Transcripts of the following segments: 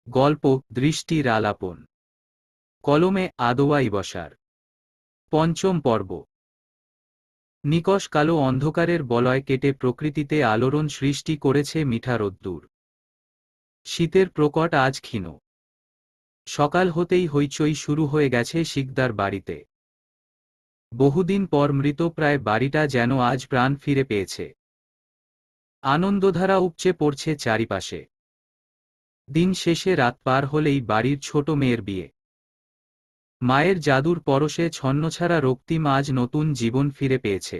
গল্প দৃষ্টির আলাপন। কলমে আদোয়াই বসার। পঞ্চম পর্ব। নিকষ কালো অন্ধকারের বলয় কেটে প্রকৃতিতে আলোড়ন সৃষ্টি করেছে মিঠা রোদ্দুর। শীতের প্রকট আজ ক্ষীণ। সকাল হতেই হইচই শুরু হয়ে গেছে শিকদার বাড়িতে। বহুদিন পর মৃতপ্রায় বাড়িটা যেন আজ প্রাণ ফিরে পেয়েছে। আনন্দধারা উপচে পড়ছে চারিপাশে। দিন শেষে রাত পার হলেই বাড়ির ছোট মেয়ের বিয়ে। মায়ের জাদুর পরশে ছন্নছাড়া রক্তিম আজ নতুন জীবন ফিরে পেয়েছে।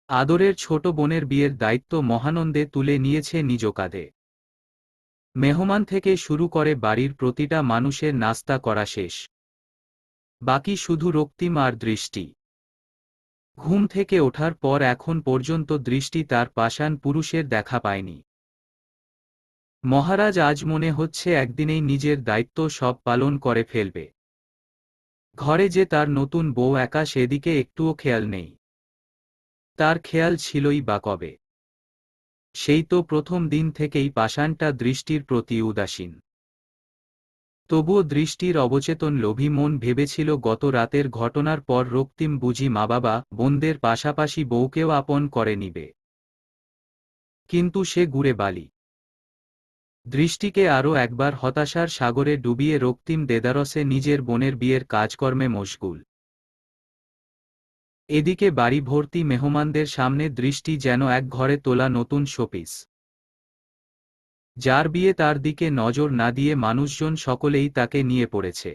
আদরের ছোট বোনের বিয়ের দায়িত্ব মহানন্দে তুলে নিয়েছে নিজ কাঁধে। মেহমান থেকে শুরু করে বাড়ির প্রতিটা মানুষের নাস্তা করা শেষ। বাকি শুধু রক্তিম আর দৃষ্টি। ঘুম থেকে ওঠার পর এখন পর্যন্ত দৃষ্টি তার পাষাণ পুরুষের দেখা পায়নি। মহারাজ আজ মনে হচ্ছে একদিনেই নিজের দায়িত্ব সব পালন করে ফেলবে। ঘরে যে তার নতুন বউ একা সেদিকে একটুও খেয়াল নেই। তার খেয়াল ছিলই বা কবে? সেই তো প্রথম দিন থেকেই পাষাণটা দৃষ্টির প্রতি উদাসীন। তবুও দৃষ্টির অবচেতন লোভী মন ভেবেছিল গত রাতের ঘটনার পর রক্তিম বুঝি মা বাবা বোনদের পাশাপাশি বউকেও আপন করে নিবে। কিন্তু সে গুড়ে বালি। দৃষ্টিকে আরও একবার হতাশার সাগরে ডুবিয়ে রক্তিম দেদারসে নিজের বোনের বিয়ের কাজকর্মে মশগুল। এদিকে বাড়ি ভর্তি মেহমানদের সামনে দৃষ্টি যেন এক ঘরে তোলা নতুন শোপিস। যার বিয়ে তার দিকে নজর না দিয়ে মানুষজন সকলেই তাকে নিয়ে পড়েছে।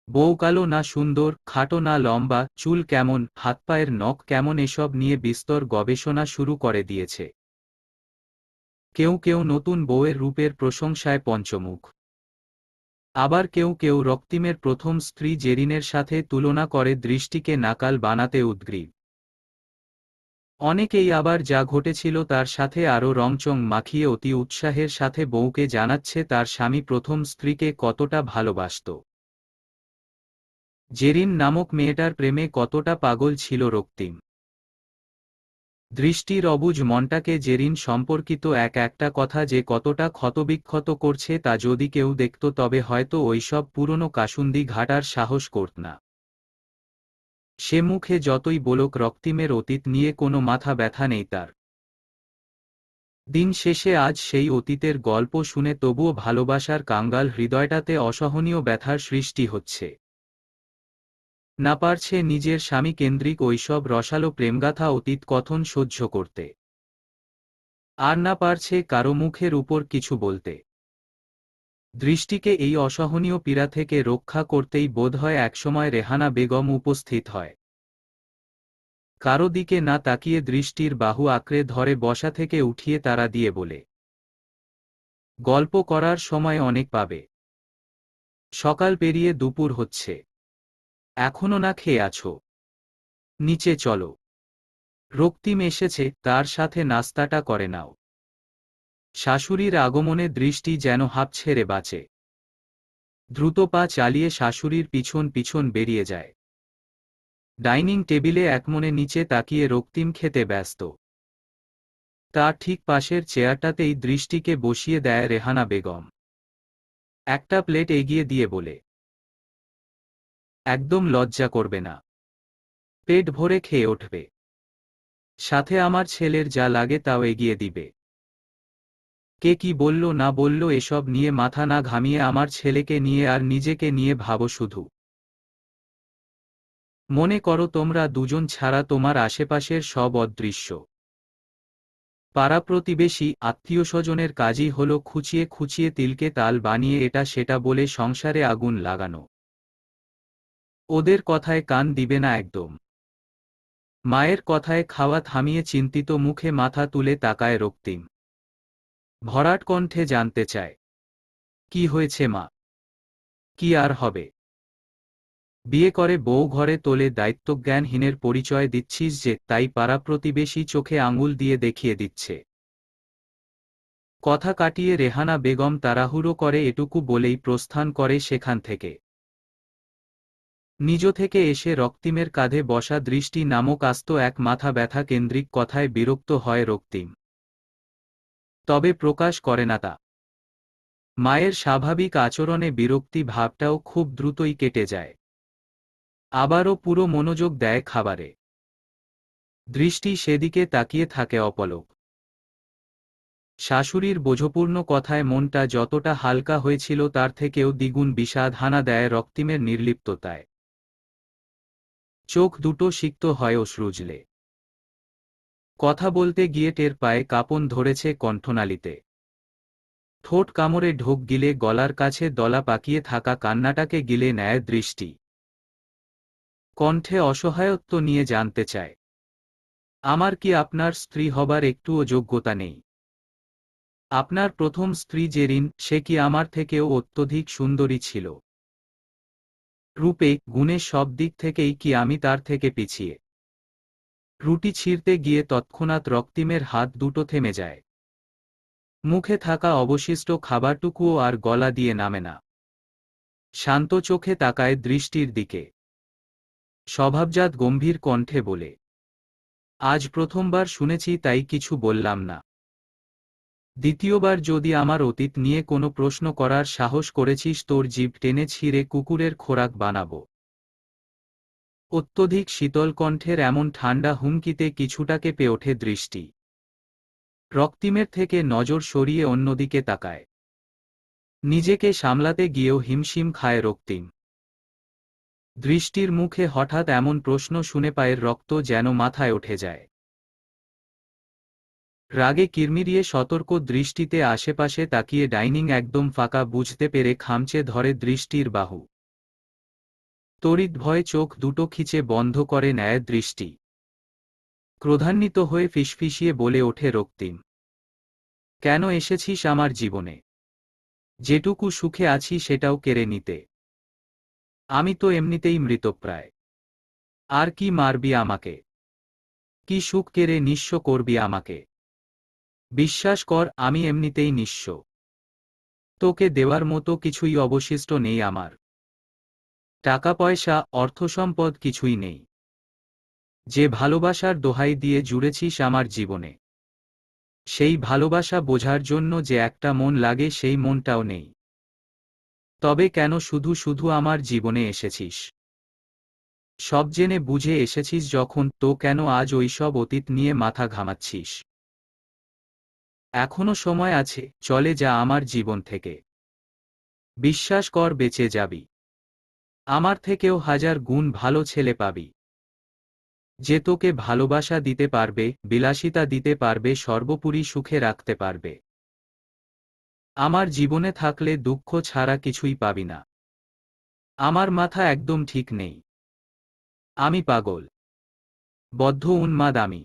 বউ কালো না সুন্দর, খাটো না লম্বা, চুল কেমন, হাত পায়ের নখ কেমন এসব নিয়ে বিস্তর গবেষণা শুরু করে দিয়েছে। কেউ কেউ নতুন বউয়ের রূপের প্রশংসায় পঞ্চমুখ। আবার কেউ কেউ রক্তিমের প্রথম স্ত্রী জেরিনের সাথে তুলনা করে দৃষ্টিকে নাকাল বানাতে উদ্গ্রীব। অনেকেই আবার যা ঘটেছিল তার সাথে আরও রংচং মাখিয়ে অতি উৎসাহের সাথে বউকে জানাচ্ছে তার স্বামী প্রথম স্ত্রীকে কতটা ভালোবাসত। জেরিন নামক মেয়েটার প্রেমে কতটা পাগল ছিল রক্তিম। দৃষ্টির অবুঝ মনটাকে জেরিন সম্পর্কিত একটা কথা যে কতটা ক্ষতবিক্ষত করছে তা যদি কেউ দেখত তবে হয়তো ওইসব পুরনো কাসুন্দি ঘাটার সাহস করত না। সে মুখে যতই বলুক রক্তিমের অতীত নিয়ে কোনো মাথা ব্যথা নেই তার। দিন শেষে আজ সেই অতীতের গল্প শুনে তবুও ভালোবাসার কাঙ্গাল হৃদয়টাতে অসহনীয় ব্যথার সৃষ্টি হচ্ছে। না পারছে নিজের স্বামী কেন্দ্রিক ওইসব রসালো প্রেমগাথা অতীত কথন সহ্য করতে। আর না পারছে কারো মুখের উপর কিছু বলতে। দৃষ্টিকে এই অসহনীয় পীড়া থেকে রক্ষা করতেই বোধহয় একসময় রেহানা বেগম উপস্থিত হয়। কারো দিকে না তাকিয়ে দৃষ্টির বাহু আঁকড়ে ধরে বসা থেকে উঠিয়ে তাড়া দিয়ে বলে, গল্প করার সময় অনেক পাবে। সকাল পেরিয়ে দুপুর হচ্ছে। এখনো না খেয়ে আছো? নিচে চলো। রক্তিম এসেছে, তার সাথে নাস্তাটা করে নাও। শাশুড়ির আগমনে দৃষ্টি যেন হাঁপ ছেড়ে বাঁচে। দ্রুত পা চালিয়ে শাশুড়ির পিছন পিছন বেরিয়ে যায়। ডাইনিং টেবিলে একমনে নিচে তাকিয়ে রক্তিম খেতে ব্যস্ত। তার ঠিক পাশের চেয়ারটাতেই দৃষ্টিকে বসিয়ে দেয় রেহানা বেগম। একটা প্লেট এগিয়ে দিয়ে বলে, একদম লজ্জা করবে না। পেট ভরে খেয়ে উঠবে। সাথে আমার ছেলের যা লাগে তাও এগিয়ে দিবে। কে কি বলল না বলল এসব নিয়ে মাথা না ঘামিয়ে আমার ছেলেকে নিয়ে আর নিজেকে নিয়ে ভাবো শুধু। মনে করো তোমরা দুজন ছাড়া তোমার আশেপাশের সব অদৃশ্য। পাড়া প্রতিবেশী আত্মীয়স্বজনের কাজই হলো খুঁচিয়ে খুঁচিয়ে তিলকে তাল বানিয়ে এটা সেটা বলে সংসারে আগুন লাগানো। ওদের কথায় কান দিবে না একদম। মায়ের কথায় খাওয়া থামিয়ে চিন্তিত মুখে মাথা তুলে তাকায় রক্তিম। ভরাট কণ্ঠে জানতে চায়, কি হয়েছে মা? কি আর হবে? বিয়ে করে বউ ঘরে তোলে দায়িত্বজ্ঞানহীনের পরিচয় দিচ্ছিস যে, তাই পাড়া প্রতিবেশী চোখে আঙুল দিয়ে দেখিয়ে দিচ্ছে। কথা কাটিয়ে রেহানা বেগম তাড়াহুড়ো করে এটুকু বলেই প্রস্থান করে সেখান থেকে। নিজ থেকে এসে রক্তিমের কাঁধে বসা দৃষ্টি নামক আস্ত এক মাথা ব্যথা কেন্দ্রিক কথায় বিরক্ত হয় রক্তিম। তবে প্রকাশ করে না তা। মায়ের স্বাভাবিক আচরণে বিরক্তি ভাবটাও খুব দ্রুতই কেটে যায়। আবারও পুরো মনোযোগ দেয় খাবারে। দৃষ্টি সেদিকে তাকিয়ে থাকে অপলক। শাশুড়ির বোঝপূর্ণ কথায় মনটা যতটা হালকা হয়েছিল তার থেকেও দ্বিগুণ বিষাদ হানা দেয় রক্তিমের নির্লিপ্ততায়। চোখ দুটো সিক্ত হয় অশ্রুজলে। কথা বলতে গিয়ে টের পায় কাঁপন ধরেছে কণ্ঠনালীতে। ঠোঁট কামড়ে ঢোক গিলে গলার কাছে দলা পাকিয়ে থাকা কান্নাটাকে গিলে নেয় দৃষ্টি। কণ্ঠে অসহায়ত্ব নিয়ে জানতে চায়, আমার কি আপনার স্ত্রী হবার একটুও যোগ্যতা নেই? আপনার প্রথম স্ত্রী জেরিন, সে কি আমার থেকেও অত্যধিক সুন্দরী ছিল? রূপে, গুণে সব দিক থেকেই কি আমি তার থেকে পিছিয়ে? রুটি ছিঁড়তে গিয়ে তৎক্ষণাৎ রক্তিমের হাত দুটো থেমে যায়। মুখে থাকা অবশিষ্ট খাবারটুকুও আর গলা দিয়ে নামে না। শান্ত চোখে তাকায় দৃষ্টির দিকে। স্বভাবজাত গম্ভীর কণ্ঠে বলে, আজ প্রথমবার শুনেছি তাই কিছু বললাম না। দ্বিতীয়বার যদি আমার অতীত নিয়ে কোনো প্রশ্ন করার সাহস করেছিস তোর জিভ টেনে ছিঁড়ে কুকুরের খোরাক বানাবো। অত্যধিক শীতল কণ্ঠের এমন ঠান্ডা হুমকিতে কিছুটা কেঁপে ওঠে দৃষ্টি। রক্তিমের থেকে নজর সরিয়ে অন্যদিকে তাকায়। নিজেকে সামলাতে গিয়েও হিমশিম খায় রক্তিম। দৃষ্টির মুখে হঠাৎ এমন প্রশ্ন শুনে পায়ের রক্ত যেন মাথায় উঠে যায়। রাগে কিরমিরিয়ে সতর্ক দৃষ্টিতে আশেপাশে তাকিয়ে ডাইনিং একদম ফাঁকা বুঝতে পেরে খামচে ধরে দৃষ্টির বাহু। তড়িৎ ভয়ে চোখ দুটো খিচে বন্ধ করে নেয় দৃষ্টি। ক্রোধান্বিত হয়ে ফিসফিসিয়ে বলে ওঠে রক্তিম, কেন এসেছিস আমার জীবনে? যেটুকু সুখে আছি সেটাও কেড়ে নিতে? আমি তো এমনিতেই মৃতপ্রায়। আর কি মারবি আমাকে? কি সুখ কেড়ে নিঃস্ব করবি আমাকে? বিশ্বাস কর, আমি এমনিতেই নিঃস্ব। তোকে দেওয়ার মতো কিছুই অবশিষ্ট নেই আমার। টাকা পয়সা, অর্থসম্পদ কিছুই নেই। যে ভালোবাসার দোহাই দিয়ে জুড়েছিস আমার জীবনে, সেই ভালোবাসা বোঝার জন্য যে একটা মন লাগে সেই মনটাও নেই। তবে কেন শুধু শুধু আমার জীবনে এসেছিস? সব জেনে বুঝে এসেছিস যখন, তো কেন আজ ওইসব অতীত নিয়ে মাথা ঘামাচ্ছিস? এখনো সময় আছে, চলে যা আমার জীবন থেকে। বিশ্বাস কর বেঁচে যাবি। আমার থেকেও হাজার গুণ ভালো ছেলে পাবি, যে তোকে ভালোবাসা দিতে পারবে, বিলাসিতা দিতে পারবে, সর্বোপরি সুখে রাখতে পারবে। আমার জীবনে থাকলে দুঃখ ছাড়া কিছুই পাবি না। আমার মাথা একদম ঠিক নেই। আমি পাগল, বদ্ধ উন্মাদ আমি।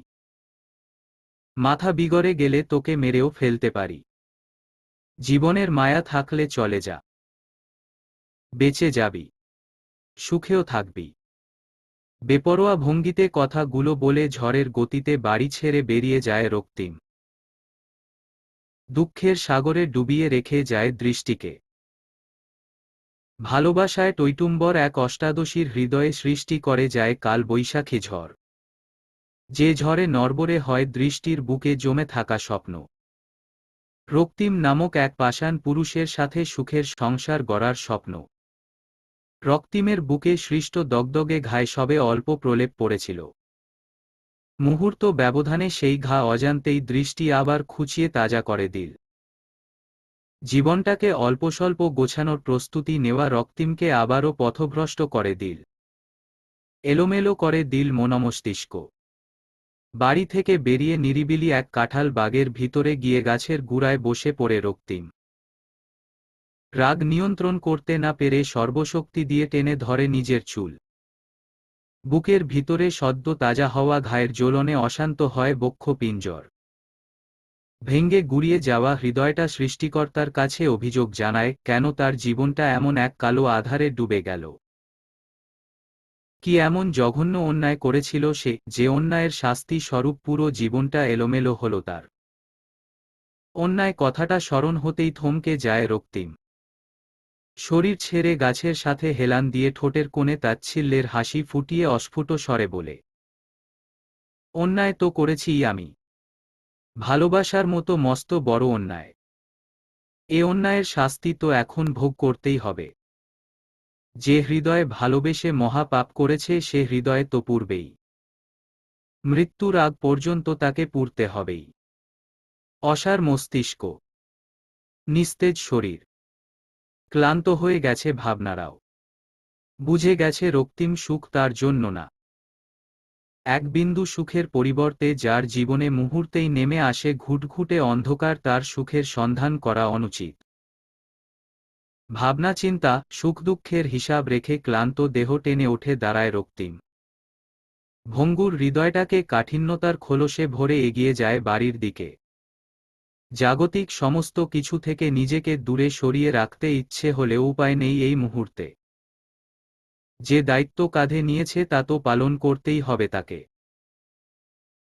মাথা বিগড়ে গেলে তোকে মেরেও ফেলতে পারি। জীবনের মায়া থাকলে চলে যা। বেঁচে যাবি, সুখেও থাকবি। বেপরোয়া ভঙ্গিতে কথাগুলো বলে ঝড়ের গতিতে বাড়ি ছেড়ে বেরিয়ে যায় রক্তিম। দুঃখের সাগরে ডুবিয়ে রেখে যায় দৃষ্টিকে। ভালোবাসায় টৈটুম্বর এক অষ্টাদশীর হৃদয়ে সৃষ্টি করে যায় কাল বৈশাখী ঝড়। যে ঝড়ে নড়বড়ে হয় দৃষ্টির বুকে জমে থাকা স্বপ্ন। রক্তিম নামক এক পাষাণ পুরুষের সাথে সুখের সংসার গড়ার স্বপ্ন। রক্তিমের বুকে সৃষ্ট দগদগে ঘায়ে সবে অল্প প্রলেপ পড়েছিল। মুহূর্ত ব্যবধানে সেই ঘা অজান্তেই দৃষ্টি আবার খুঁচিয়ে তাজা করে দিল। জীবনটাকে অল্পস্বল্প গোছানোর প্রস্তুতি নেওয়া রক্তিমকে আবারও পথভ্রষ্ট করে দিল। এলোমেলো করে দিল মনমস্তিষ্ক। বাড়ি থেকে বেরিয়ে নিরিবিলি এক কাঁঠাল বাগের ভিতরে গিয়ে গাছের গুড়ায় বসে পড়ে রক্তিম। রাগ নিয়ন্ত্রণ করতে না পেরে সর্বশক্তি দিয়ে টেনে ধরে নিজের চুল। বুকের ভিতরে সদ্য তাজা হওয়া ঘায়ের জ্বলনে অশান্ত হয় বক্ষ পিঞ্জর। ভেঙ্গে গুড়িয়ে যাওয়া হৃদয়টা সৃষ্টিকর্তার কাছে অভিযোগ জানায়, কেন তার জীবনটা এমন এক কালো আধারে ডুবে গেল। কি এমন জঘন্য অন্যায় করেছিল সে, যে অন্যায়ের শাস্তি স্বরূপ পুরো জীবনটা এলোমেলো হল তার। অন্যায় কথাটা স্মরণ হতেই থমকে যায় রক্তিম। শরীর ছেড়ে গাছের সাথে হেলান দিয়ে ঠোঁটের কোণে তাচ্ছিল্যের হাসি ফুটিয়ে অস্ফুট স্বরে বলে, অন্যায় তো করেছিই আমি। ভালোবাসার মতো মস্ত বড় অন্যায়। এ অন্যায়ের শাস্তি তো এখন ভোগ করতেই হবে। যে হৃদয়ে ভালোবেসে মহাপাপ করেছে সে হৃদয়ে তো পুড়বেই। মৃত্যুর আগ পর্যন্ত তাকে পুড়তে হবেই। অসার মস্তিষ্ক, নিস্তেজ শরীর, ক্লান্ত হয়ে গেছে ভাবনারাও। বুঝে গেছে রক্তিম সুখ তার জন্য না। এক বিন্দু সুখের পরিবর্তে যার জীবনে মুহূর্তেই নেমে আসে ঘুটঘুটে অন্ধকার, তার সুখের সন্ধান করা অনুচিত। ভাবনা চিন্তা সুখ দুঃখের হিসাব রেখে ক্লান্ত দেহ টেনে ওঠে দাঁড়ায় রক্তিম। ভঙ্গুর হৃদয়টাকে কাঠিন্যতার খোলসে ভরে এগিয়ে যায় বাড়ির দিকে। জাগতিক সমস্ত কিছু থেকে নিজেকে দূরে সরিয়ে রাখতে ইচ্ছে হলেও উপায় নেই এই মুহূর্তে। যে দায়িত্ব কাঁধে নিয়েছে তা তো পালন করতেই হবে তাকে।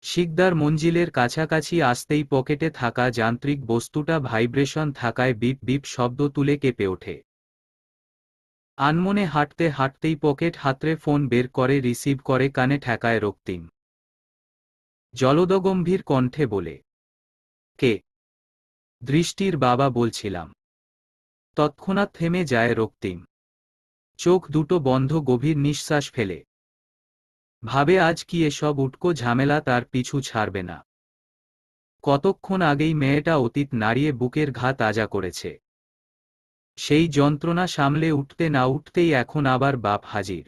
শিকদার মঞ্জিলের কাছাকাছি আসতেই পকেটে থাকা যান্ত্রিক বস্তুটা ভাইব্রেশন থাকায় বিপ বিপ শব্দ তুলে কেঁপে ওঠে। আনমনে হাঁটতে হাঁটতেই পকেট হাতড়ে ফোন বের করে রিসিভ করে কানে ঠেকায় রক্তিম। জলদগম্ভীর কণ্ঠে বলে, কে? দৃষ্টির বাবা বলছিলাম। তৎক্ষণাৎ থেমে যায় রক্তিম। চোখ দুটো বন্ধ, গভীর নিঃশ্বাস ফেলে ভাবে আজ কি এসব উটকো ঝামেলা তার পিছু ছাড়বে না। কতক্ষণ আগেই মেয়েটা অতীত নাড়িয়ে বুকের ঘা তাজা করেছে। সেই যন্ত্রণা সামলে উঠতে না উঠতেই এখন আবার বাপ হাজির।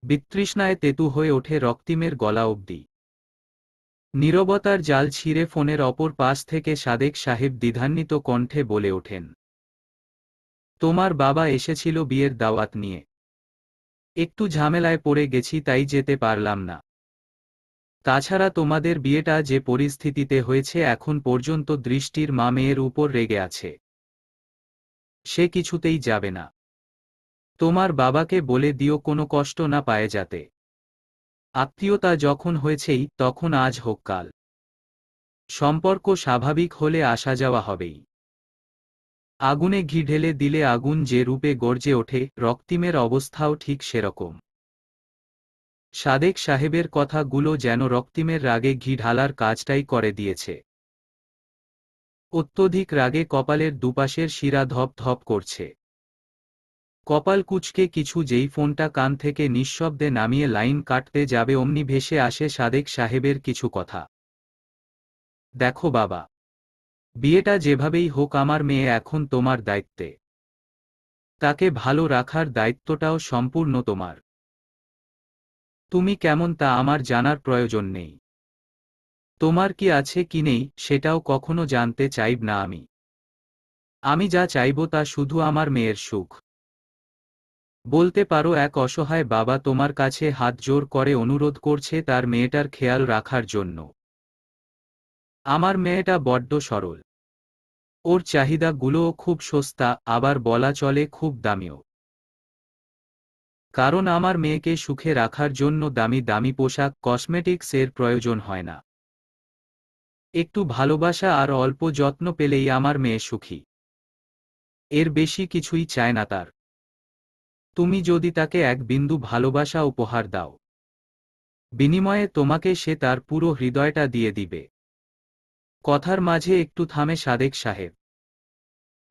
বিতৃষ্ণায় তেতু হয়ে ওঠে রক্তিমের গলা অবধি। নীরবতার জাল ছিঁড়ে ফোনের অপর পাশ থেকে সাদেক সাহেব দ্বিধান্বিত কণ্ঠে বলে ওঠেন, তোমার বাবা এসেছিল বিয়ের দাওয়াত নিয়ে। একটু ঝামেলায় পড়ে গেছি তাই যেতে পারলাম না। তাছাড়া তোমাদের বিয়েটা যে পরিস্থিতিতে হয়েছে এখন পর্যন্ত দৃষ্টির মা মেয়ের উপর রেগে আছে। সে কিছুতেই যাবে না। তোমার বাবাকে বলে দিও কোনো কষ্ট না পায় যাতে। আত্মীয়তা যখন হয়েছেই তখন আজ হোক কাল। সম্পর্ক স্বাভাবিক হলে আসা যাওয়া হবেই। আগুনে ঘি ঢেলে দিলে আগুন যে রূপে গর্জে ওঠে, রক্তিমের অবস্থাও ঠিক সেরকম। সাদেক সাহেবের কথাগুলো যেন রক্তিমের রাগে ঘি ঢালার কাজটাই করে দিয়েছে। অত্যধিক রাগে কপালের দুপাশের শিরা ধপ ধপ করছে। কপাল কুঁচকে কিছু যেই ফোনটা কান থেকে নিঃশব্দে নামিয়ে লাইন কাটতে যাবে অমনি ভেসে আসে সাদেক সাহেবের কিছু কথা। দেখো বাবা, বিয়েটা যেভাবেই হোক আমার মেয়ে এখন তোমার দায়িত্বে। তাকে ভালো রাখার দায়িত্বটাও সম্পূর্ণ তোমার। তুমি কেমন তা আমার জানার প্রয়োজন নেই। তোমার কি আছে কি নেই সেটাও কখনো জানতে চাইব না আমি। আমি যা চাইব তা শুধু আমার মেয়ের সুখ। বলতে পারো এক অসহায় বাবা তোমার কাছে হাত জোর করে অনুরোধ করছে তার মেয়েটার খেয়াল রাখার জন্য। আমার মেয়েটা বড্ড সরল। ওর চাহিদাগুলোও খুব সস্তা, আবার বলা চলে খুব দামিও। কারণ আমার মেয়েকে সুখে রাখার জন্য দামি দামি পোশাক কসমেটিক্স এর প্রয়োজন হয় না। একটু ভালোবাসা আর অল্প যত্ন পেলেই আমার মেয়ে সুখী। এর বেশি কিছুই চায় না তার। তুমি যদি তাকে এক বিন্দু ভালোবাসা উপহার দাও, বিনিময়ে তোমাকে সে তার পুরো হৃদয়টা দিয়ে দিবে। কথার মাঝে একটু থামে সাদেক সাহেব।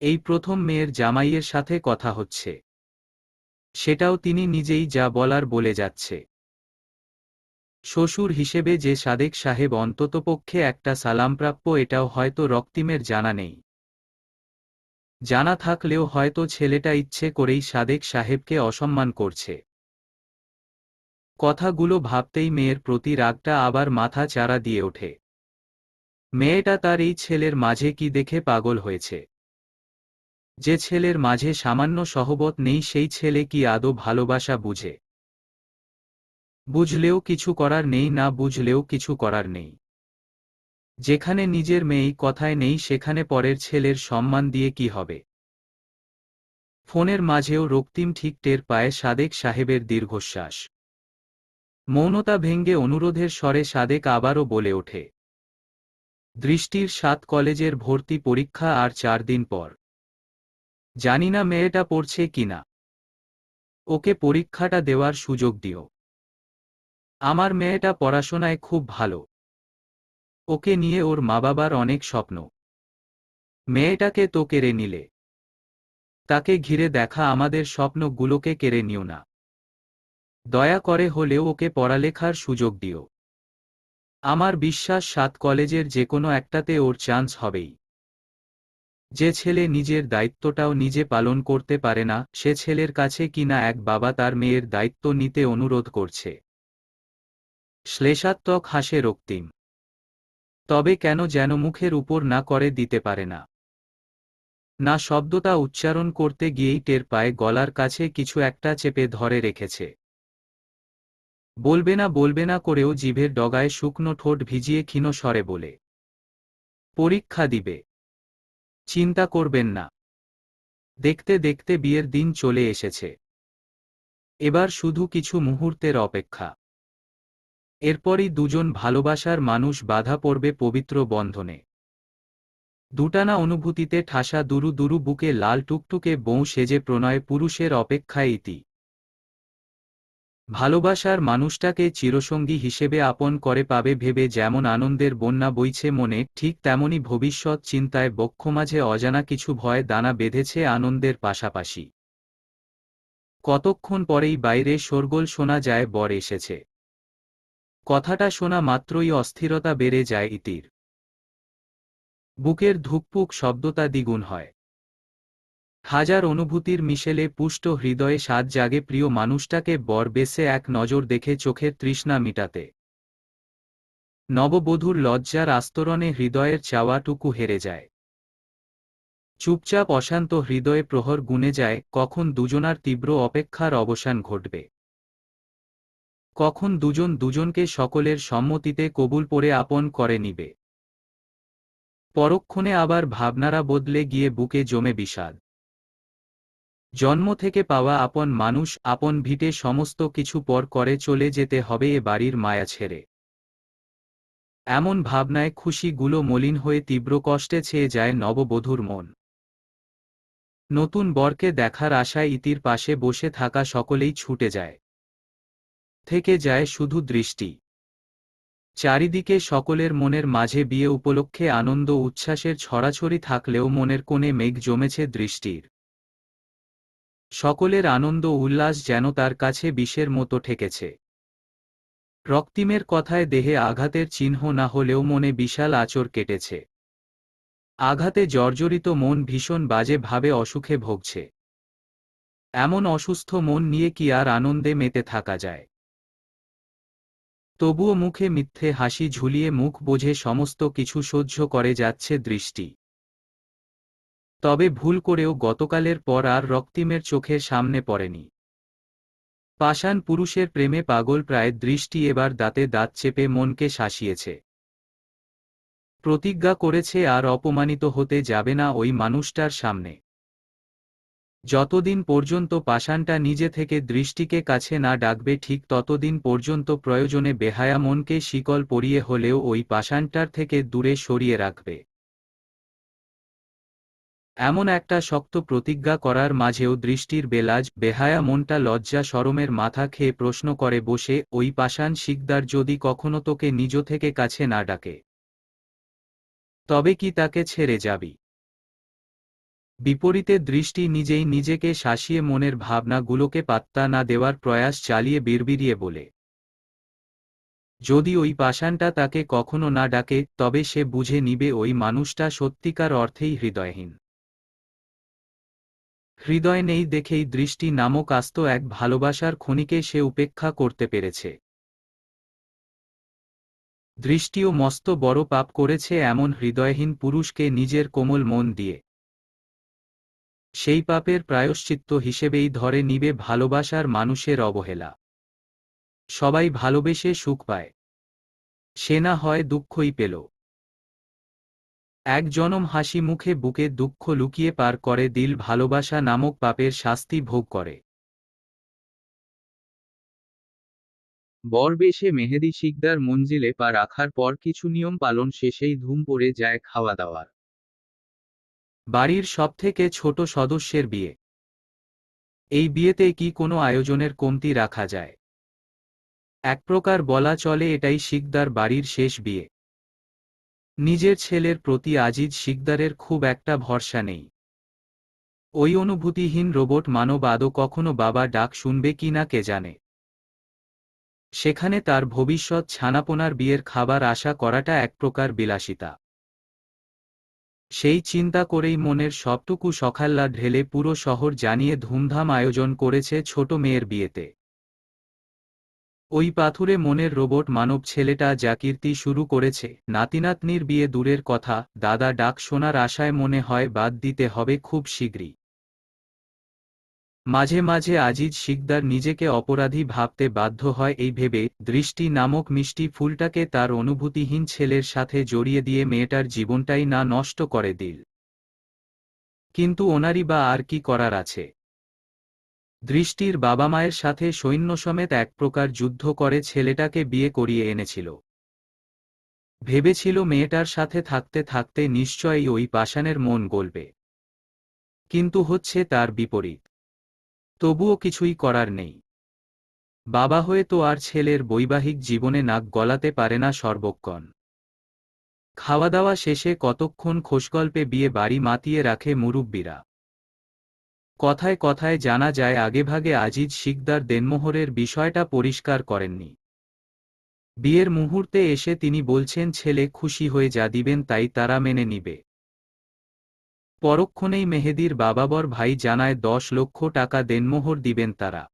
এই প্রথম মেয়ের জামাইয়ের সাথে কথা হচ্ছে। সেটাও তিনি নিজেই যা বলার বলে যাচ্ছে। শ্বশুর হিসেবে যে সাদেক সাহেব অন্ততপক্ষে একটা সালামপ্রাপ্য এটাও হয়তো রক্তিমের জানা নেই। জানা থাকলেও হয়তো ছেলেটা ইচ্ছে করেই সাদেক সাহেবকে অসম্মান করছে। কথাগুলো ভাবতেই মেয়ের প্রতি রাগটা আবার মাথা চাড়া দিয়ে ওঠে। মেয়েটা তার এই ছেলের মাঝে কি দেখে পাগল হয়েছে? যে ছেলের মাঝে সামান্য সহবত নেই সেই ছেলে কি আদৌ ভালোবাসা বুঝে? বুঝলেও কিছু করার নেই, না বুঝলেও কিছু করার নেই। যেখানে নিজের মেয়েই কথায় নেই সেখানে পরের ছেলের সম্মান দিয়ে কি হবে? ফোনের মাঝেও রক্তিম ঠিক টের পায় সাদেক সাহেবের দীর্ঘশ্বাস। মৌনতা ভেঙ্গে অনুরোধের স্বরে সাদেক আবারও বলে ওঠে, দৃষ্টির 7 কলেজের ভর্তি পরীক্ষা আর 4 দিন পর। জানি না মেয়েটা পড়ছে কিনা। ওকে পরীক্ষাটা দেওয়ার সুযোগ দিও। আমার মেয়েটা পড়াশোনায় খুব ভালো। ওকে নিয়ে ওর মা বাবার অনেক স্বপ্ন। মেয়েটাকে তো কেড়ে নিলে, তাকে ঘিরে দেখা আমাদের স্বপ্নগুলোকে কেড়ে নিও না। দয়া করে হলেও ওকে পড়ালেখার সুযোগ দিও। আমার বিশ্বাস 7 কলেজের যেকোনো একটাতে ওর চান্স হবেই। যে ছেলে নিজের দায়িত্বটাও নিজে পালন করতে পারে না, সে ছেলের কাছে কিনা এক বাবা তার মেয়ের দায়িত্ব নিতে অনুরোধ করছে। শ্লেষাত্মক হাসে রক্তিম। তবে কেন যেন মুখের উপর না করে দিতে পারে না। না শব্দটা উচ্চারণ করতে গিয়েই টের পায় গলার কাছে কিছু একটা চেপে ধরে রেখেছে। বলবে না করেও জিভের ডগায় শুকনো ঠোঁট ভিজিয়ে ক্ষীণ স্বরে বলে, পরীক্ষা দিবে। চিন্তা করবেন না। দেখতে দেখতে বিয়ের দিন চলে এসেছে। এবার শুধু কিছু মুহূর্তের অপেক্ষা। এরপরই দুজন ভালোবাসার মানুষ বাধা পড়বে পবিত্র বন্ধনে। দুটানা অনুভূতিতে ঠাসা দুরু দুরু বুকে লাল টুকটুকে বউ সেজে প্রণয় পুরুষের অপেক্ষায় ইতি। ভালোবাসার মানুষটাকে চিরসঙ্গী হিসেবে আপন করে পাবে ভেবে যেমন আনন্দের বন্যা বইছে মনে, ঠিক তেমনি ভবিষ্যৎ চিন্তায় বক্ষ মাঝে অজানা কিছু ভয় দানা বেঁধেছে আনন্দের পাশাপাশি। কতক্ষণ পরেই বাইরে শোরগোল শোনা যায় বর এসেছে। কথাটা শোনা মাত্রই অস্থিরতা বেড়ে যায় ইতির। বুকের ধুকপুক শব্দটা দ্বিগুণ হয়। হাজার অনুভূতির মিশেলে পুষ্ট হৃদয়ে স্বাদ জাগে প্রিয় মানুষটাকে বর বেশে এক নজর দেখে চোখের তৃষ্ণা মিটাতে। নববধূর লজ্জার আস্তরণে হৃদয়ের চাওয়াটুকু হেরে যায়। চুপচাপ অশান্ত হৃদয়ে প্রহর গুনে যায়, কখন দুজনার তীব্র অপেক্ষার অবসান ঘটবে। কখন দুজন দুজনকে সকলের সম্মতিতে কবুল করে আপন করে নিবে। পরক্ষণে আবার ভাবনারা বদলে গিয়ে বুকে জমে বিষাদ। জন্ম থেকে পাওয়া আপন মানুষ, আপন ভিটে সমস্ত কিছু পর করে চলে যেতে হবে এ বাড়ির মায়া ছেড়ে। এমন ভাবনায় খুশিগুলো মলিন হয়ে তীব্র কষ্টে ছেয়ে যায় নববধূর মন। নতুন বরকে দেখার আশায় ইতির পাশে বসে থাকা সকলেই ছুটে যায়। থেকে যায় শুধু দৃষ্টি। চারিদিকে সকলের মনের মাঝে বিয়ে উপলক্ষে আনন্দ উচ্ছ্বাসের ছড়াছড়ি থাকলেও মনের কোণে মেঘ জমেছে দৃষ্টির। সকলের আনন্দ উল্লাস যেন তার কাছে বিষের মতো ঠেকেছে। রক্তিমের কথায় দেহে আঘাতের চিহ্ন না হলেও মনে বিশাল আঁচড় কেটেছে। আঘাতে জর্জরিত মন ভীষণ বাজে ভাবে অসুখে ভুগছে। এমন অসুস্থ মন নিয়ে কি আর আনন্দে মেতে থাকা যায়। তবুও মুখে মিথ্যে হাসি ঝুলিয়ে মুখ বোঝে সমস্ত কিছু সহ্য করে যাচ্ছে দৃষ্টি। তবে ভুল করেও গতকালের পর আর রক্তিমের চোখের সামনে পড়েনি। পাষাণ পুরুষের প্রেমে পাগল প্রায় দৃষ্টি এবার দাঁতে দাঁত চেপে মনকে শাসিয়েছে। প্রতিজ্ঞা করেছে আর অপমানিত হতে যাবে না ওই মানুষটার সামনে। যতদিন পর্যন্ত পাষাণটা নিজে থেকে দৃষ্টিকে কাছে না ডাকবে, ঠিক ততদিন পর্যন্ত প্রয়োজনে বেহায়া মনকে শিকল পরিয়ে হলেও ওই পাষাণটার থেকে দূরে সরিয়ে রাখবে। এমন একটা শক্ত প্রতিজ্ঞা করার মাঝেও দৃষ্টির বেলাজ বেহায়া মনটা লজ্জা শরমের মাথা খেয়ে প্রশ্ন করে বসে, ওই পাষাণ শিকদার যদি কখনো তোকে নিজ থেকে কাছে না ডাকে, তবে কি তাকে ছেড়ে যাবি? বিপরীতে দৃষ্টি নিজেই নিজেকে শাসিয়ে মনের ভাবনাগুলোকে পাত্তা না দেওয়ার প্রয়াস চালিয়ে বিড়বিড়িয়ে বলে, যদি ওই পাষাণটা তাকে কখনো না ডাকে, তবে সে বুঝে নিবে ওই মানুষটা সত্যিকার অর্থেই হৃদয়হীন। হৃদয় নেই দেখেই দৃষ্টি নামক আস্ত এক ভালোবাসার খনিকে সে উপেক্ষা করতে পেরেছে। দৃষ্টিও মস্ত বড় পাপ করেছে এমন হৃদয়হীন পুরুষকে নিজের কোমল মন দিয়ে। সেই পাপের প্রায়শ্চিত্ত হিসেবেই ধরে নিবে ভালোবাসার মানুষের অবহেলা। সবাই ভালোবেসে সুখ পায়, সে না হয় দুঃখই পেল। এক জনম হাসি মুখে বুকে দুঃখ লুকিয়ে পার করে দিল ভালোবাসা নামক পাপের শাস্তি ভোগ করে। বর বেশে মেহেদি শিকদার মঞ্জিলে পা রাখার পর কিছু নিয়ম পালন শেষেই ধুম পড়ে যায় খাওয়া দাওয়ার। বাড়ির সবথেকে ছোট সদস্যের বিয়ে। এই বিয়েতে কি কোনো আয়োজনের কমতি রাখা যায়? এক প্রকার বলা চলে এটাই শিকদার বাড়ির শেষ বিয়ে। নিজের ছেলের প্রতি আজিজ শিকদারের খুব একটা ভরসা নেই। ওই অনুভূতিহীন রোবট মানব আদৌ কখনো বাবা ডাক শুনবে কিনা কে জানে। সেখানে তার ভবিষ্যৎ ছানাপোনার বিয়ের খাবার আশা করাটা এক প্রকার বিলাসিতা। সেই চিন্তা করেই মনের সবটুকু সখাল্লা ঢেলে পুরো শহর জানিয়ে ধুমধাম আয়োজন করেছে ছোট মেয়ের বিয়েতে। ওই পাথুরে মনের রোবট মানব ছেলেটা যা কীর্তি শুরু করেছে, নাতিনাতনির বিয়ে দূরের কথা, দাদা ডাক শোনার আশায় মনে হয় বাদ দিতে হবে খুব শীঘ্রই। মাঝে মাঝে আজিজ শিকদার নিজেকে অপরাধী ভাবতে বাধ্য হয় এই ভেবে, দৃষ্টি নামক মিষ্টি ফুলটাকে তার অনুভূতিহীন ছেলের সাথে জড়িয়ে দিয়ে মেয়েটার জীবনটাই না নষ্ট করে দিল। কিন্তু ওনারই বা আর কি করার আছে। দৃষ্টির বাবা মায়ের সাথে সৈন্যসমেত এক প্রকার যুদ্ধ করে ছেলেটাকে বিয়ে করিয়ে এনেছিল। ভেবেছিল মেয়েটার সাথে থাকতে থাকতে নিশ্চয়ই ওই পাষাণের মন গলবে। কিন্তু হচ্ছে তার বিপরীত। তবুও কিছুই করার নেই। বাবা হয়ে তো আর ছেলের বৈবাহিক জীবনে নাক গলাতে পারে না সর্বক্ষণ। খাওয়া দাওয়া শেষে কতক্ষণ খোশগল্পে বিয়ে বাড়ি মাতিয়ে রাখে মুরুব্বিরা। কথায় কথায় জানা যায় আগেভাগে আজিজ শিকদার দেনমোহরের বিষয়টা পরিষ্কার করেননি। বিয়ের মুহূর্তে এসে তিনি বলছেন ছেলে খুশি হয়ে যা দিবেন তাই তারা মেনে নিবে। পরক্ষণেই মেহেদীর বাবাবর ভাই জানায় 10 লক্ষ টাকা দেনমোহর দিবেন তারা।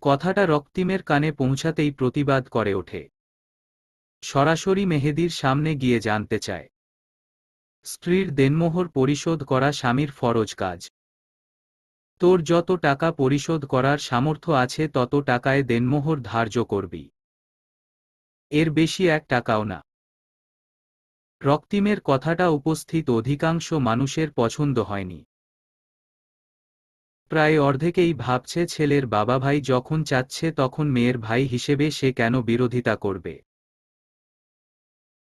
কথাটা রক্তিমের কানে পৌঁছাতেই প্রতিবাদ করে ওঠে। সরাসরি মেহেদীর সামনে গিয়ে জানতে চায়। স্ত্রীর দেনমোহর পরিশোধ করা স্বামীর ফরজ কাজ। তোর যত টাকা পরিশোধ করার সামর্থ্য আছে তত টাকায় দেনমোহর ধার্য করবি। এর বেশি 1 টাকাও না। রক্তিমের কথাটা উপস্থিত অধিকাংশ মানুষের পছন্দ হয়নি। প্রায় অর্ধেকেই ভাবছে ছেলের বাবা ভাই যখন চাচ্ছে তখন মেয়ের ভাই হিসেবে সে কেন বিরোধিতা করবে।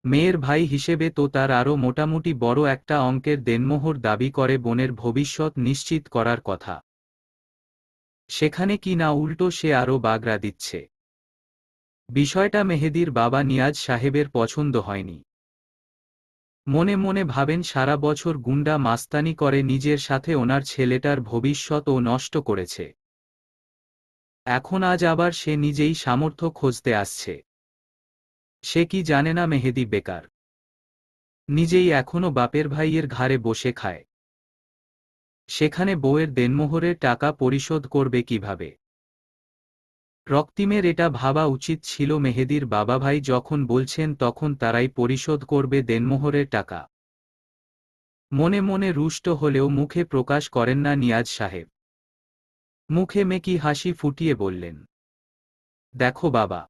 মেয়ের ভাই হিসেবে তো তার আরও মোটামুটি বড় একটা অঙ্কের দেনমোহর দাবি করে বোনের ভবিষ্যৎ নিশ্চিত করার কথা। সেখানে কি না উল্টো সে আরও বাগড়া দিচ্ছে। বিষয়টা মেহেদীর বাবা নিয়াজ সাহেবের পছন্দ হয়নি। মনে মনে ভাবেন সারা বছর গুন্ডা মাস্তানি করে নিজের সাথে ওনার ছেলেটার ভবিষ্যৎও নষ্ট করেছে। এখন আজ আবার সে নিজেই সামর্থ্য খুঁজতে আসছে। সে কি জানে না মেহেদী বেকার। নিজেই এখনো বাপের ভাইয়ের ঘাড়ে বসে খায়। সেখানে বউয়ের দেনমোহরের টাকা পরিশোধ করবে কিভাবে। রক্তিমের এটা ভাবা উচিত ছিল মেহেদীর বাবা ভাই যখন বলছেন তখন তারাই পরিশোধ করবে দেনমোহরের টাকা। মনে মনে রুষ্ট হলেও মুখে প্রকাশ করেন না নিয়াজ সাহেব। মুখে মেকি হাসি ফুটিয়ে বললেন, দেখো বাবা,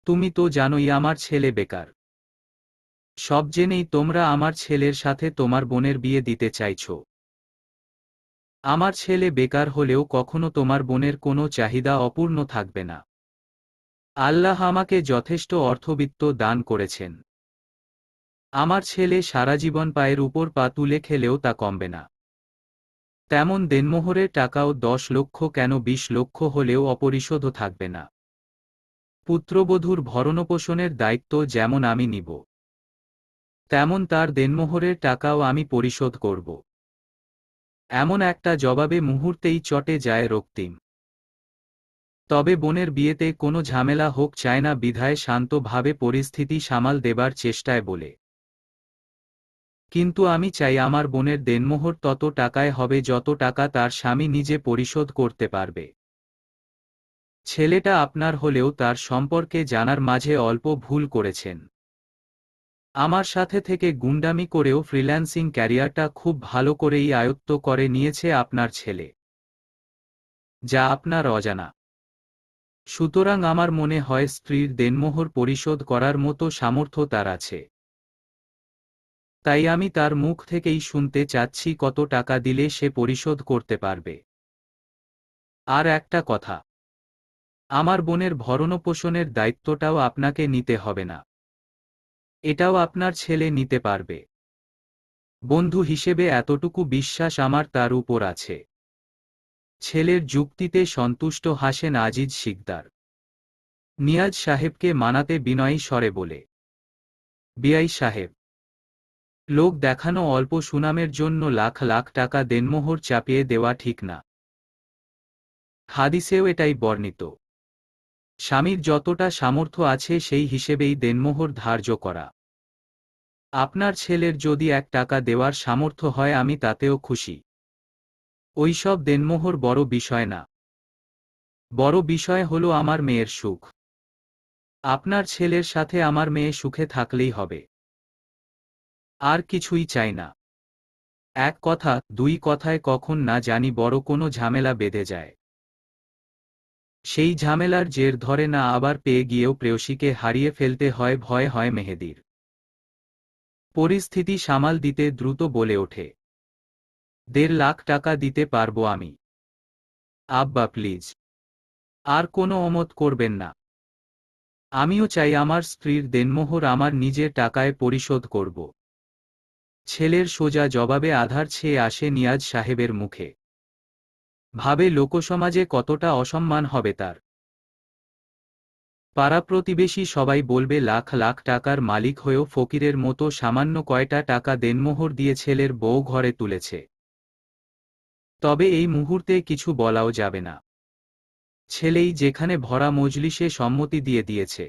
তুমি তো জানোই আমার ছেলে বেকার। সব জেনেই তোমরা আমার ছেলের সাথে তোমার বোনের বিয়ে দিতে চাইছ। আমার ছেলে বেকার হলেও কখনো তোমার বোনের কোনো চাহিদা অপূর্ণ থাকবে না। আল্লাহ আমাকে যথেষ্ট অর্থবিত্ত দান করেছেন। আমার ছেলে সারা জীবন পায়ের উপর পা তুলে খেলেও তা কমবে না। তেমন দেনমোহরের টাকাও 10 লক্ষ কেন 20 লক্ষ হলেও অপরিশোধ থাকবে না। পুত্রবধূর ভরণপোষণের দায়িত্ব যেমন আমি নিব, তেমন তার দেনমোহরের টাকাও আমি পরিশোধ করব। এমন একটা জবাবে মুহূর্তেই চটে যায় রক্তিম। তবে বোনের বিয়েতে কোনো ঝামেলা হোক চায় না বিধায় শান্তভাবে পরিস্থিতি সামাল দেবার চেষ্টায় বলে, কিন্তু আমি চাই আমার বোনের দেনমোহর তত টাকায় হবে যত টাকা তার স্বামী নিজে পরিশোধ করতে পারবে। ছেলেটা আপনার হলেও তার সম্পর্কে জানার মাঝে অল্প ভুল করেছেন। আমার সাথে থেকে গুন্ডামি করেও ফ্রিল্যান্সিং ক্যারিয়ারটা খুব ভালো করেই আয়ত্ত করে নিয়েছে আপনার ছেলে, যা আপনার অজানা। সুতরাং আমার মনে হয় স্ত্রীর দেনমোহর পরিশোধ করার মতো সামর্থ্য তার আছে। তাই আমি তার মুখ থেকেই শুনতে চাচ্ছি কত টাকা দিলে সে পরিশোধ করতে পারবে। আর একটা কথা, আমার বোনের ভরণপোষণের দায়িত্বটাও আপনাকে নিতে হবে না। এটাও আপনার ছেলে নিতে পারবে। বন্ধু হিসেবে এতটুকু বিশ্বাস আমার তার উপর আছে। ছেলের যুক্তিতে সন্তুষ্ট হাসেন আজিজ শিকদার। নিয়াজ সাহেবকে মানাতে বিনয়ী স্বরে বলে, বিআই সাহেব, লোক দেখানো অল্প সুনামের জন্য লাখ লাখ টাকা দেনমোহর চাপিয়ে দেওয়া ঠিক না। হাদিসেও এটাই বর্ণিত। স্বামীর যতটা সামর্থ্য আছে সেই হিসেবেই দেনমোহর ধার্য করা। আপনার ছেলের যদি 1 টাকা দেওয়ার সামর্থ্য হয় আমি তাতেও খুশি। ওইসব দেনমোহর বড় বিষয় না। বড় বিষয় হলো আমার মেয়ের সুখ। আপনার ছেলের সাথে আমার মেয়ে সুখে থাকলেই হবে। আর কিছুই চাই না। 1 কথা 2 কথায় কখন না জানি বড় কোনো ঝামেলা বেঁধে যায়। সেই ঝামেলার জের ধরে না আবার পেয়ে গিয়েও প্রেয়সীকে হারিয়ে ফেলতে হয় ভয় হয় মেহেদীর। পরিস্থিতি সামাল দিতে দ্রুত বলে ওঠে, 1.5 লাখ টাকা দিতে পারবো আমি। আব্বা প্লিজ, আর কোনো অমত করবেন না। আমিও চাই আমার স্ত্রীর দেনমোহর আমার নিজের টাকায় পরিশোধ করব। ছেলের সোজা জবাবে আধার ছেয়ে আসে নিয়াজ সাহেবের মুখে। ভাবে লোকসমাজে কতটা অসম্মান হবে তার। পাড়া প্রতিবেশী সবাই বলবে লাখ লাখ টাকার মালিক হয়েও ফকিরের মতো সামান্য কয়টা টাকা দেনমোহর দিয়ে ছেলের বউ ঘরে তুলেছে। তবে এই মুহূর্তে কিছু বলাও যাবে না। ছেলেই যেখানে ভরা মজলিসে সম্মতি দিয়ে দিয়েছে,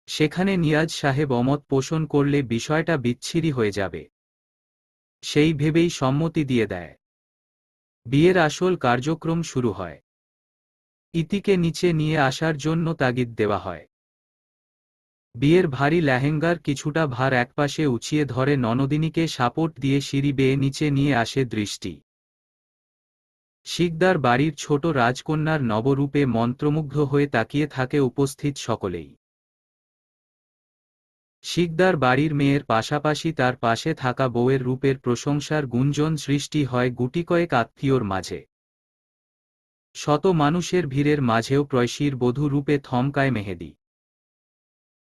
সেখানে নিয়াজ সাহেব অমত পোষণ করলে বিষয়টা বিচ্ছিরি হয়ে যাবে। সেই ভেবেই সম্মতি দিয়ে দেয়। বিয়ের আসল কার্যক্রম শুরু হয়। ইতিকে নিচে নিয়ে আসার জন্য তাগিদ দেওয়া হয়। বিয়ের ভারী লেহেঙ্গার কিছুটা ভার একপাশে উঁচিয়ে ধরে ননদিনীকে সাপোর্ট দিয়ে সিঁড়ি বেয়ে নিচে নিয়ে আসে দৃষ্টি। শিকদার বাড়ির ছোট রাজকন্যার নবরূপে মন্ত্রমুগ্ধ হয়ে তাকিয়ে থাকে উপস্থিত সকলেই। শিকদার বাড়ির মেয়ের পাশাপাশি তার পাশে থাকা বউয়ের রূপের প্রশংসার গুঞ্জন সৃষ্টি হয় গুটিকয়েক আত্মীয়র মাঝে। শত মানুষের ভিড়ের মাঝেও প্রয়সীর বধূ রূপে থমকায় মেহেদী।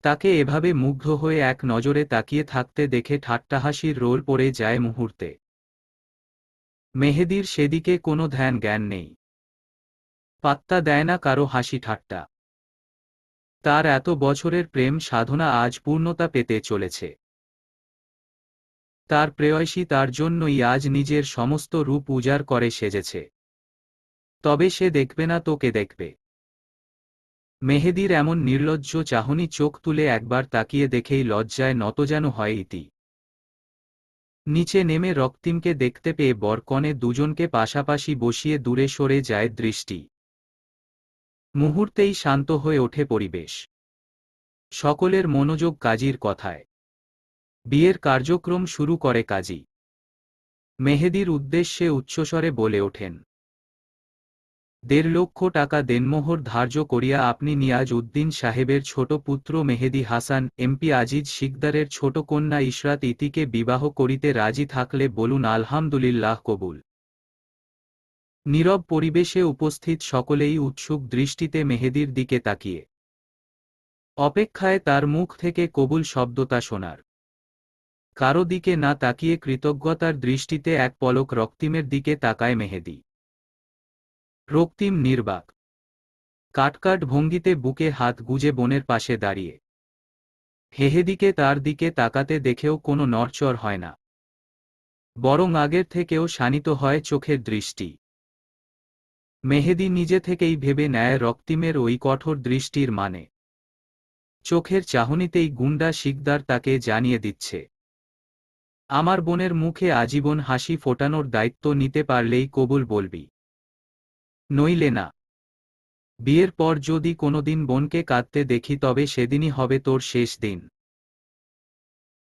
তাকে এভাবে মুগ্ধ হয়ে এক নজরে তাকিয়ে থাকতে দেখে ঠাট্টাহাসির রোল পড়ে যায় মুহূর্তে। মেহেদীর সেদিকে কোনো ধ্যান জ্ঞান নেই। পাত্তা দেয় না কারো হাসি ঠাট্টা। তার এত বছরের প্রেম সাধনা আজ পূর্ণতা পেতে চলেছে। তার প্রেয়সী তার জন্যই আজ নিজের সমস্ত রূপ উজাড় করে সেজেছে। তবে সে দেখবে না তো কে দেখবে? মেহেদীর এমন নির্লজ্জ চাহনি চোখ তুলে একবার তাকিয়ে দেখেই লজ্জায় নত যেন হয় ইতি। নিচে নেমে রক্তিমকে দেখতে পেয়ে বরকনে দুজনকে পাশাপাশি বসিয়ে দূরে সরে যায় দৃষ্টি। মুহূর্তেই শান্ত হয়ে ওঠে পরিবেশ। সকলের মনোযোগ কাজীর কথায়। বিয়ের কার্যক্রম শুরু করে কাজী। মেহেদীর উদ্দেশ্যে উচ্চস্বরে বলে ওঠেন, 1.5 লক্ষ টাকা দেনমোহর ধার্য করিয়া আপনি নিয়াজ উদ্দিন সাহেবের ছোট পুত্র মেহেদী হাসান এমপি আজিজ শিকদারের ছোট কন্যা ইশরাত ইতিকে বিবাহ করিতে রাজি থাকলে বলুন আলহামদুলিল্লাহ কবুল। নীরব পরিবেশে উপস্থিত সকলেই উৎসুক দৃষ্টিতে মেহেদীর দিকে তাকিয়ে অপেক্ষায় তার মুখ থেকে কবুল শব্দটা শোনার। কারো দিকে না তাকিয়ে কৃতজ্ঞতার দৃষ্টিতে এক পলক রক্তিমের দিকে তাকায় মেহেদী। রক্তিম নির্বাক, কাটকাট ভঙ্গিতে বুকে হাত গুজে বোনের পাশে দাঁড়িয়ে। মেহেদীকে তার দিকে তাকাতে দেখেও কোনো নড়চড় হয় না, বরং আগের থেকেও শানিত হয় চোখের দৃষ্টি। মেহেদী নিজে থেকেই ভেবে নেয় রক্তিমের ওই কঠোর দৃষ্টির মানে। চোখের চাহনিতেই গুন্ডা শিকদার তাকে জানিয়ে দিচ্ছে, আমার বোনের মুখে আজীবন হাসি ফোটানোর দায়িত্ব নিতে পারলেই কবুল বলবি, নইলে না। বিয়ের পর যদি কোনোদিন বোনকে কাঁদতে দেখি তবে সেদিনই হবে তোর শেষ দিন।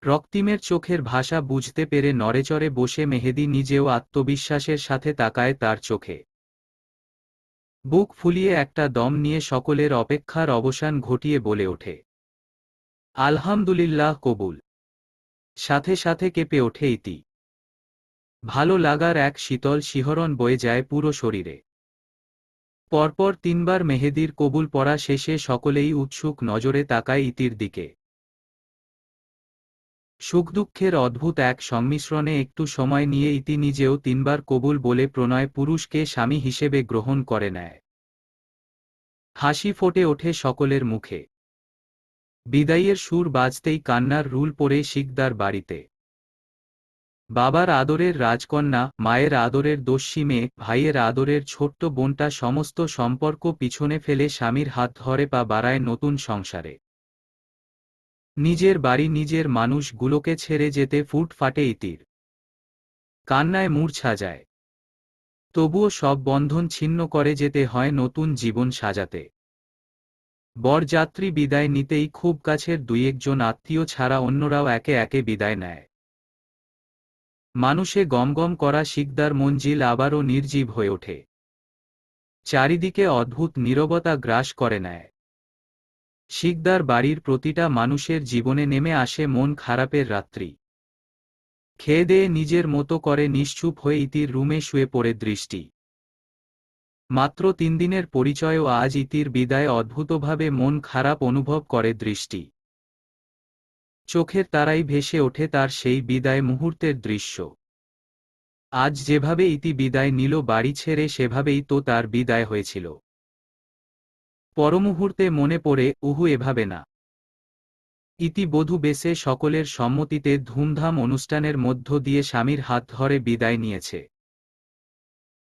রক্তিমের চোখের ভাষা বুঝতে পেরে নড়েচড়ে বসে মেহেদী নিজেও আত্মবিশ্বাসের সাথে তাকায় তার চোখে। বুক ফুলিয়ে একটা দম নিয়ে সকলের অপেক্ষার অবসান ঘটিয়ে বলে ওঠে, আলহামদুলিল্লাহ কবুল। সাথে সাথে কেঁপে ওঠে ইতি। ভালো লাগার এক শীতল শিহরণ বয়ে যায় পুরো শরীরে। পরপর 3 বার মেহেদীর কবুল পড়া শেষে সকলেই উৎসুক নজরে তাকায় ইতির দিকে। সুখ-দুঃখের অদ্ভুত এক সংমিশ্রণে একটু সময় নিয়ে ইতি নিজেও 3 বার কবুল বলে প্রণয় পুরুষকে স্বামী হিসেবে গ্রহণ করে নেয়। হাসি ফোটে ওঠে সকলের মুখে। বিদায়ের সুর বাজতেই কান্নার রুল পড়ে শিকদার বাড়িতে। বাবার আদরের রাজকন্যা, মায়ের আদরের দস্যি মেয়ে, ভাইয়ের আদরের ছোট্ট বোনটা সমস্ত সম্পর্ক পিছনে ফেলে স্বামীর হাত ধরে পা বাড়ায় নতুন সংসারে। নিজের বাড়ি, নিজের মানুষগুলোকে ছেড়ে যেতে ফুট ফাটে ইতির। কান্নায় মূর্ছা যায়। তবুও সব বন্ধন ছিন্ন করে যেতে হয় নতুন জীবন সাজাতে। বরযাত্রী বিদায় নিতেই খুব কাছের দুই একজন আত্মীয় ছাড়া অন্যরাও একে একে বিদায় নেয়। মানুষে গমগম করা শিকদার মঞ্জিল আবারও নির্জীব হয়ে ওঠে। চারিদিকে অদ্ভুত নীরবতা গ্রাস করে নেয়। শিকদার বাড়ির প্রতিটা মানুষের জীবনে নেমে আসে মন খারাপের রাত্রি। খেয়ে দেয়ে নিজের মতো করে নিশ্চুপ হয়ে ইতির রুমে শুয়ে পড়ে দৃষ্টি। মাত্র 3 দিনের পরিচয়ও আজ ইতির বিদায় অদ্ভুতভাবে মন খারাপ অনুভব করে দৃষ্টি। চোখের তারাই ভেসে ওঠে তার সেই বিদায় মুহূর্তের দৃশ্য। আজ যেভাবে ইতি বিদায় নিল বাড়ি ছেড়ে, সেভাবেই তো তার বিদায় হয়েছিল। পরমুহূর্তে মনে পড়ে, এভাবে না। ইতি বধূ বেশে সকলের সম্মতিতে ধুমধাম অনুষ্ঠানের মধ্য দিয়ে স্বামীর হাত ধরে বিদায় নিয়েছে।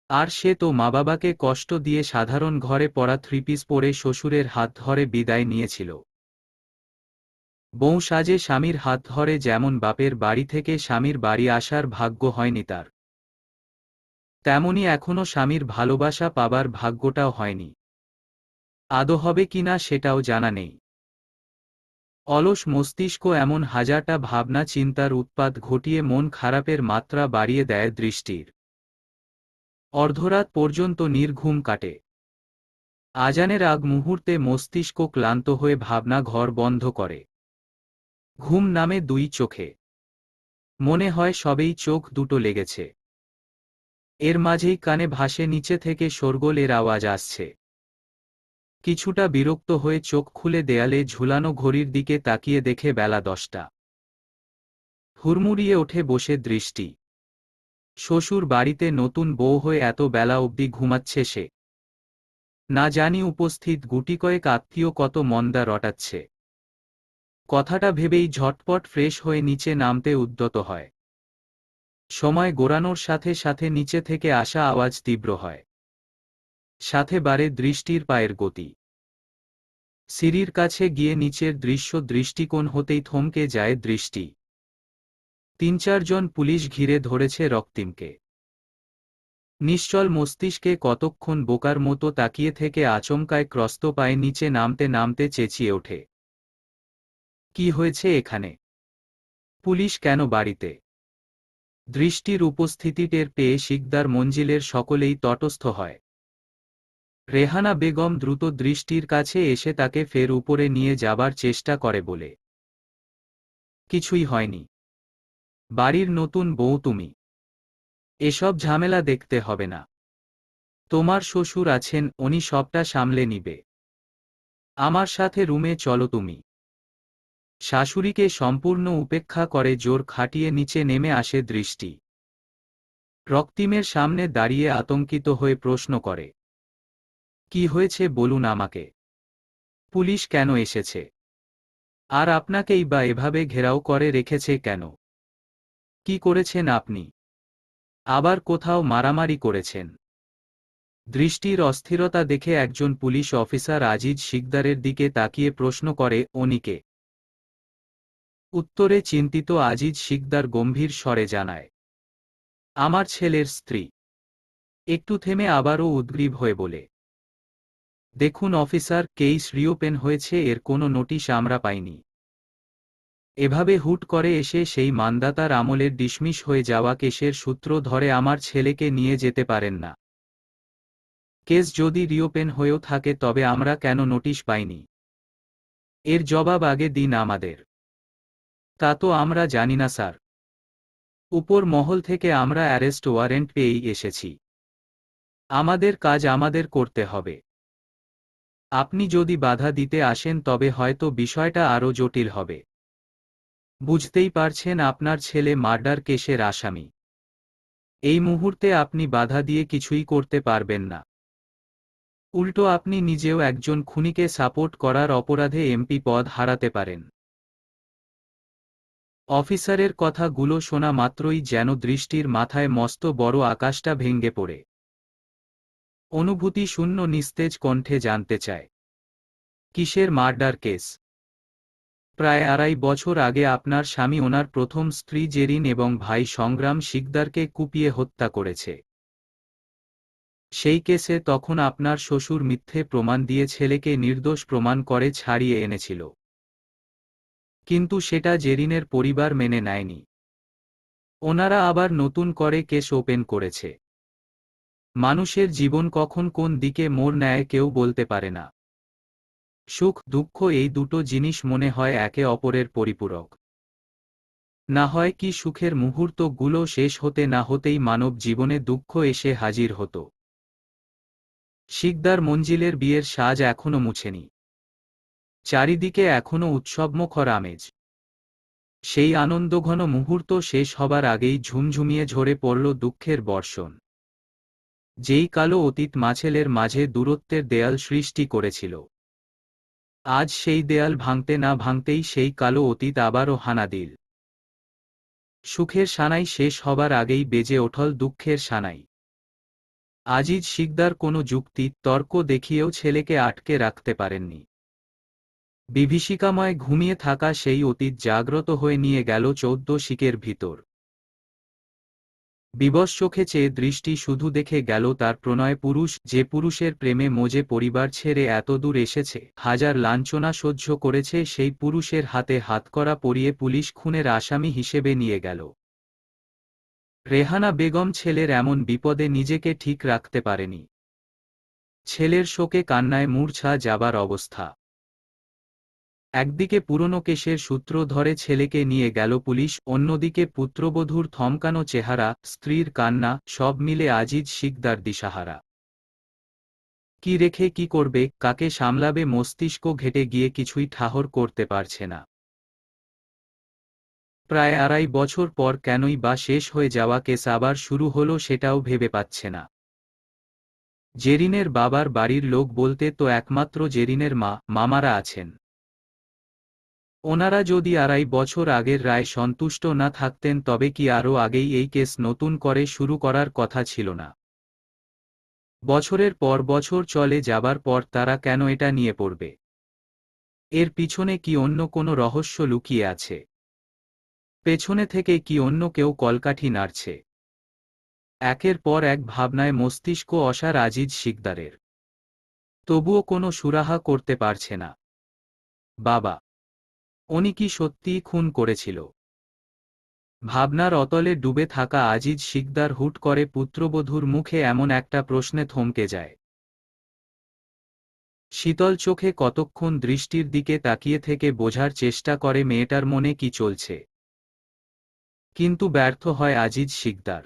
আর সে তো মা বাবাকে কষ্ট দিয়ে সাধারণ ঘরে পরা 3 পিস পরে শ্বশুরের হাত ধরে বিদায় নিয়েছিল। বউ সাজে স্বামীর হাত ধরে যেমন বাপের বাড়ি থেকে স্বামীর বাড়ি আসার ভাগ্য হয়নি তার, তেমনি এখনো স্বামীর ভালোবাসা পাবার ভাগ্যটাও হয়নি। আদৌ হবে কিনা সেটাও জানা নেই। অলস মস্তিষ্ক এমন হাজারটা ভাবনা চিন্তার উৎপাত ঘটিয়ে মন খারাপের মাত্রা বাড়িয়ে দেয় দৃষ্টির। অর্ধরাত পর্যন্ত নির্ঘুম কাটে। আজানের আগ মুহূর্তে মস্তিষ্ক ক্লান্ত হয়ে ভাবনা ঘর বন্ধ করে। ঘুম নামে 2 চোখে। মনে হয় সবেই চোখ দুটো লেগেছে। এর মাঝেই কানে ভাসে নিচে থেকে শোরগোলের আওয়াজ আসছে। কিছুটা বিরক্ত হয়ে চোখ খুলে দেয়ালে ঝুলানো ঘড়ির দিকে তাকিয়ে দেখে বেলা 10টা। হুড়মুড়িয়ে ওঠে বসে দৃষ্টি। শ্বশুর বাড়িতে নতুন বউ হয়ে এত বেলা অবধি ঘুমাচ্ছে সে। না জানি উপস্থিত গুটিকয়েক আত্মীয় কত মন্দা রটাচ্ছে। কথাটা ভেবেই ঝটপট ফ্রেশ হয়ে নিচে নামতে উদ্যত হয়। সময় গড়ানোর সাথে সাথে নিচে থেকে আসা আওয়াজ তীব্র হয়। সাথে বাড়ে দৃষ্টির পায়ের গতি। সিঁড়ির কাছে গিয়ে নিচের দৃষ্টিকোণ হতেই থমকে যায় দৃষ্টি। 3-4 জন পুলিশ ঘিরে ধরেছে রক্তিমকে। নিশ্চল মস্তিষ্কে কতক্ষণ বোকার মতো তাকিয়ে থেকে আচমকায় ক্রস্ত পায়ে নিচে নামতে নামতে চেঁচিয়ে ওঠে, কি হয়েছে এখানে? পুলিশ কেন বাড়িতে? দৃষ্টির উপস্থিতি টের পেয়ে শিকদার মঞ্জিলের সকলেই তটস্থ হয়। রেহানা বেগম দ্রুত দৃষ্টির কাছে এসে তাকে ফের উপরে নিয়ে যাবার চেষ্টা করে বলে, কিছুই হয়নি। বাড়ির নতুন বউ তুমি। এসব ঝামেলা দেখতে হবে না। তোমার শ্বশুর আছেন, উনি সবটা সামলে নিবে। আমার সাথে রুমে চলো তুমি। শাশুড়িকে সম্পূর্ণ উপেক্ষা করে জোর খাটিয়ে নিচে নেমে আসে দৃষ্টি। রক্তিমের সামনে দাঁড়িয়ে আতঙ্কিত হয়ে প্রশ্ন করে, কি হয়েছে বলুন আমাকে। পুলিশ কেন এসেছে? আর আপনাকেই বা এভাবে ঘেরাও করে রেখেছে কেন? কি করেছেন আপনি? আবার কোথাও মারামারি করেছেন? দৃষ্টির অস্থিরতা দেখে একজন পুলিশ অফিসার আজিজ শিকদারের দিকে তাকিয়ে প্রশ্ন করে, উনিকে? উত্তরে চিন্তিত আজিজ শিকদার গম্ভীর স্বরে জানায়, আমার ছেলের স্ত্রী। একটু থেমে আবারও উদ্গ্রীব হয়ে বলে, দেখুন অফিসার, কেস রিওপেন হয়েছে, এর কোনো নোটিশ আমরা পাইনি। এভাবে হুট করে এসে সেই মান্দাতার আমলের ডিসমিস হয়ে যাওয়া কেসের সূত্র ধরে আমার ছেলেকে নিয়ে যেতে পারেন না। কেস যদি রিওপেন হয়েও থাকে তবে আমরা কেন নোটিশ পাইনি? এর জবাব আগে দিন আমাদের। তা তো আমরা জানি না স্যার। উপর মহল থেকে আমরা অ্যারেস্ট ওয়ারেন্ট পেয়েই এসেছি। আমাদের কাজ আমাদের করতে হবে। আপনি যদি বাধা দিতে আসেন তবে হয়তো বিষয়টা আরও জটিল হবে। বুঝতেই পারছেন আপনার ছেলে মার্ডার কেসের আসামি। এই মুহূর্তে আপনি বাধা দিয়ে কিছুই করতে পারবেন না। উল্টো আপনি নিজেও একজন খুনিকে সাপোর্ট করার অপরাধে এমপি পদ হারাতে পারেন। অফিসারের কথাগুলো শোনা মাত্রই যেন দৃষ্টির মাথায় মস্ত বড় আকাশটা ভেঙে পড়ে। অনুভূতি শূন্য নিস্তেজ কণ্ঠে জানতে চায়, কিসের মার্ডার কেস? প্রায় 2.5 বছর আগে আপনার স্বামী ওনার প্রথম স্ত্রী জেরিন এবং ভাই সংগ্রাম শিকদারকে কুপিয়ে হত্যা করেছে। সেই কেসে তখন আপনার শ্বশুর মিথ্যে প্রমাণ দিয়ে ছেলেকে নির্দোষ প্রমাণ করে ছাড়িয়ে এনেছিল। কিন্তু সেটা জেরিনের পরিবার মেনে নেয়নি। ওনারা আবার নতুন করে কেস ওপেন করেছে। মানুষের জীবন কখন কোন দিকে মোড় নেয় কেউ বলতে পারে না। সুখ দুঃখ এই দুটো জিনিস মনে হয় একে অপরের পরিপূরক। না হয় কি সুখের মুহূর্তগুলো শেষ হতে না হতেই মানব জীবনে দুঃখ এসে হাজির হতো। শিকদার মঞ্জিলের বিয়ের সাজ এখনো মুছেনি। চারিদিকে এখনো উৎসবমুখর আমেজ। সেই আনন্দঘন মুহূর্ত শেষ হবার আগেই ঝুমঝুমিয়ে ঝরে পড়ল দুঃখের বর্ষণ। যেই কালো অতীত মাছেলের মাঝে দূরত্বের দেয়াল সৃষ্টি করেছিল, আজ সেই দেয়াল ভাঙতে না ভাঙতেই সেই কালো অতীত আবারও হানা দিল। সুখের সানাই শেষ হবার আগেই বেজে ওঠল দুঃখের সানাই। আজিজ শিকদার কোনো যুক্তি তর্ক দেখিয়েও ছেলেকে আটকে রাখতে পারেননি। বিভীষিকাময় ঘুমিয়ে থাকা সেই অতীত জাগ্রত হয়ে নিয়ে গেল 14 শিকের ভিতর। বিবশ চোখে চেয়ে দৃষ্টি শুধু দেখে গেল তার প্রণয় পুরুষ, যে পুরুষের প্রেমে মজে পরিবার ছেড়ে এতদূর এসেছে, হাজার লাঞ্ছনা সহ্য করেছে, সেই পুরুষের হাতে হাতকড়া পরিয়ে পুলিশ খুনের আসামি হিসেবে নিয়ে গেল। রেহানা বেগম ছেলের এমন বিপদে নিজেকে ঠিক রাখতে পারেনি। ছেলের শোকে কান্নায় মূর্ছা যাবার অবস্থা। একদিকে পুরনো কেসের সূত্র ধরে ছেলেকে নিয়ে গেল পুলিশ, অন্যদিকে পুত্রবধূর থমকানো চেহারা, স্ত্রীর কান্না, সব মিলে আজিজ শিকদার দিশাহারা। কি রেখে কি করবে, কাকে সামলাবে, মস্তিষ্ক ঘেটে গিয়ে কিছুই ঠাহর করতে পারছে না। প্রায় 2.5 বছর পর কেনই বা শেষ হয়ে যাওয়া কেস আবার শুরু হলো সেটাও ভেবে পাচ্ছে না। জেরিনের বাবার বাড়ির লোক বলতে তো একমাত্র জেরিনের মামারা আছেন। ওনারা যদি 2.5 বছর আগের রায় সন্তুষ্ট না থাকতেন তবে কি আরও আগেই এই কেস নতুন করে শুরু করার কথা ছিল না? বছরের পর বছর চলে যাবার পর তারা কেন এটা নিয়ে পড়বে? এর পিছনে কি অন্য কোনো রহস্য লুকিয়ে আছে? পেছনে থেকে কি অন্য কেউ কলকাঠি নাড়ছে? একের পর এক ভাবনায় মস্তিষ্ক অসাড় আজিজ শিকদারের। তবুও কোনো সুরাহা করতে পারছে না। বাবা, উনি কি সত্যিই খুন করেছিল? ভাবনার অতলে ডুবে থাকা আজিজ শিকদার হুট করে পুত্রবধূর মুখে এমন একটা প্রশ্নে থমকে যায়। শীতল চোখে কতক্ষণ দৃষ্টির দিকে তাকিয়ে থেকে বোঝার চেষ্টা করে মেয়েটার মনে কি চলছে। কিন্তু ব্যর্থ হয় আজিজ শিকদার।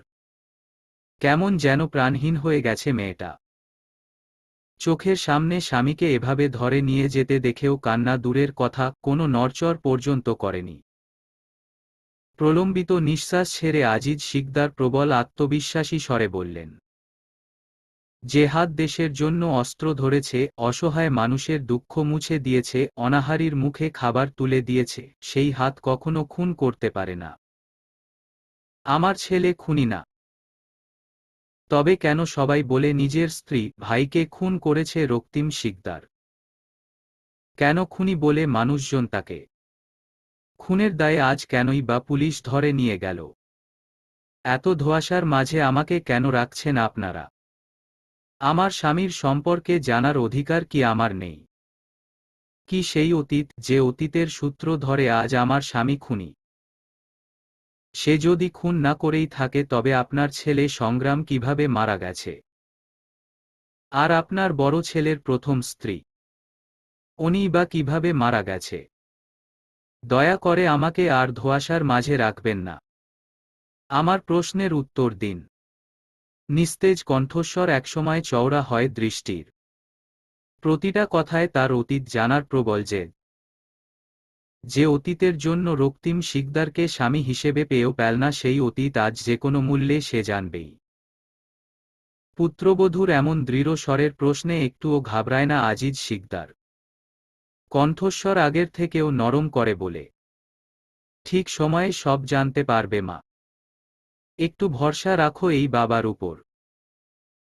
কেমন যেন প্রাণহীন হয়ে গেছে মেয়েটা। চোখের সামনে স্বামীকে এভাবে ধরে নিয়ে যেতে দেখেও কান্না দূরের কথা, কোনো নড়চড় পর্যন্ত করেনি। প্রলম্বিত নিঃশ্বাস ছেড়ে আজিজ শিকদার প্রবল আত্মবিশ্বাসী স্বরে বললেন, যে হাত দেশের জন্য অস্ত্র ধরেছে, অসহায় মানুষের দুঃখ মুছে দিয়েছে, অনাহারীর মুখে খাবার তুলে দিয়েছে, সেই হাত কখনো খুন করতে পারে না। আমার ছেলে খুনি না। তবে কেন সবাই বলে নিজের স্ত্রী ভাইকে খুন করেছে রক্তিম শিকদার? কেন খুনি বলে মানুষজন তাকে? খুনের দায়ে আজ কেনই বা পুলিশ ধরে নিয়ে গেল? এত ধোঁয়াশার মাঝে আমাকে কেন রাখছেন আপনারা? আমার স্বামীর সম্পর্কে জানার অধিকার কি আমার নেই? কি সেই অতীত, যে অতীতের সূত্র ধরে আজ আমার স্বামী খুনি? সে যদি খুন না করেই থাকে তবে আপনার ছেলে সংগ্রাম কিভাবে মারা গেছে? আর আপনার বড় ছেলের প্রথম স্ত্রী, উনিই বা কিভাবে মারা গেছে? দয়া করে আমাকে আর ধোঁয়াশার মাঝে রাখবেন না। আমার প্রশ্নের উত্তর দিন। নিস্তেজ কণ্ঠস্বর একসময় চওড়া হয় দৃষ্টির। প্রতিটা কথায় তার অতীত জানার প্রবল জেদ। যে অতীতের জন্য রক্তিম শিকদারকে স্বামী হিসেবে পেয়েও পেল না, সেই অতীত আজ যে কোনো মূল্যে সে জানবেই। পুত্রবধূর এমন দৃঢ় স্বরের প্রশ্নে একটুও ঘাবড়ায় না আজিজ শিকদার। কণ্ঠস্বর আগের থেকেও নরম করে বলে, ঠিক সময়ে সব জানতে পারবে মা। একটু ভরসা রাখো এই বাবার উপর।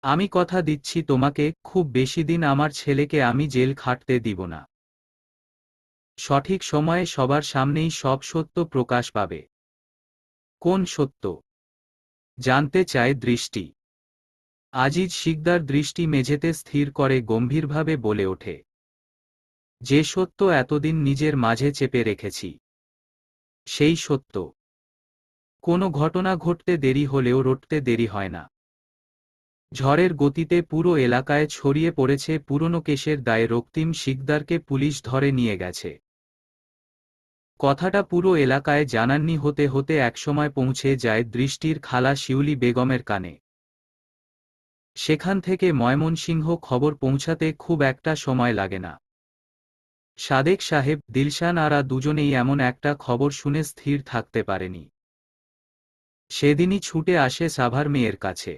আমি কথা দিচ্ছি তোমাকে, খুব বেশি দিন আমার ছেলেকে আমি জেল খাটতে দিব না। সঠিক সময়ে সবার সামনেই সব সত্য প্রকাশ পাবে। কোন সত্য? জানতে চায় দৃষ্টি। আজিজ শিকদার দৃষ্টি মেঝেতে স্থির করে গম্ভীরভাবে বলে ওঠে, যে সত্য এতদিন নিজের মাঝে চেপে রেখেছি। সেই সত্য। কোনো ঘটনা ঘটতে দেরি হলেও রটতে দেরি হয় না। ঝড়ের গতিতে পুরো এলাকায় ছড়িয়ে পড়েছে পুরনো কেসের দায়ে রক্তিম শিকদারকে পুলিশ ধরে নিয়ে গেছে। কথাটা পুরো এলাকায় জানান্নি হতে হতে একসময় পৌঁছে যায় দৃষ্টির খালা শিউলি বেগমের কানে। সেখান থেকে ময়মনসিংহ খবর পৌঁছাতে খুব একটা সময় লাগে না। সাদেক সাহেব, দিলশান আরা দুজনেই এমন একটা খবর শুনে স্থির থাকতে পারেনি। সেদিনই ছুটে আসে সাভার মেয়ের কাছে।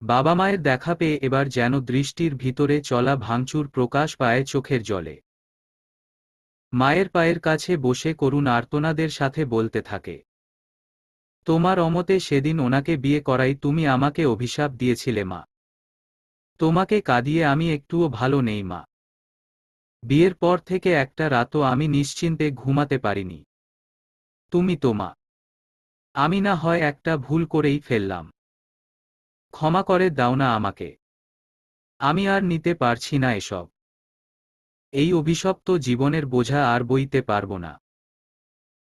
বাবা মায়ের দেখা পেয়ে এবার যেন দৃষ্টির ভিতরে চলা ভাঙচুর প্রকাশ পায় চোখের জলে। মায়ের পায়ের কাছে বসে করুণ আর্তনাদের সাথে বলতে থাকে, তোমার অমতে সেদিন ওনাকে বিয়ে করাই তুমি আমাকে অভিশাপ দিয়েছিলে মা। তোমাকে কাঁদিয়ে আমি একটুও ভালো নেই মা। বিয়ের পর থেকে একটা রাতও আমি নিশ্চিন্তে ঘুমাতে পারিনি। তুমি তো মা। আমি না হয় একটা ভুল করেই ফেললাম। ক্ষমা করে দাও না আমাকে। আমি আর নিতে পারছি না এসব। এই অভিশপ্ত জীবনের বোঝা আর বইতে পারবো না।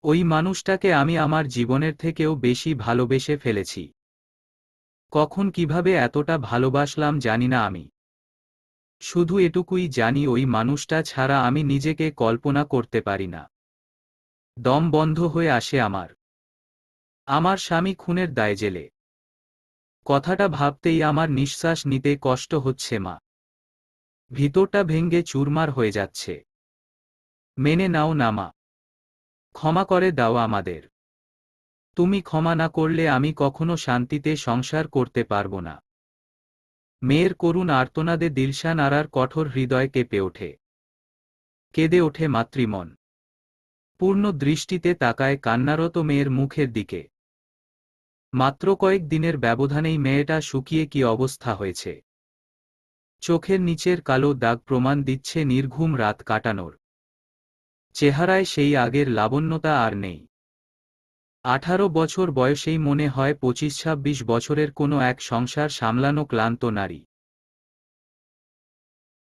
ওই মানুষটাকে আমি আমার জীবনের থেকেও বেশি ভালোবেসে ফেলেছি। কখন কিভাবে এতটা ভালোবাসলাম জানি না আমি। শুধু এটুকুই জানি ওই মানুষটা ছাড়া আমি নিজেকে কল্পনা করতে পারি না। দম বন্ধ হয়ে আসে আমার। আমার স্বামী খুনের দায়ে জেলে। কথাটা ভাবতেই আমার নিঃশ্বাস নিতে কষ্ট হচ্ছে মা। ভিতরটা ভেঙে চুরমার হয়ে যাচ্ছে। মেনে নাও না মা। ক্ষমা করে দাও আমাদের। তুমি ক্ষমা না করলে আমি কখনো শান্তিতে সংসার করতে পারবো না। মেয়ের করুণ আর্তনাদে দিলশান আরার কঠোর হৃদয় কেঁপে ওঠে। কেঁদে ওঠে মাতৃমন। পূর্ণ দৃষ্টিতে তাকায় কান্নারত মেয়ের মুখের দিকে। মাত্র কয়েক দিনের ব্যবধানেই মেয়েটা শুকিয়ে কি অবস্থা হয়েছে। চোখের নিচের কালো দাগ প্রমাণ দিচ্ছে নির্ঘুম রাত কাটানোর। চেহারায় সেই আগের লাবণ্যতা আর নেই। 18 বছর বয়সেই মনে হয় 25-26 বছরের কোনো এক সংসার সামলানো ক্লান্ত নারী,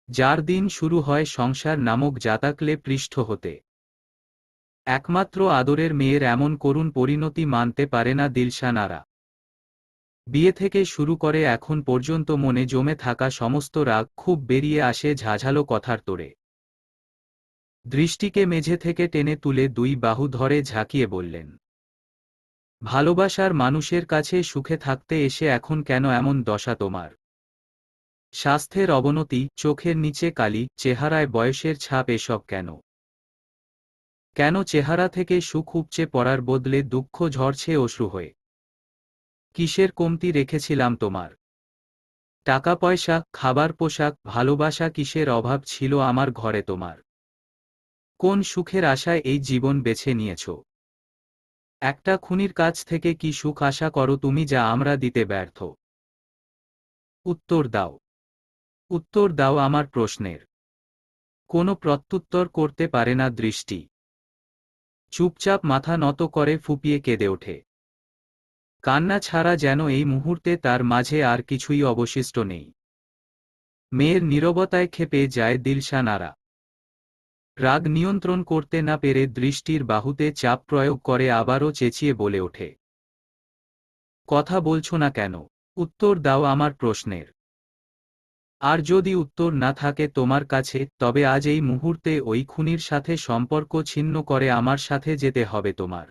যার দিন শুরু হয় সংসার নামক জাতাকলে পৃষ্ঠ হতে। একমাত্র আদরের মেয়ের এমন করুণ পরিণতি মানতে পারে না দিলশান আরা। বিয়ে থেকে শুরু করে এখন পর্যন্ত মনে জমে থাকা সমস্ত রাগ খুব বেরিয়ে আসে ঝাঝালো কথার তোড়ে। দৃষ্টিকে মেঝে থেকে টেনে তুলে দুই বাহু ধরে ঝাঁকিয়ে বললেন, ভালোবাসার মানুষের কাছে সুখে থাকতে এসে এখন কেন এমন দশা তোমার? স্বাস্থ্যের অবনতি, চোখের নিচে কালি, চেহারায় বয়সের ছাপ, এসব কেন? কেন চেহারা থেকে সুখ উপচে পড়ার বদলে দুঃখ ঝরছে অশ্রু হয়ে? কিসের কমতি রেখেছিলাম তোমার? টাকা পয়সা, খাবার, পোশাক, ভালোবাসা, কিসের অভাব ছিল আমার ঘরে তোমার? কোন সুখের আশায় এই জীবন বেছে নিয়েছ? একটা খুনির কাছ থেকে কি সুখ আশা করো তুমি যা আমরা দিতে ব্যর্থ? উত্তর দাও। উত্তর দাও আমার প্রশ্নের। কোনো প্রত্যুত্তর করতে পারে না দৃষ্টি। চুপচাপ মাথা নত করে ফুঁপিয়ে কেঁদে ওঠে। কান্না ছাড়া যেন এই মুহূর্তে তার মাঝে আর কিছুই অবশিষ্ট নেই। মেয়ের নীরবতায় ক্ষেপে যায় দিলশান আরা। রাগ নিয়ন্ত্রণ করতে না পেরে দৃষ্টির বাহুতে চাপ প্রয়োগ করে আবারও চেঁচিয়ে বলে ওঠে, কথা বলছো না কেন? উত্তর দাও আমার প্রশ্নের। আর যদি উত্তর না থাকে তোমার কাছে, তবে আজ এই মুহূর্তে ওই খুনির সাথে সম্পর্ক ছিন্ন করে আমার সাথে যেতে হবে তোমার।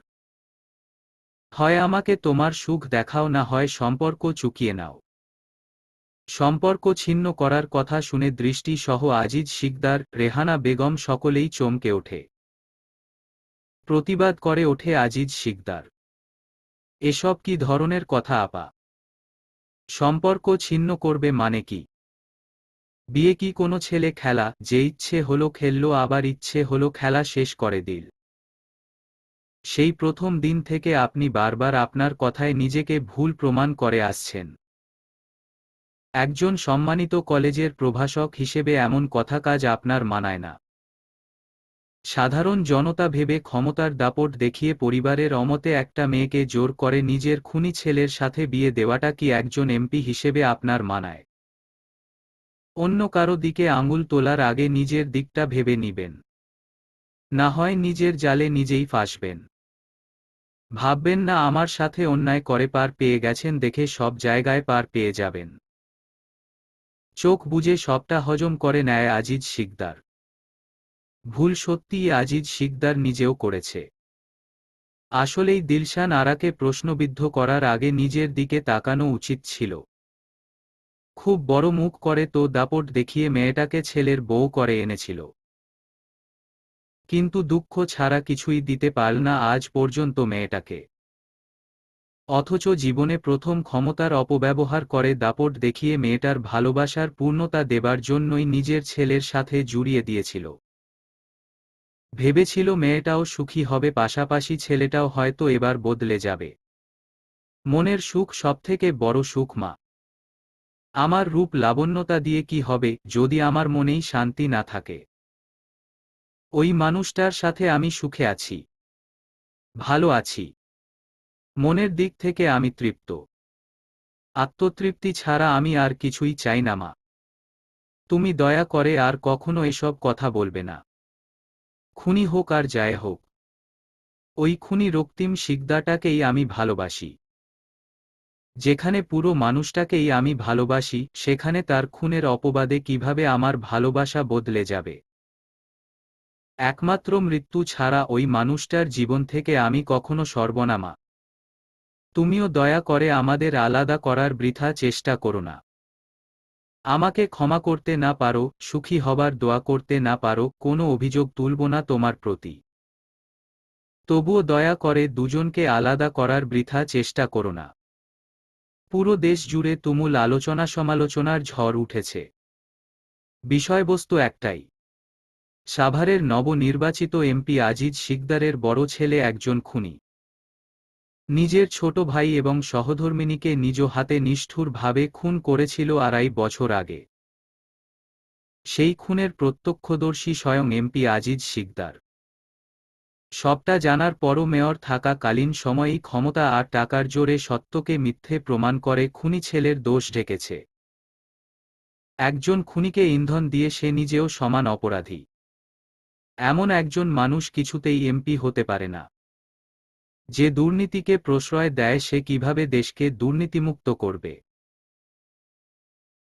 হয় আমাকে তোমার সুখ দেখাও, না হয় সম্পর্ক চুকিয়ে নাও। সম্পর্ক ছিন্ন করার কথা শুনে দৃষ্টি সহ আজিজ শিকদার, রেহানা বেগম সকলেই চমকে ওঠে। প্রতিবাদ করে ওঠে আজিজ শিকদার, এসব কি ধরনের কথা আপা? সম্পর্ক ছিন্ন করবে মানে কি? বিয়ে কি কোনো ছেলে খেলা, যে ইচ্ছে হলো খেললো আবার ইচ্ছে হলো খেলা শেষ করে দিল? সেই প্রথম দিন থেকে আপনি বারবার আপনার কথায় নিজেকে ভুল প্রমাণ করে আসছেন। একজন সম্মানিত কলেজের প্রভাষক হিসেবে এমন কথা কাজ আপনার মানায় না। সাধারণ জনতা ভেবে ক্ষমতার দাপট দেখিয়ে পরিবারের অমতে একটা মেয়েকে জোর করে নিজের খুনি ছেলের সাথে বিয়ে দেওয়াটা কি একজন এমপি হিসেবে আপনার মানায়? অন্য কারো দিকে আঙুল তোলার আগে নিজের দিকটা ভেবে নিবেন। না হয় নিজের জালে নিজেই ফাঁসবেন। ভাববেন না আমার সাথে অন্যায় করে পার পেয়ে গেছেন দেখে সব জায়গায় পার পেয়ে যাবেন। চোখ বুজে সবটা হজম করে নেয় আজিজ শিকদার। ভুল সত্যিই আজিজ শিকদার নিজেও করেছে। আসলেই দিলশান আরাকে প্রশ্নবিদ্ধ করার আগে নিজের দিকে তাকানো উচিত ছিল। খুব বড় মুখ করে তো দাপট দেখিয়ে মেয়েটাকে ছেলের বউ করে এনেছিল। কিন্তু দুঃখ ছাড়া কিছুই দিতে পারল না আজ পর্যন্ত মেয়েটাকে। অথচ জীবনে প্রথম ক্ষমতার অপব্যবহার করে দাপট দেখিয়ে মেয়েটার ভালোবাসার পূর্ণতা দেবার জন্যই নিজের ছেলের সাথে জুড়িয়ে দিয়েছিল। ভেবেছিল মেয়েটাও সুখী হবে, পাশাপাশি ছেলেটাও হয়তো এবার বদলে যাবে। মনের সুখ সবথেকে বড় সুখ মা। আমার রূপ লাবণ্যতা দিয়ে কি হবে যদি আমার মনেই শান্তি না থাকে? ওই মানুষটার সাথে আমি সুখে আছি, ভালো আছি। মনের দিক থেকে আমি তৃপ্ত। আত্মতৃপ্তি ছাড়া আমি আর কিছুই চাই না মা। তুমি দয়া করে আর কখনো এসব কথা বলবে না। খুনি হোক আর যায় হোক, ওই খুনি রক্তিম শিকদারটাকেই আমি ভালোবাসি। যেখানে পুরো মানুষটাকেই আমি ভালোবাসি সেখানে তার খুনের অপবাদে কিভাবে আমার ভালোবাসা বদলে যাবে? একমাত্র মৃত্যু ছাড়া ওই মানুষটার জীবন থেকে আমি কখনো সরব না মা। তুমিও দয়া করে আমাদের আলাদা করার বৃথা চেষ্টা করো না। আমাকে ক্ষমা করতে না পারো, সুখী হবার দোয়া করতে না পারো, কোনো অভিযোগ তুলব না তোমার প্রতি। তবুও দয়া করে দুজনকে আলাদা করার বৃথা চেষ্টা করো না। পুরো দেশ জুড়ে তুমুল আলোচনা সমালোচনার ঝড় উঠেছে। বিষয়বস্তু একটাই, সাভারের নবনির্বাচিত এমপি আজিজ শিকদারের বড় ছেলে একজন খুনি। নিজের ছোট ভাই এবং সহধর্মিণীকে নিজ হাতে নিষ্ঠুরভাবে খুন করেছিল 2.5 বছর আগে। সেই খুনের প্রত্যক্ষদর্শী স্বয়ং এমপি আজিজ শিকদার। সবটা জানার পরও মেয়র থাকাকালীন সময়েই ক্ষমতা আর টাকার জোরে সত্যকে মিথ্যে প্রমাণ করে খুনি ছেলের দোষ ঢেকেছে। একজন খুনিকে ইন্ধন দিয়ে সে নিজেও সমান অপরাধী। এমন একজন মানুষ কিছুতেই এমপি হতে পারে না। যে দুর্নীতিকে প্রশ্রয় দেয় সে কিভাবে দেশকে দুর্নীতিমুক্ত করবে?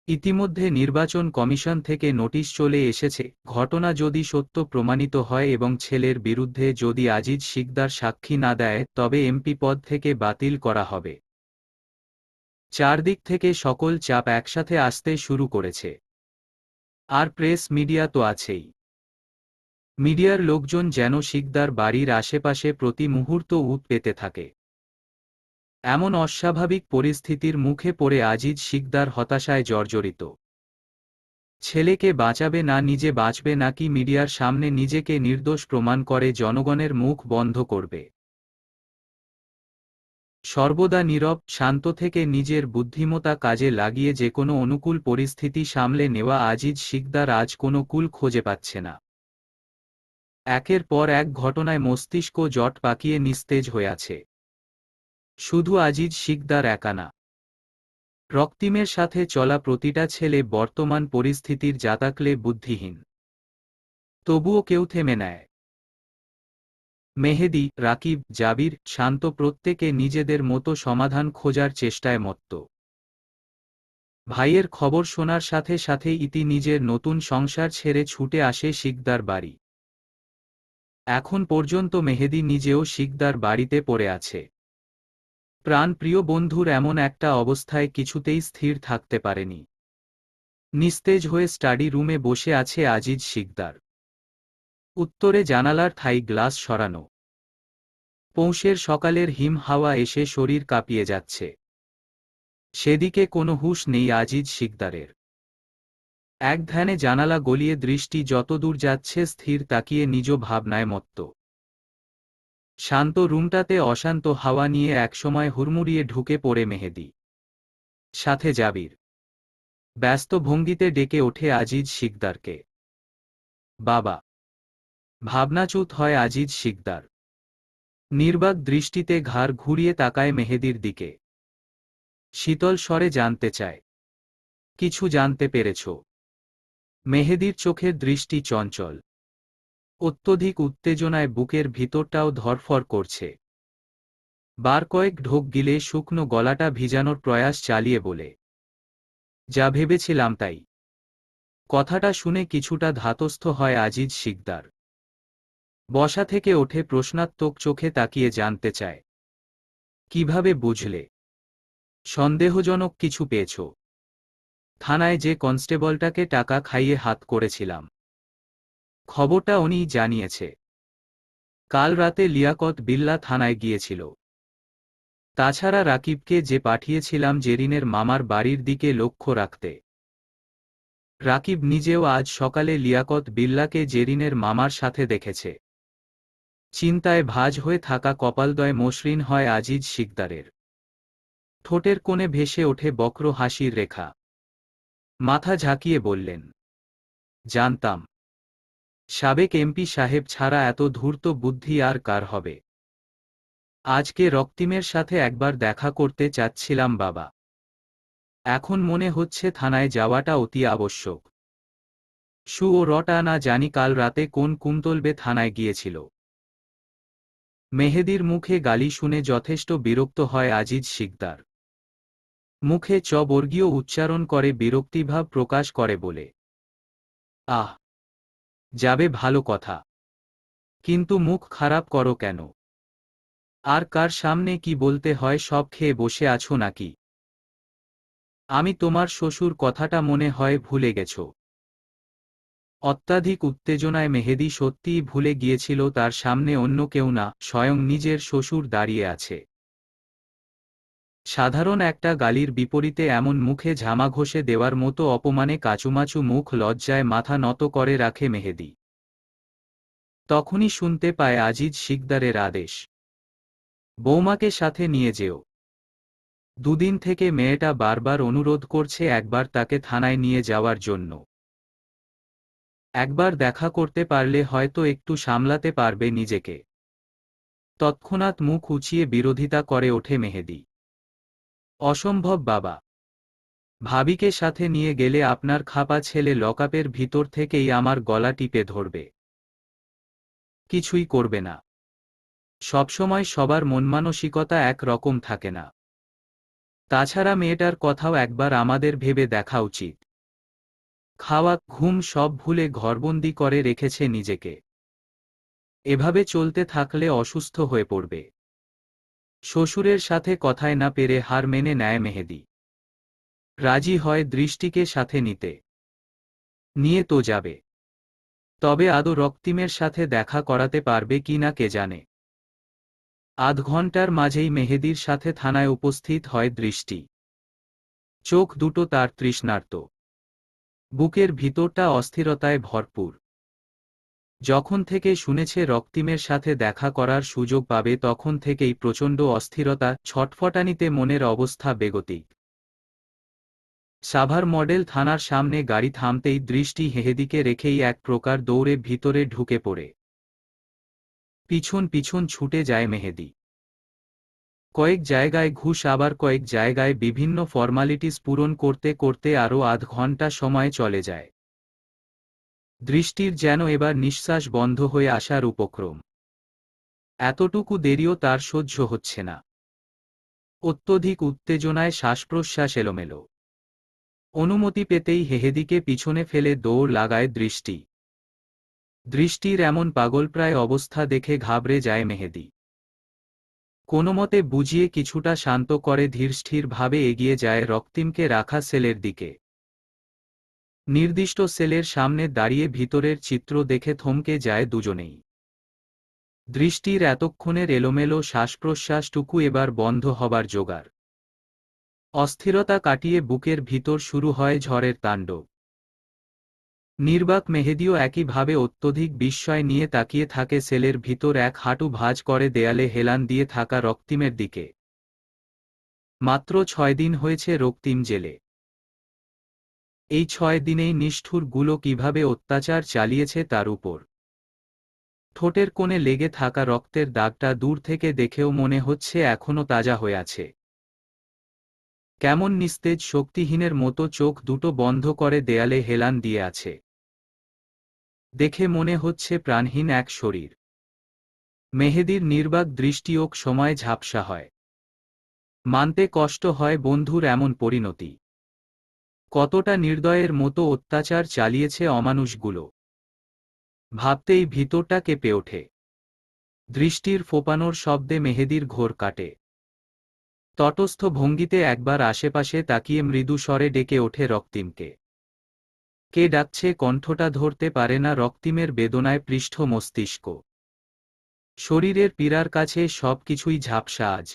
ইতিমধ্যে নির্বাচন কমিশন থেকে নোটিশ চলে এসেছে, ঘটনা যদি সত্য প্রমাণিত হয় এবং ছেলের বিরুদ্ধে যদি আজিজ শিকদার সাক্ষী না দেয় তবে এমপি পদ থেকে বাতিল করা হবে। চারদিক থেকে সকল চাপ একসাথে আসতে শুরু করেছে। আর প্রেস মিডিয়া তো আছেই। মিডিয়ার লোকজন যেন শিকদার বাড়ির আশেপাশে প্রতি মুহূর্ত উত পেতে থাকে। এমন অস্বাভাবিক পরিস্থিতির মুখে পড়ে আজিজ শিকদার হতাশায় জর্জরিত। ছেলেকে বাঁচাবে না নিজে বাঁচবে নাকি মিডিয়ার সামনে নিজেকে নির্দোষ প্রমাণ করে জনগণের মুখ বন্ধ করবে? সর্বদা নীরব শান্ত থেকে নিজের বুদ্ধিমত্তা কাজে লাগিয়ে যেকোনো অনুকূল পরিস্থিতি সামলে নেওয়া আজিজ শিকদার আজ কোনো কূল খুঁজে পাচ্ছে না। একের পর এক ঘটনায় মস্তিষ্ক জট পাকিয়ে নিস্তেজ হয়ে আছে। শুধু আজিজ শিকদার একা না। রক্তিমের সাথে চলা প্রতিটা ছেলে বর্তমান পরিস্থিতির জাতাকলে বুদ্ধিহীন। তবুও কেউ থেমে নেয়। মেহেদী, রাকিব, জাবির, শান্ত প্রত্যেকে নিজেদের মতো সমাধান খোঁজার চেষ্টায় মত্ত। ভাইয়ের খবর শোনার সাথে সাথেই ইতি নিজের নতুন সংসার ছেড়ে ছুটে আসে শিকদার বাড়ি। এখন পর্যন্ত মেহেদী নিজেও শিকদার বাড়িতে পড়ে আছে। প্রাণপ্রিয় বন্ধুর এমন একটা অবস্থায় কিছুতেই স্থির থাকতে পারেনি। নিস্তেজ হয়ে স্টাডি রুমে বসে আছে আজিজ শিকদার। উত্তরে জানালার থাই গ্লাস সরানো। পৌষের সকালের হিম হাওয়া এসে শরীর কাঁপিয়ে যাচ্ছে। সেদিকে কোনো হুঁশ নেই আজিজ শিকদারের। এক ধ্যানে জানালা গলিয়ে দৃষ্টি যতদূর যাচ্ছে স্থির তাকিয়ে নিজ ভাবনায় মত্ত। শান্ত রুমটাতে অশান্ত হাওয়া নিয়ে একসময় হুড়মুড়িয়ে ঢুকে পড়ে মেহেদী, সাথে জাবির। ব্যস্ত ভঙ্গিতে ডেকে ওঠে আজিজ শিকদারকে। বাবা। ভাবনাচ্যুত হয় আজিজ শিকদার। নির্বাক দৃষ্টিতে ঘাড় ঘুরিয়ে তাকায় মেহেদীর দিকে। শীতল স্বরে জানতে চায়, কিছু জানতে পেরেছ? মেহেদীর চোখের দৃষ্টি চঞ্চল। অত্যধিক উত্তেজনায় বুকের ভিতরটাও ধরফর করছে। বার কয়েক ঢোক গিলে শুকনো গলাটা ভিজানোর প্রয়াস চালিয়ে বলে, যা ভেবেছিলাম তাই। কথাটা শুনে কিছুটা ধাতস্থ হয় আজিজ শিকদার। বসা থেকে ওঠে প্রশ্নাত্মক চোখে তাকিয়ে জানতে চায়, কিভাবে বুঝলে? সন্দেহজনক কিছু পেয়েছ? থানায় যে কনস্টেবলটাকে টাকা খাইয়ে হাত করেছিলাম, খবরটা উনিই জানিয়েছে। কাল রাতে লিয়াকত বিল্লাহ থানায় গিয়েছিল। তাছাড়া রাকিবকে যে পাঠিয়েছিলাম জেরিনের মামার বাড়ির দিকে লক্ষ্য রাখতে। রাকিব নিজেও আজ সকালে লিয়াকত বিল্লাহকে জেরিনের মামার সাথে দেখেছে। চিন্তায় ভাঁজ হয়ে থাকা কপালদ্বয় মসৃণ হয় আজিজ শিকদারের। ঠোঁটের কোণে ভেসে ওঠে বক্র হাসির রেখা। মাথা ঝাঁকিয়ে বললেন, জানতাম। সাবেক এমপি সাহেব ছাড়া এত ধূর্ত বুদ্ধি আর কার হবে? আজকে রক্তিমের সাথে একবার দেখা করতে চাচ্ছিলাম বাবা। এখন মনে হচ্ছে থানায় যাওয়াটা অতি আবশ্যক। সু ও রটা না জানি কাল রাতে কোন কুন্তলবে থানায় গিয়েছিল। মেহেদীর মুখে গালি শুনে যথেষ্ট বিরক্ত হয় আজিজ শিকদার। মুখে বর্গীয় উচ্চারণ করে বিরক্তিভাব প্রকাশ করে বলে, আহ, যাবে ভালো কথা, কিন্তু মুখ খারাপ করো কেন? আর কার সামনে কি বলতে হয় সব খেয়ে বসে আছো নাকি? আমি তোমার শ্বশুর কথাটা মনে হয় ভুলে গেছ। অত্যাধিক উত্তেজনায় মেহেদী সত্যিই ভুলে গিয়েছিল তার সামনে অন্য কেউ না, স্বয়ং নিজের শ্বশুর দাঁড়িয়ে আছে। সাধারণ একটা গালির বিপরীতে এমন মুখে ঝামা ঘষে দেওয়ার মতো অপমানে কাচুমাচু মুখ লজ্জায় মাথা নত করে রাখে মেহেদী। তখনই শুনতে পায় আজিজ শিকদারের আদেশ, বৌমাকে সাথে নিয়ে যেও। দুদিন থেকে মেয়েটা বারবার অনুরোধ করছে একবার তাকে থানায় নিয়ে যাওয়ার জন্য। একবার দেখা করতে পারলে হয়তো একটু সামলাতে পারবে নিজেকে। তৎক্ষণাৎ মুখ উঁচিয়ে বিরোধিতা করে ওঠে মেহেদী। অসম্ভব বাবা। ভাবিকে সাথে নিয়ে গেলে আপনার খাপা ছেলে লকআপের ভিতর থেকেই আমার গলা টিপে ধরবে। কিছুই করবে না। সবসময় সবার মনমানসিকতা এক রকম থাকে না। তাছাড়া মেয়েটার কথাও একবার আমাদের ভেবে দেখা উচিত। খাওয়া ঘুম সব ভুলে ঘরবন্দি করে রেখেছে নিজেকে। এভাবে চলতে থাকলে অসুস্থ হয়ে পড়বে। শ্বশুরের সাথে কথায় না পেরে হার মেনে নেয় মেহেদী। রাজি হয় দৃষ্টিকে সাথে নিতে। নিয়ে তো যাবে, তবে আদৌ রক্তিমের সাথে দেখা করাতে পারবে কি না কে জানে। আধ ঘন্টার মাঝেই মেহেদীর সাথে থানায় উপস্থিত হয় দৃষ্টি। চোখ দুটো তার তৃষ্ণার্ত। বুকের ভিতরটা অস্থিরতায় ভরপুর। যখন থেকে শুনেছে রক্তিমের সাথে দেখা করার সুযোগ পাবে তখন থেকেই প্রচণ্ড অস্থিরতা, ছটফটানিতে মনের অবস্থা বেগতিক। সাভার মডেল থানার সামনে গাড়ি থামতেই দৃষ্টি মেহেদীকে রেখেই এক প্রকার দৌড়ে ভিতরে ঢুকে পড়ে। পিছন পিছন ছুটে যায় মেহেদী। কয়েক জায়গায় ঘুষ, আবার কয়েক জায়গায় বিভিন্ন ফর্মালিটিস পূরণ করতে করতে আরও আধ ঘন্টা সময় চলে যায়। দৃষ্টির যেন এবার নিঃশ্বাস বন্ধ হয়ে আসার উপক্রম। এতটুকু দেরিও তার সহ্য হচ্ছে না। অত্যধিক উত্তেজনায় শ্বাসপ্রশ্বাস এলোমেলো। অনুমতি পেতেই মেহেদীকে পিছনে ফেলে দৌড় লাগায় দৃষ্টি। দৃষ্টির এমন পাগলপ্রায় অবস্থা দেখে ঘাবড়ে যায় মেহেদী। কোনোমতে বুঝিয়ে কিছুটা শান্ত করে ধীরস্থিরভাবে এগিয়ে যায় রক্তিমকে রাখা সেলের দিকে। নির্দিষ্ট সেলের সামনে দাঁড়িয়ে ভিতরের চিত্র দেখে থমকে যায় দুজনেই। দৃষ্টির এতক্ষণের এলোমেলো শ্বাসপ্রশ্বাসটুকু এবার বন্ধ হবার জোগাড়। অস্থিরতা কাটিয়ে বুকের ভিতর শুরু হয় ঝড়ের তাণ্ডব। নির্বাক মেহেদীও একইভাবে অত্যধিক বিস্ময় নিয়ে তাকিয়ে থাকে সেলের ভিতর এক হাঁটু ভাঁজ করে দেয়ালে হেলান দিয়ে থাকা রক্তিমের দিকে। মাত্র 6 দিন হয়েছে রক্তিম জেলে। এই 6 দিনেই নিষ্ঠুর গুলো কিভাবে অত্যাচার চালিয়েছে তার উপর। ঠোঁটের কোণে লেগে থাকা রক্তের দাগটা দূর থেকে দেখেও মনে হচ্ছে এখনো তাজা হয়ে আছে। কেমন নিস্তেজ শক্তিহীনের মতো চোখ দুটো বন্ধ করে দেয়ালে হেলান দিয়ে আছে। দেখে মনে হচ্ছে প্রাণহীন এক শরীর। মেহেদীর নির্বাক দৃষ্টিও সময় ঝাপসা হয়। মানতে কষ্ট হয় বন্ধুর এমন পরিণতি। কতটা নির্দয়ের মতো অত্যাচার চালিয়েছে অমানুষগুলো। ভাবতেই ভিতরটা কেঁপে ওঠে। দৃষ্টির ফোপানোর শব্দে মেহেদীর ঘোর কাটে। তটস্থ ভঙ্গিতে একবার আশেপাশে তাকিয়ে মৃদু স্বরে ডেকে ওঠে রক্তিমকে। কে ডাকছে কণ্ঠটা ধরতে পারে না রক্তিমের বেদনায় পৃষ্ঠ মস্তিষ্ক। শরীরের পীড়ার কাছে সব কিছুই ঝাপসা আজ।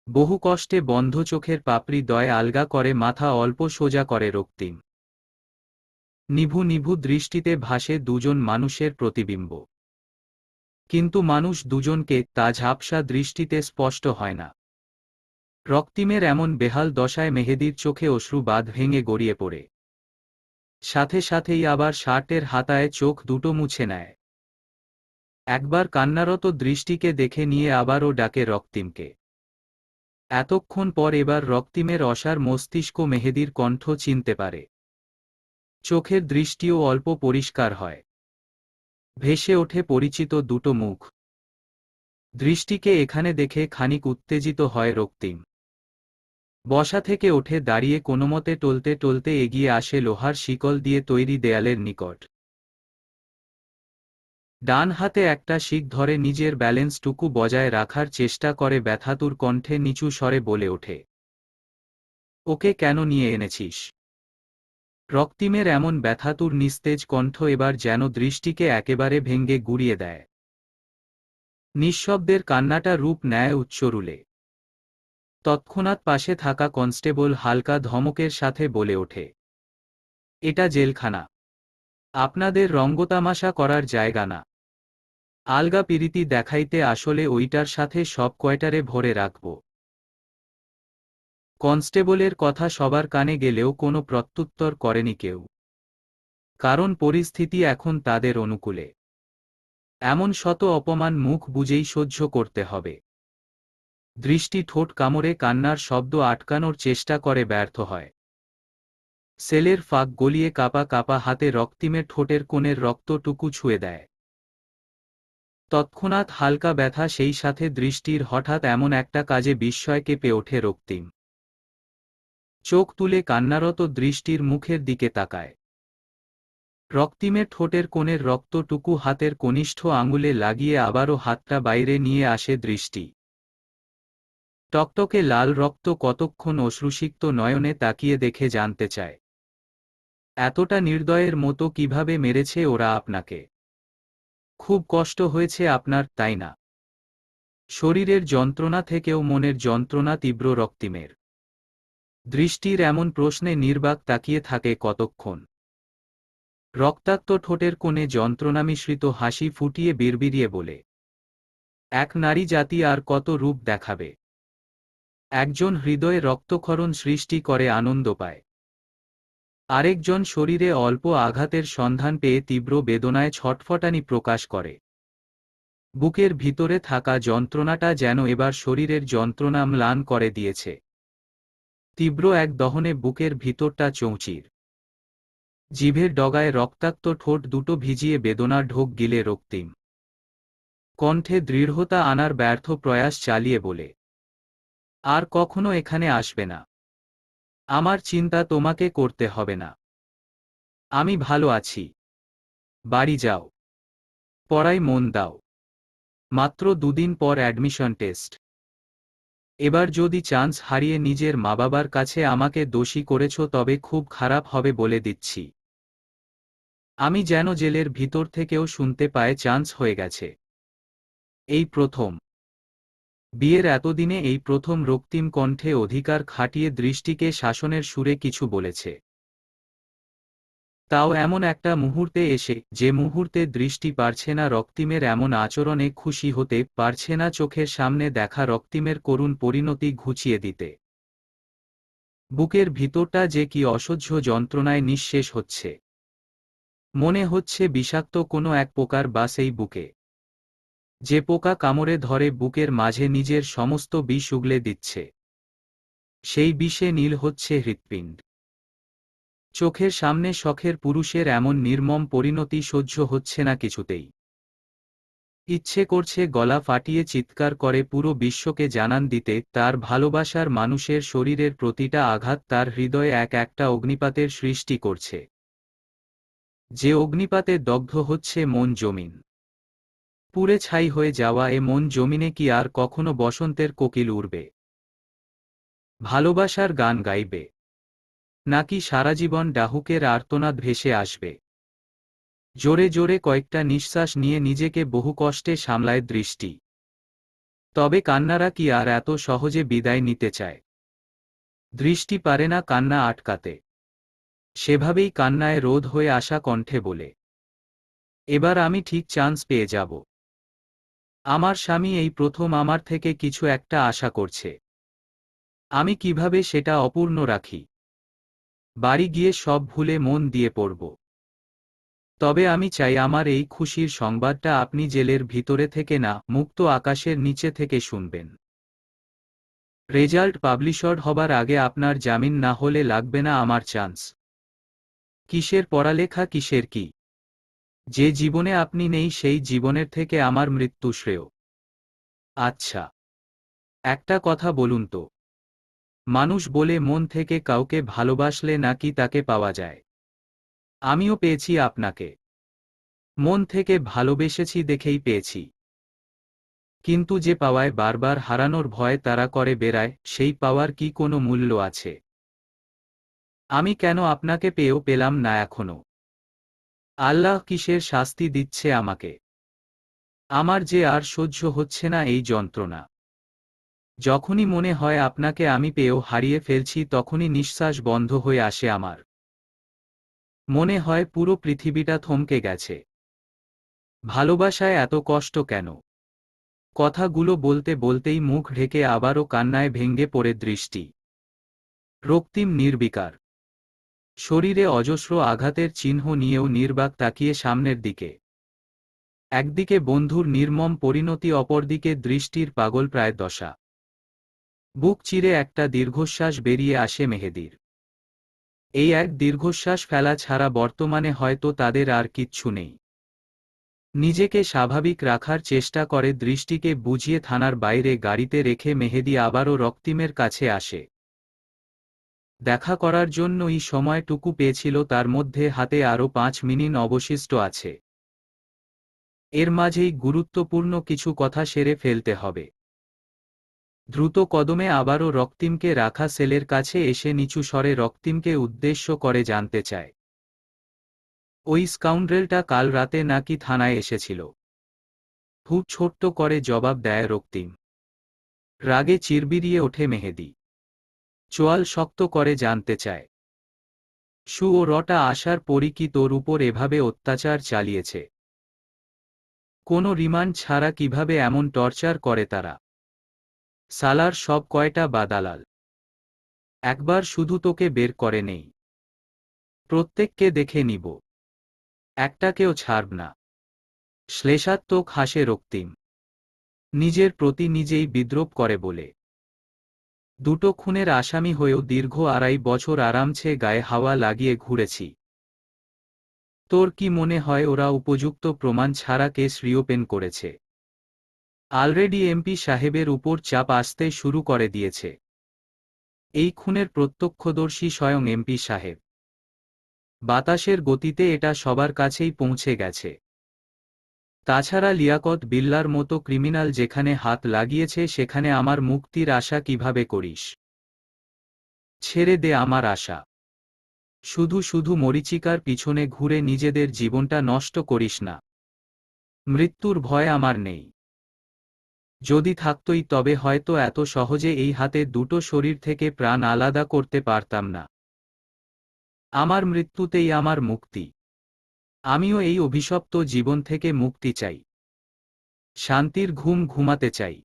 বহু কষ্টে বন্ধ চোখের পাপড়ি দয় আলগা করে মাথা অল্প সোজা করে রক্তিম। নিভু নিভু দৃষ্টিতে ভাসে দুজন মানুষের প্রতিবিম্ব। কিন্তু মানুষ দুজনকে তা ঝাপসা দৃষ্টিতে স্পষ্ট হয় না। রক্তিমের এমন বেহাল দশায় মেহেদীর চোখে অশ্রু বাঁধ ভেঙে গড়িয়ে পড়ে। সাথে সাথেই আবার শার্টের হাতায় চোখ দুটো মুছে নেয়। একবার কান্নারত দৃষ্টিকে দেখে নিয়ে আবারও ডাকে রক্তিমকে। এতক্ষণ পর এবার রক্তিমের অসার মস্তিষ্ক মেহেদীর কণ্ঠ চিনতে পারে। চোখের দৃষ্টিও অল্প পরিষ্কার হয়। ভেসে ওঠে পরিচিত দুটো মুখ। দৃষ্টিকে এখানে দেখে খানিক উত্তেজিত হয় রক্তিম। বসা থেকে ওঠে দাঁড়িয়ে কোনোমতে টলতে টলতে এগিয়ে আসে লোহার শিকল দিয়ে তৈরি দেয়ালের নিকট। ডান হাতে একটা শিক ধরে নিজের ব্যালেন্সটুকু বজায় রাখার চেষ্টা করে ব্যথাতুর কণ্ঠে নিচু স্বরে বলে ওঠে, ওকে কেন নিয়ে এনেছিস? রক্তিমের এমন ব্যথাতুর নিস্তেজ কণ্ঠ এবার যেন দৃষ্টিকে একেবারে ভেঙ্গে গুড়িয়ে দেয়। নিঃশব্দের কান্নাটা রূপ নেয় উচ্চরুলে। তৎক্ষণাৎ পাশে থাকা কনস্টেবল হালকা ধমকের সাথে বলে ওঠে, এটা জেলখানা, আপনাদের রঙ্গতামাশা করার জায়গা না। আলগা পিরিতি দেখাইতে আসলে ওইটার সাথে সব কয়টারে ভরে রাখব। কনস্টেবলের কথা সবার কানে গেলেও কোনো প্রত্যুত্তর করেনি কেউ। কারণ পরিস্থিতি এখন তাদের অনুকূলে। এমন শত অপমান মুখ বুঝেই সহ্য করতে হবে। দৃষ্টি ঠোঁট কামড়ে কান্নার শব্দ আটকানোর চেষ্টা করে ব্যর্থ হয়। সেলের ফাঁক গলিয়ে কাপা কাপা হাতে রক্তিমের ঠোঁটের কোণের রক্তটুকু ছুঁয়ে দেয়। তৎক্ষণাৎ হালকা ব্যথা সেই সাথে দৃষ্টির হঠাৎ এমন একটা কাজে বিস্ময় কেঁপে ওঠে রক্তিম। চোখ তুলে কান্নারত দৃষ্টির মুখের দিকে তাকায়। রক্তিমের ঠোঁটের কোণের রক্তটুকু হাতের কনিষ্ঠ আঙুলে লাগিয়ে আবারও হাতটা বাইরে নিয়ে আসে দৃষ্টি। টকটকে লাল রক্ত কতক্ষণ অশ্রুসিক্ত নয়নে তাকিয়ে দেখে জানতে চায়, এতটা নির্দয়ের মতো কিভাবে মেরেছে ওরা আপনাকে? খুব কষ্ট হয়েছে আপনার, তাই না? শরীরের যন্ত্রণা থেকেও মনের যন্ত্রণা তীব্র রক্তিমের। দৃষ্টির এমন প্রশ্নে নির্বাক তাকিয়ে থাকে কতক্ষণ। রক্তাক্ত ঠোঁটের কোণে যন্ত্রণামিশ্রিত হাসি ফুটিয়ে বিড়বিড়িয়ে বলে, এক নারী জাতি আর কত রূপ দেখাবে? একজন হৃদয়ে রক্তক্ষরণ সৃষ্টি করে আনন্দ পায়, আরেকজন শরীরে অল্প আঘাতের সন্ধান পেয়ে তীব্র বেদনায় ছটফটানি প্রকাশ করে। বুকের ভিতরে থাকা যন্ত্রণাটা যেন এবার শরীরের যন্ত্রণা ম্লান করে দিয়েছে। তীব্র এক দহনে বুকের ভিতরটা চৌচির। জিভের ডগায় রক্তাক্ত ঠোঁট দুটো ভিজিয়ে বেদনার ঢোক গিলে রক্তিম। কণ্ঠে দৃঢ়তা আনার ব্যর্থ প্রয়াস চালিয়ে বলে, আর কখনো এখানে আসবে না। আমার চিন্তা তোমাকে করতে হবে না। আমি ভালো আছি। বাড়ি যাও। পড়ায় মন দাও। মাত্র 2 দিন পর অ্যাডমিশন টেস্ট। এবার যদি চান্স হারিয়ে নিজের মা বাবার কাছে আমাকে দোষী করেছ তবে খুব খারাপ হবে বলে দিচ্ছি। আমি যেন জেলের ভিতর থেকেও শুনতে পায় চান্স হয়ে গেছে। এই প্রথম। বিয়ের এতদিনে এই প্রথম রক্তিম কণ্ঠে অধিকার খাটিয়ে দৃষ্টিকে শাসনের সুরে কিছু বলেছে। তাও এমন একটা মুহূর্তে এসে, যে মুহূর্তে দৃষ্টি পারছে না রক্তিমের এমন আচরণে খুশি হতে, পারছে না চোখের সামনে দেখা রক্তিমের করুণ পরিণতি ঘুচিয়ে দিতে। বুকের ভিতরটা যে কি অসহ্য যন্ত্রণায় নিঃশেষ হচ্ছে। মনে হচ্ছে বিষাক্ত কোনো এক পোকার বাস এই বুকে, যে পোকা কামড়ে ধরে বুকের মাঝে নিজের সমস্ত বিষ উগলে দিচ্ছে। সেই বিষে নীল হচ্ছে হৃৎপিণ্ড। চোখের সামনে শখের পুরুষের এমন নির্মম পরিণতি সহ্য হচ্ছে না কিছুতেই। ইচ্ছে করছে গলা ফাটিয়ে চিৎকার করে পুরো বিশ্বকে জানান দিতে, তার ভালোবাসার মানুষের শরীরের প্রতিটা আঘাত তার হৃদয়ে এক একটা অগ্নিপাতের সৃষ্টি করছে, যে অগ্নিপাতে দগ্ধ হচ্ছে মন জমিন। পুড়ে ছাই হয়ে যাওয়া এ মন জমিনে কি আর কখনো বসন্তের কোকিল উড়বে, ভালোবাসার গান গাইবে, নাকি সারাজীবন ডাহুকের আর্তনাদ ভেসে আসবে? জোরে জোরে কয়েকটা নিঃশ্বাস নিয়ে নিজেকে বহু কষ্টে সামলায় দৃষ্টি। তবে কান্নারা কি আর এত সহজে বিদায় নিতে চায়? দৃষ্টি পারে না কান্না আটকাতে। সেভাবেই কান্নায় রোধ হয়ে আসা কণ্ঠে বলে, এবার আমি ঠিক চান্স পেয়ে যাব। আমার স্বামী এই প্রথম আমার থেকে কিছু একটা আশা করছে। আমি কিভাবে সেটা অপূর্ণ রাখি? বাড়ি গিয়ে সব ভুলে মন দিয়ে পড়ব। তবে আমি চাই আমার এই খুশির সংবাদটা আপনি জেলের ভিতরে থেকে না, মুক্ত আকাশের নিচে থেকে শুনবেন। রেজাল্ট পাবলিশড হবার আগে আপনার জামিন না হলে লাগবে না আমার চান্স। কিসের পড়ালেখা, কিসের কি? যে জীবনে আপনি নেই সেই জীবনের থেকে আমার মৃত্যু শ্রেয়। আচ্ছা, একটা কথা বলুন তো, মানুষ বলে মন থেকে কাউকে ভালোবাসলে নাকি তাকে পাওয়া যায়? আমিও পেয়েছি আপনাকে। মন থেকে ভালোবেসেছি দেখেই পেয়েছি। কিন্তু যে পাওয়ায় বারবার হারানোর ভয় তারা করে বেড়ায়, সেই পাওয়ার কি কোনো মূল্য আছে? আমি কেন আপনাকে পেয়েও পেলাম না এখনো? আল্লাহ কিসের শাস্তি দিচ্ছে আমাকে? আমার যে আর সহ্য হচ্ছে না এই যন্ত্রণা। যখনই মনে হয় আপনাকে আমি পেয়েও হারিয়ে ফেলছি, তখনই নিঃশ্বাস বন্ধ হয়ে আসে আমার। মনে হয় পুরো পৃথিবীটা থমকে গেছে। ভালোবাসায় এত কষ্ট কেন? কথাগুলো বলতে বলতেই মুখ ঢেকে আবারও কান্নায় ভেঙে পড়ে দৃষ্টি। রক্তিম নির্বিকার, শরীরে অজস্র আঘাতের চিহ্ন নিয়েও নির্বাক তাকিয়ে সামনের দিকে। একদিকে বন্ধুর নির্মম পরিণতি, অপরদিকে দৃষ্টির পাগলপ্রায় দশা। বুক চিরে একটা দীর্ঘশ্বাস বেরিয়ে আসে মেহেদীর। এই এক দীর্ঘশ্বাস ফেলা ছাড়া বর্তমানে হয়তো তাদের আর কিচ্ছু নেই। নিজেকে স্বাভাবিক রাখার চেষ্টা করে দৃষ্টিকে বুঝিয়ে থানার বাইরে গাড়িতে রেখে মেহেদী আবারও রক্তিমের কাছে আসে। দেখা করার জন্যই সময়টুকু পেয়েছিল, তার মধ্যে হাতে আরও 5 মিনিট অবশিষ্ট আছে। এর মাঝেই গুরুত্বপূর্ণ কিছু কথা সেরে ফেলতে হবে। দ্রুত কদমে আবারও রক্তিমকে রাখা সেলের কাছে এসে নিচু স্বরে রক্তিমকে উদ্দেশ্য করে জানতে চায়, ওই স্কাউন্ড্রেলটা কাল রাতে নাকি থানায় এসেছিল? খুব ছোট্ট করে জবাব দেয় রক্তিম। রাগে চিরবিরিয়ে ওঠে মেহেদী। চোয়াল শক্ত করে জানতে চায়, সু ও রটা আসার পরই কি তোর উপর এভাবে অত্যাচার চালিয়েছে? কোনো রিমান্ড ছাড়া কিভাবে এমন টর্চার করে তারা? সালার সব কয়টা বা দালাল? একবার শুধু তোকে বের করে নেই, প্রত্যেককে দেখে নিব, একটাকেও ছাড়ব না। শ্লেষাত্মক হাসে রক্তিম, নিজের প্রতি নিজেই বিদ্রূপ করে বলে। দুটো খুনের আসামি হয়েও দীর্ঘ 2.5 বছর আরামছে গায়ে হাওয়া লাগিয়ে ঘুরেছি। তোর কি মনে হয় ওরা উপযুক্ত প্রমাণ ছাড়া কেস রিওপেন করেছে? অলরেডি এমপি সাহেবের উপর চাপ আসতে শুরু করে দিয়েছে। এই খুনের প্রত্যক্ষদর্শী স্বয়ং এমপি সাহেব। বাতাসের গতিতে এটা সবার কাছেই পৌঁছে গেছে। তাছাড়া লিয়াকত বিল্লার মতো ক্রিমিনাল যেখানে হাত লাগিয়েছে, সেখানে আমার মুক্তির আশা কিভাবে করিস? ছেড়ে দে আমার আশা। শুধু শুধু মরীচিকার পিছনে ঘুরে নিজেদের জীবনটা নষ্ট করিস না। মৃত্যুর ভয় আমার নেই। যদি থাকতই তবে হয়তো এত সহজে এই হাতে দুটো শরীর থেকে প্রাণ আলাদা করতে পারতাম না। আমার মৃত্যুতেই আমার মুক্তি। আমিও এই অভিশপ্ত জীবন থেকে মুক্তি চাই। শান্তির ঘুম ঘুমাতে চাই।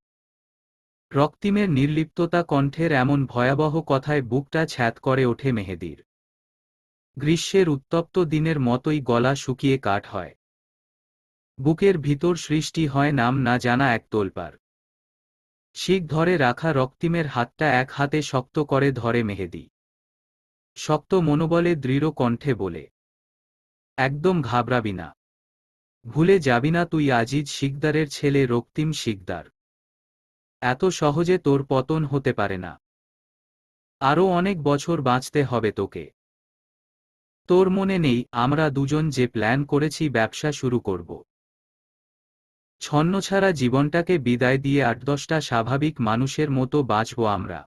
রক্তিমের নির্লিপ্ততা কণ্ঠের এমন ভয়াবহ কথায় বুকটা ছ্যাঁত করে ওঠে মেহেদীর। গ্রীষ্মের উত্তপ্ত দিনের মতোই গলা শুকিয়ে কাঠ হয়। বুকের ভিতর সৃষ্টি হয় নাম না জানা এক তোলপাড়। শিক ধরে রাখা রক্তিমের হাতটা এক হাতে শক্ত করে ধরে মেহেদী। শক্ত মনোবলে দৃঢ় কণ্ঠে বলে, একদম ঘাবড়াবি না। ভুলে যাবি না তুই আজিজ শিকদারের ছেলে রক্তিম শিকদার। এত সহজে তোর পতন হতে পারে না। আরও অনেক বছর বাঁচতে হবে তোকে। তোর মনে নেই আমরা দুজন যে প্ল্যান করেছি ব্যবসা শুরু করব। ছন্নছাড়া জীবনটাকে বিদায় দিয়ে ৮-১০টা স্বাভাবিক মানুষের মতো বাঁচব আমরা।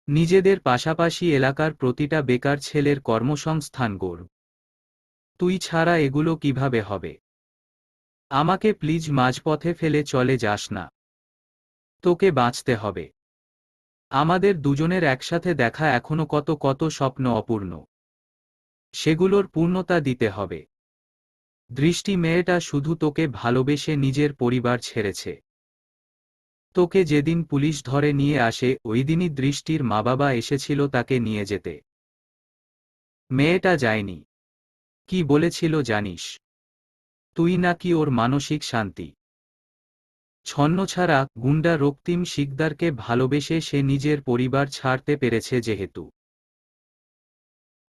নিজেদের পাশাপাশি এলাকার প্রতিটা বেকার ছেলের কর্মসংস্থান গড়ব। তুই ছাড়া এগুলো কিভাবে হবে? আমাকে প্লিজ মাঝপথে ফেলে চলে যাস না। তোকে বাঁচতে হবে। আমাদের দুজনের একসাথে দেখা এখনো কত কত স্বপ্ন অপূর্ণ। সেগুলোর পূর্ণতা দিতে হবে। দৃষ্টি মেয়েটা শুধু তোকে ভালোবেসে নিজের পরিবার ছেড়েছে। তোকে যেদিন পুলিশ ধরে নিয়ে আসে ওই দিনই দৃষ্টির মা বাবা এসেছিল তাকে নিয়ে যেতে। মেয়েটা যায়নি। কি বলেছিল জানিস? তুই নাকি ওর মানসিক শান্তি। ছন্নছাড়া গুন্ডা রক্তিম শিকদারকে ভালোবেসে সে নিজের পরিবার ছাড়তে পেরেছে যেহেতু,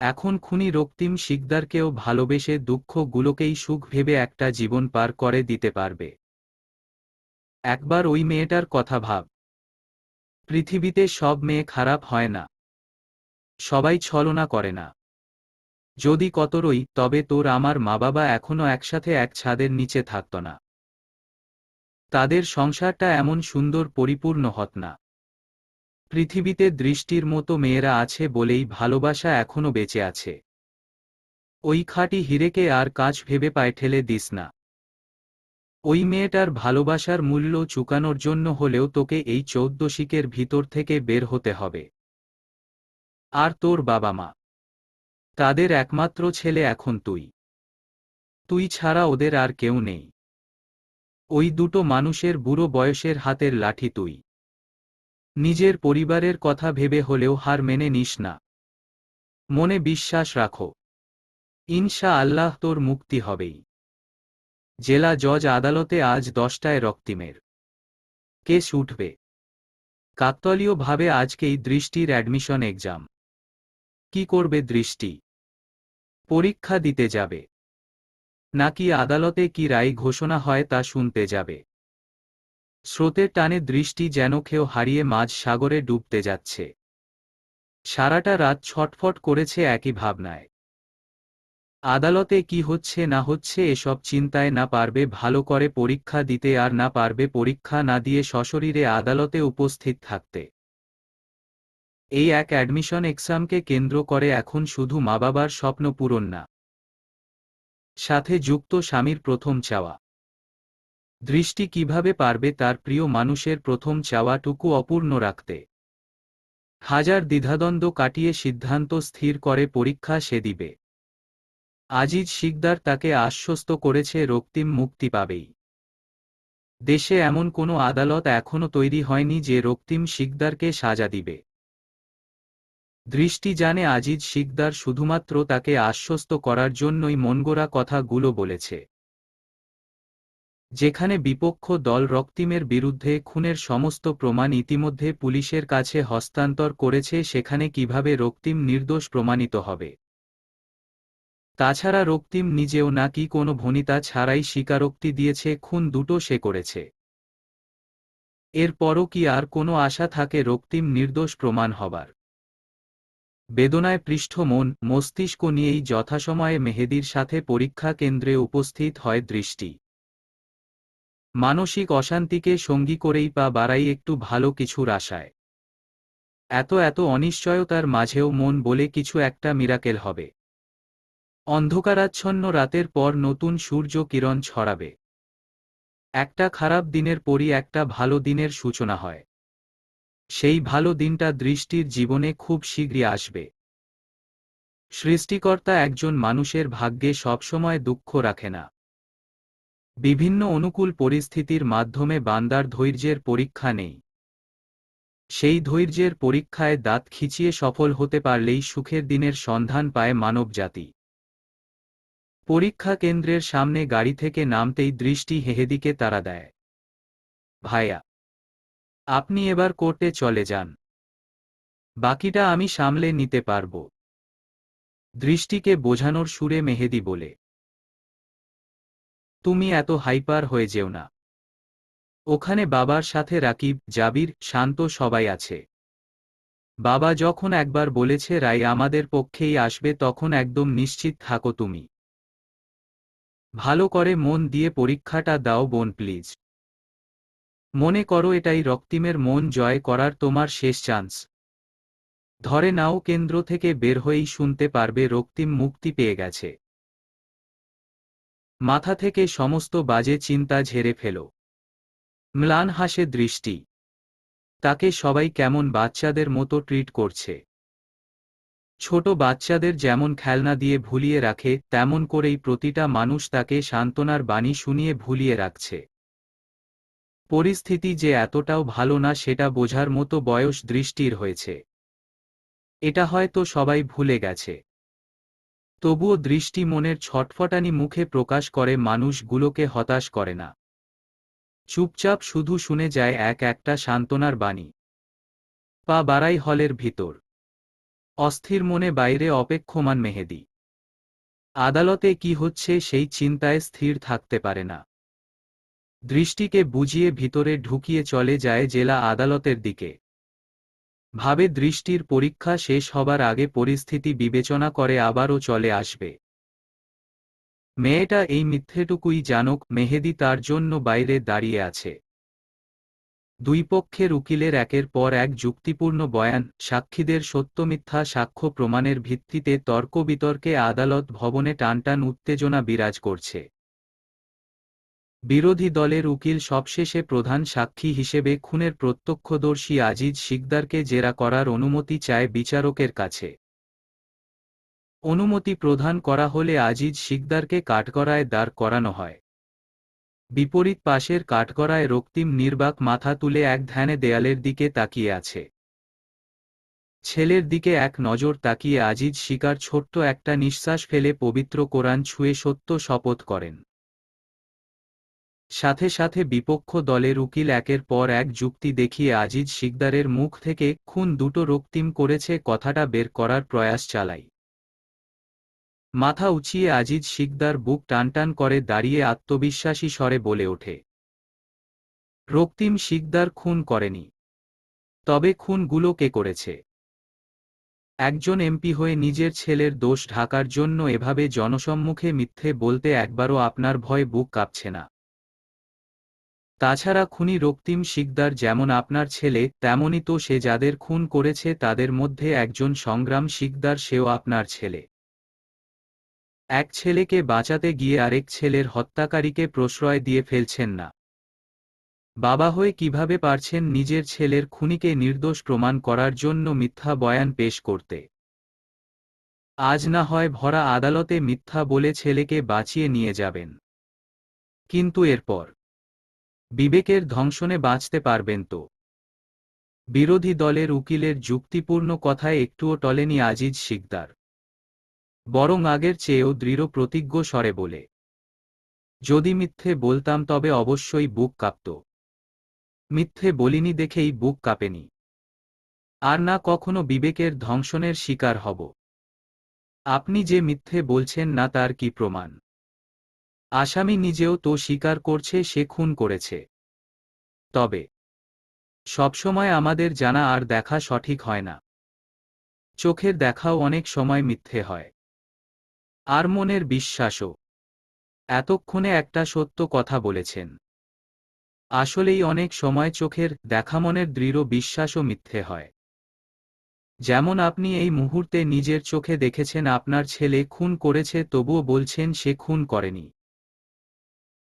এখন খুনি রক্তিম শিকদারকেও ভালোবেসে দুঃখগুলোকেই সুখ ভেবে একটা জীবন পার করে দিতে পারবে। একবার ওই মেয়েটার কথা ভাব। পৃথিবীতে সব মেয়ে খারাপ হয় না। সবাই ছলনা করে না। যদি কতরই, তবে তোর আমার মা বাবা এখনো একসাথে এক ছাদের নিচে থাকত না। তাদের সংসারটা এমন সুন্দর পরিপূর্ণ হত না। পৃথিবীতে দৃষ্টির মতো মেয়েরা আছে বলেই ভালোবাসা এখনো বেঁচে আছে। ওই খাঁটি হিরেকে আর কাজ ভেবে পায়ে ঠেলে দিস না। ওই মেয়েটার ভালোবাসার মূল্য চুকানোর জন্য হলেও তোকে এই ১৪ শিকের ভিতর থেকে বের হতে হবে। আর তোর বাবা মা, তাদের একমাত্র ছেলে এখন তুই। তুই ছাড়া ওদের আর কেউ নেই। ওই দুটো মানুষের বুড়ো বয়সের হাতের লাঠি তুই। নিজের পরিবারের কথা ভেবে হলেও হার মেনে নিস না। মনে বিশ্বাস রাখো, ইনশা আল্লাহ তোর মুক্তি হবেই। জেলা জজ আদালতে আজ ১০টায় রক্তিমের কেস উঠবে। কাকতালীয়ভাবে আজকেই দৃষ্টির অ্যাডমিশন এক্সাম। কি করবে দৃষ্টি? পরীক্ষা দিতে যাবে, নাকি আদালতে কি রায় ঘোষণা হয় তা শুনতে যাবে? স্রোতের টানে দৃষ্টি যেন খেও হারিয়ে মাঝ সাগরে ডুবতে যাচ্ছে। সারাটা রাত ছটফট করেছে একই ভাবনায়। আদালতে কি হচ্ছে না হচ্ছে এসব চিন্তায় না পারবে ভালো করে পরীক্ষা দিতে আর না পারবে পরীক্ষা না দিয়ে সশরীরে আদালতে উপস্থিত থাকতে। এই এক অ্যাডমিশন এক্সামকে কেন্দ্র করে এখন শুধু মা বাবার স্বপ্ন পূরণ না, সাথে যুক্ত স্বামীর প্রথম চাওয়া। দৃষ্টি কিভাবে পারবে তার প্রিয় মানুষের প্রথম চাওয়াটুকু অপূর্ণ রাখতে? হাজার দ্বিধাদ্বন্দ্ব কাটিয়ে সিদ্ধান্ত স্থির করে পরীক্ষা সে দিবে। আজিজ শিকদার তাকে আশ্বস্ত করেছে রক্তিম মুক্তি পাবেই। দেশে এমন কোনো আদালত এখনো তৈরি হয়নি যে রক্তিম শিকদারকে সাজা দিবে। দৃষ্টি জানে আজিজ শিকদার শুধুমাত্র তাকে আশ্বস্ত করার জন্যই মনগড়া কথাগুলো বলেছে। যেখানে বিপক্ষ দল রক্তিমের বিরুদ্ধে খুনের সমস্ত প্রমাণ ইতিমধ্যে পুলিশের কাছে হস্তান্তর করেছে, সেখানে কিভাবে রক্তিম নির্দোষ প্রমাণিত হবে? তাছাড়া রক্তিম নিজেও নাকি কোনো ভনিতা ছাড়াই স্বীকারোক্তি দিয়েছে খুন দুটো সে করেছে। এরপরও কি আর কোনো আশা থাকে রক্তিম নির্দোষ প্রমাণ হবার? বেদনায় পৃষ্ঠ মন মস্তিষ্ক নিয়েই যথাসময়ে মেহেদীর সাথে পরীক্ষা কেন্দ্রে উপস্থিত হয় দৃষ্টি। মানসিক অশান্তিকে সঙ্গী করেই পা বাড়াই একটু ভালো কিছুর আশায়। এত অনিশ্চয়তার মাঝেও মন বলে কিছু একটা মিরাকেল হবে। অন্ধকারাচ্ছন্ন রাতের পর নতুন সূর্য কিরণ ছড়াবে। একটা খারাপ দিনের পরই একটা ভালো দিনের সূচনা হয়। সেই ভালো দিনটা দৃষ্টির জীবনে খুব শীঘ্রই আসবে। সৃষ্টিকর্তা একজন মানুষের ভাগ্যে সবসময় দুঃখ রাখে না। বিভিন্ন অনুকূল পরিস্থিতির মাধ্যমে বান্দার ধৈর্যের পরীক্ষা নেই। সেই ধৈর্যের পরীক্ষায় দাঁত খিচিয়ে সফল হতে পারলেই সুখের দিনের সন্ধান পায় মানবজাতি। পরীক্ষা কেন্দ্রের সামনে গাড়ি থেকে নামতেই দৃষ্টি হেহেদিকে তাড়া দেয়। ভাইয়া, আপনি এবার কোর্টে চলে যান, বাকিটা আমি সামলে নিতে পারব। দৃষ্টিকে বোঝানোর সুরে মেহেদি বলে। তুমি এত হাইপার হয়ে যেও না। ওখানে বাবার সাথে রাকিব, জাবির, শান্ত সবাই আছে। বাবা যখন একবার বলেছে রায় আমাদের পক্ষেই আসবে তখন একদম নিশ্চিত থাকো তুমি। ভালো করে মন দিয়ে পরীক্ষাটা দাও বোন প্লিজ। মনে করো এটাই রক্তিমের মন জয় করার তোমার শেষ চান্স। ধরে নাও কেন্দ্র থেকে বের হয়েই শুনতে পারবে রক্তিম মুক্তি পেয়ে গেছে। মাথা থেকে সমস্ত বাজে চিন্তা ঝেড়ে ফেল। ম্লান হাসে দৃষ্টি। তাকে সবাই কেমন বাচ্চাদের মতো ট্রিট করছে। ছোট বাচ্চাদের যেমন খেলনা দিয়ে ভুলিয়ে রাখে তেমন করেই প্রতিটা মানুষ তাকে সান্ত্বনার বাণী শুনিয়ে ভুলিয়ে রাখছে। পরিস্থিতি যে এতটাও ভালো না সেটা বোঝার মতো বয়স দৃষ্টির হয়েছে। এটা হয়তো সবাই ভুলে গেছে। তবুও দৃষ্টি মনের ছটফটানি মুখে প্রকাশ করে, মানুষগুলোকে হতাশ করে না। চুপচাপ শুধু শুনে যায় এক একটা সান্ত্বনার বাণী। পা বাড়াই হলের ভিতর। অস্থির মনে বাইরে অপেক্ষমান মেহেদি। আদালতে কি হচ্ছে সেই চিন্তায় স্থির থাকতে পারে না। দৃষ্টিকে বুঝিয়ে ভিতরে ঢুকিয়ে চলে যায় জেলা আদালতের দিকে। ভাবে দৃষ্টির পরীক্ষা শেষ হবার আগে পরিস্থিতি বিবেচনা করে আবারও চলে আসবে। মেয়েটা এই মিথ্যেটুকুই জানুক, মেহেদি তার জন্য বাইরে দাঁড়িয়ে আছে। দুই পক্ষের উকিলের একের পর এক যুক্তিপূর্ণ বয়ান, সাক্ষীদের সত্যমিথ্যা সাক্ষ্য প্রমাণের ভিত্তিতে তর্ক বিতর্কে আদালত ভবনে টানটান উত্তেজনা বিরাজ করছে। বিরোধী দলের উকিল সবশেষে প্রধান সাক্ষী হিসেবে খুনের প্রত্যক্ষদর্শী আজিজ শিকদারকে জেরা করার অনুমতি চায় বিচারকের কাছে। অনুমতি প্রদান করা হলে আজিজ শিকদারকে কাঠগড়ায় দাঁড় করানো হয়। বিপরীত পাশের কাঠগড়ায় রক্তিম নির্বাক মাথা তুলে এক ধ্যানে দেয়ালের দিকে তাকিয়ে আছে। ছেলের দিকে এক নজর তাকিয়ে আজিজ শিকার ছোট্ট একটা নিঃশ্বাস ফেলে পবিত্র কোরআন ছুঁয়ে সত্য শপথ করেন। সাথে সাথে বিপক্ষ দলের উকিল একের পর এক যুক্তি দেখিয়ে আজিজ শিকদারের মুখ থেকে খুন দুটো রক্তিম করেছে কথাটা বের করার প্রয়াস চালায়। মাথা উঁচিয়ে আজিজ শিকদার বুক টানটান করে দাঁড়িয়ে আত্মবিশ্বাসী স্বরে বলে ওঠে, রক্তিম শিকদার খুন করেনি। তবে খুনগুলো কে করেছে? একজন এমপি হয়ে নিজের ছেলের দোষ ঢাকার জন্য এভাবে জনসম্মুখে মিথ্যে বলতে একবারও আপনার ভয়ে বুক কাঁপছে না? তাছাড়া খুনি রক্তিম শিকদার যেমন আপনার ছেলে, তেমনই তো সে যাদের খুন করেছে তাদের মধ্যে একজন সংগ্রাম শিকদার, সেও আপনার ছেলে। এক ছেলেকে বাঁচাতে গিয়ে আরেক ছেলের হত্যাকারীকে প্রশ্রয় দিয়ে ফেলছেন না? বাবা হয়ে কিভাবে পারছেন নিজের ছেলের খুনিকে নির্দোষ প্রমাণ করার জন্য মিথ্যা বয়ান পেশ করতে? আজ না হয় ভরা আদালতে মিথ্যা বলে ছেলেকে বাঁচিয়ে নিয়ে যাবেন, কিন্তু এরপর বিবেকের ধ্বংসনে বাঁচতে পারবেন তো? বিরোধী দলের উকিলের যুক্তিপূর্ণ কথায় একটুও টলেনি আজিজ শিকদার। বরং আগের চেয়েও দৃঢ় প্রতিজ্ঞ স্বরে বলে, যদি মিথ্যে বলতাম তবে অবশ্যই বুক কাঁপত। মিথ্যে বলিনি দেখেই বুক কাঁপেনি। আর না কখনো বিবেকের ধ্বংসনের শিকার হব। আপনি যে মিথ্যে বলছেন না তার কি প্রমাণ? আসামি নিজেও তো স্বীকার করছে সে খুন করেছে। তবে সবসময় আমাদের জানা আর দেখা সঠিক হয় না। চোখের দেখাও অনেক সময় মিথ্যে হয়। আর মনের বিশ্বাসও। এতক্ষণে একটা সত্য কথা বলেছেন। আসলেই অনেক সময় চোখের দেখা মনের দৃঢ় বিশ্বাসও মিথ্যে হয়। যেমন আপনি এই মুহূর্তে নিজের চোখে দেখেছেন আপনার ছেলে খুন করেছে, তবুও বলছেন সে খুন করেনি।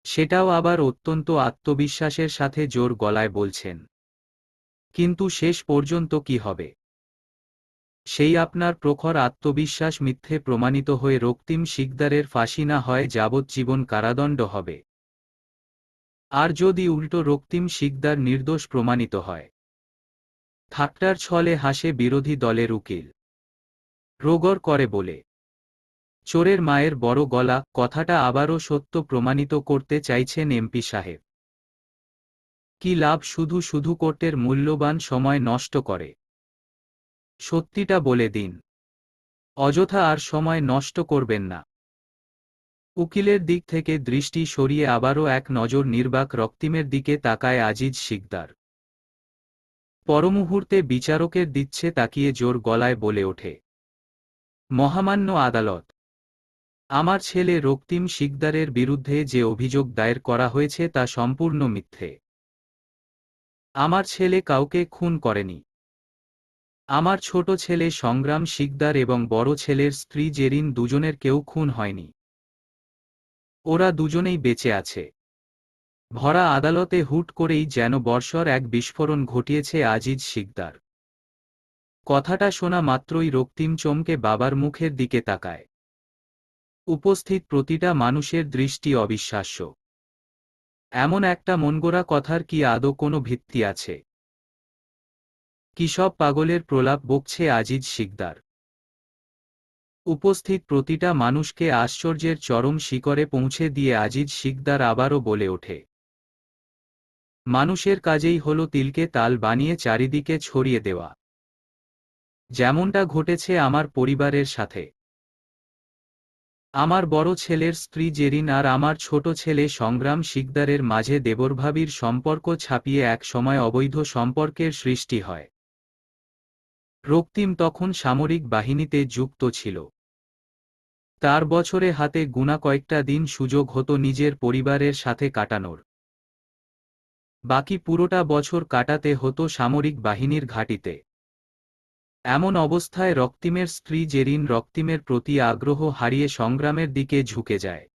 সেটাও আবার অত্যন্ত আত্মবিশ্বাসের সাথে জোর গলায় বলছেন। কিন্তু শেষ পর্যন্ত কি হবে? সেই আপনার প্রখর আত্মবিশ্বাস মিথ্যে প্রমাণিত হয়ে রক্তিম শিকদারের ফাঁসি না হয় যাবজ্জীবন কারাদণ্ড হবে। আর যদি উল্টো রক্তিম শিকদার নির্দোষ প্রমাণিত হয়? ঠাট্টার ছলে হাসে বিরোধী দলের উকিল। রোগর করে বলে, চোরের মায়ের বড় গলা, কথাটা আবারও সত্য প্রমাণিত করতে চাইছেন এমপি সাহেব। কি লাভ শুধু শুধু কোর্টের মূল্যবান সময় নষ্ট করে? সত্যিটা বলে দিন। অযথা আর সময় নষ্ট করবেন না। উকিলের দিক থেকে দৃষ্টি সরিয়ে আবারও এক নজর নির্বাক রক্তিমের দিকে তাকায় আজিজ শিকদার। পরমুহূর্তে বিচারকের দিচ্ছে তাকিয়ে জোর গলায় বলে ওঠে, মহামান্য আদালত, আমার ছেলে রক্তিম শিকদারের বিরুদ্ধে যে অভিযোগ দায়ের করা হয়েছে তা সম্পূর্ণ মিথ্যে। আমার ছেলে কাউকে খুন করেনি। আমার ছোট ছেলে সংগ্রাম শিকদার এবং বড় ছেলের স্ত্রী জেরিন দুজনের কেউ খুন হয়নি। ওরা দুজনেই বেঁচে আছে। ভরা আদালতে হুট করেই যেন বর্ষর এক বিস্ফোরণ ঘটিয়েছে আজিজ শিকদার। কথাটা শোনা মাত্রই রক্তিম চমকে বাবার মুখের দিকে তাকায়। উপস্থিত প্রতিটা মানুষের দৃষ্টি অবিশ্বাস্য। এমন একটা মনগড়া কথার কি আদৌ কোনো ভিত্তি আছে? কি সব পাগলের প্রলাপ বকছে আজিজ শিকদার? উপস্থিত প্রতিটা মানুষকে আশ্চর্যের চরম শিখরে পৌঁছে দিয়ে আজিজ শিকদার আবারও বলে ওঠে, মানুষের কাজেই হলো তিলকে তাল বানিয়ে চারিদিকে ছড়িয়ে দেওয়া। যেমনটা ঘটেছে আমার পরিবারের সাথে। আমার বড় ছেলের স্ত্রী জেরিন আর আমার ছোট ছেলে সংগ্রাম শিকদারের মাঝে দেবরভাবীর সম্পর্ক ছাপিয়ে এক সময় অবৈধ সম্পর্কের সৃষ্টি হয়। রক্তিম তখন সামরিক বাহিনীতে যুক্ত ছিল। তার বছরে হাতে গোনা কয়েকটা দিন সুযোগ হতো নিজের পরিবারের সাথে কাটানোর। বাকি পুরোটা বছর কাটাতে হতো সামরিক বাহিনীর ঘাঁটিতে। এমন অবস্থায় রক্তিমের স্ত্রী জেরিন রক্তিমের প্রতি আগ্রহ হারিয়ে সংগ্রামের দিকে ঝুঁকে যায়।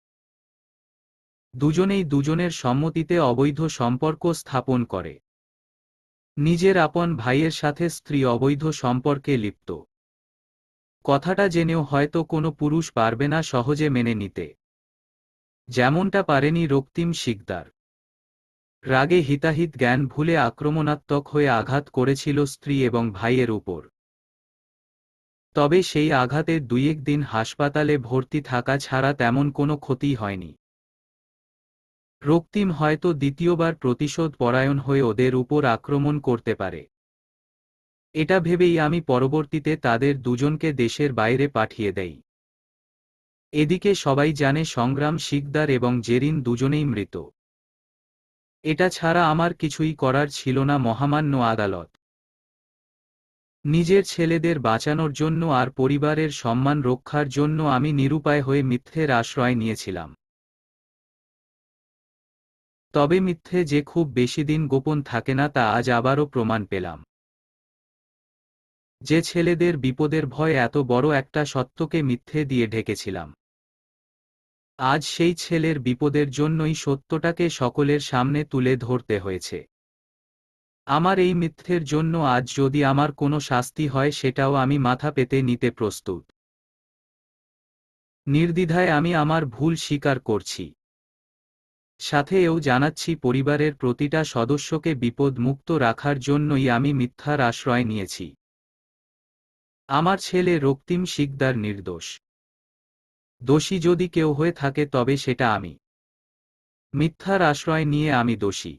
দুজনেই দুজনের সম্মতিতে অবৈধ সম্পর্ক স্থাপন করে। নিজের আপন ভাইয়ের সাথে স্ত্রী অবৈধ সম্পর্কে লিপ্ত। কথাটা জেনেও হয়তো কোনো পুরুষ পারবে না সহজে মেনে নিতে, যেমনটা পারেনি রক্তিম শিকদার। রাগে হিতাহিত জ্ঞান ভুলে আক্রমণাত্মক হয়ে আঘাত করেছিল স্ত্রী এবং ভাইয়ের উপর। তবে সেই আঘাতে দুয়েক দিন হাসপাতালে ভর্তি থাকা ছাড়া তেমন কোনো ক্ষতি হয়নি। রক্তিম হয়তো দ্বিতীয়বার প্রতিশোধ পরায়ণ হয়ে ওদের উপর আক্রমণ করতে পারে। এটা ভেবেই আমি পরবর্তীতে তাদের দুজনকে দেশের বাইরে পাঠিয়ে দেই। এদিকে সবাই জানে সংগ্রাম শিকদার এবং জেরিন দুজনেই মৃত। এটা ছাড়া আমার কিছুই করার ছিল না মহামান্য আদালত। নিজের ছেলেদের বাঁচানোর জন্য আর পরিবারের সম্মান রক্ষার জন্য আমি নিরুপায় হয়ে মিথ্যের আশ্রয় নিয়েছিলাম। তবে মিথ্যে যে খুব বেশি দিন গোপন থাকে না তা আজ আবারও প্রমাণ পেলাম। যে ছেলেদের বিপদের ভয় এত বড় একটা সত্যকে মিথ্যে দিয়ে ঢেকেছিলাম, আজ সেই ছেলের বিপদের জন্যই সত্যটাকে সকলের সামনে তুলে ধরতে হয়েছে। আমার এই মিথ্যের জন্য আজ যদি আমার কোনো শাস্তি হয় সেটাও আমি মাথা পেতে নিতে প্রস্তুত। নির্দ্বিধায় আমি আমার ভুল স্বীকার করছি। সাথে এও জানাচ্ছি পরিবারের প্রতিটা সদস্যকে বিপদ মুক্ত রাখার জন্যই আমি মিথ্যার আশ্রয় নিয়েছি। আমার ছেলে রক্তিম শিকদার নির্দোষ। দোষী যদি কেউ হয়ে থাকে তবে সেটা আমি। মিথ্যার আশ্রয় নিয়ে আমি দোষী।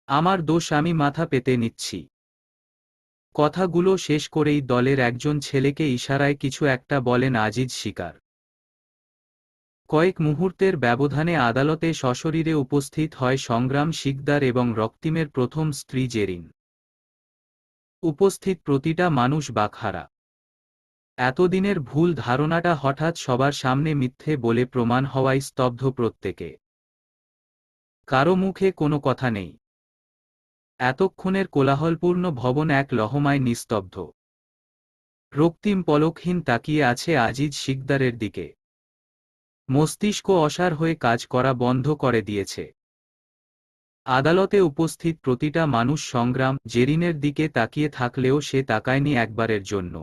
আমার দোষ আমি মাথা পেতে নিচ্ছি। কথাগুলো শেষ করেই দলের একজন ছেলেকে ইশারায় কিছু একটা বলেন আজিজ শিকদার। কয়েক মুহূর্তের ব্যবধানে আদালতে সশরীরে উপস্থিত হয় সংগ্রাম শিকদার এবং রক্তিমের প্রথম স্ত্রী জেরিন। উপস্থিত প্রতিটা মানুষ বাকহারা। এতদিনের ভুল ধারণাটা হঠাৎ সবার সামনে মিথ্যে বলে প্রমাণ হওয়ায় স্তব্ধ প্রত্যেকে। কারো মুখে কোনো কথা নেই। এতক্ষণের কোলাহলপূর্ণ ভবন এক লহমায় নিস্তব্ধ। রক্তিম পলকহীন তাকিয়ে আছে আজিজ শিকদারের দিকে। মস্তিষ্ক অসাড় হয়ে কাজ করা বন্ধ করে দিয়েছে। আদালতে উপস্থিত প্রতিটা মানুষ সংগ্রাম জেরিনের দিকে তাকিয়ে থাকলেও সে তাকায়নি একবারের জন্য।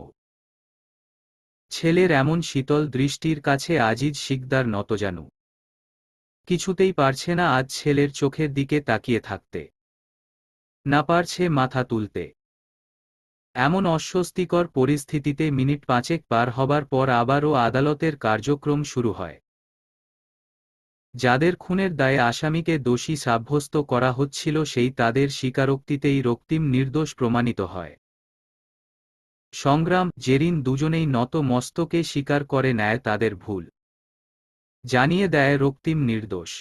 ছেলের এমন শীতল দৃষ্টির কাছে আজিজ শিকদার নতজানু। কিছুতেই পারছে না আজ ছেলের চোখের দিকে তাকিয়ে থাকতে, না পারছে মাথা তুলতে। এমন অস্বস্তিকর পরিস্থিতিতে মিনিট 5 পার হবার পর আবারও আদালতের কার্যক্রম শুরু হয়। যাদের খুনের দায়ে আসামিকে দোষী সাব্যস্ত করা হচ্ছিল সেই তাদের স্বীকারোক্তিতেই রক্তিম নির্দোষ প্রমাণিত হয়। সংগ্রাম জেরিন দুজনেই নত মস্তকে স্বীকার করে নেয় তাদের ভুল, জানিয়ে দেয় রক্তিম নির্দোষ।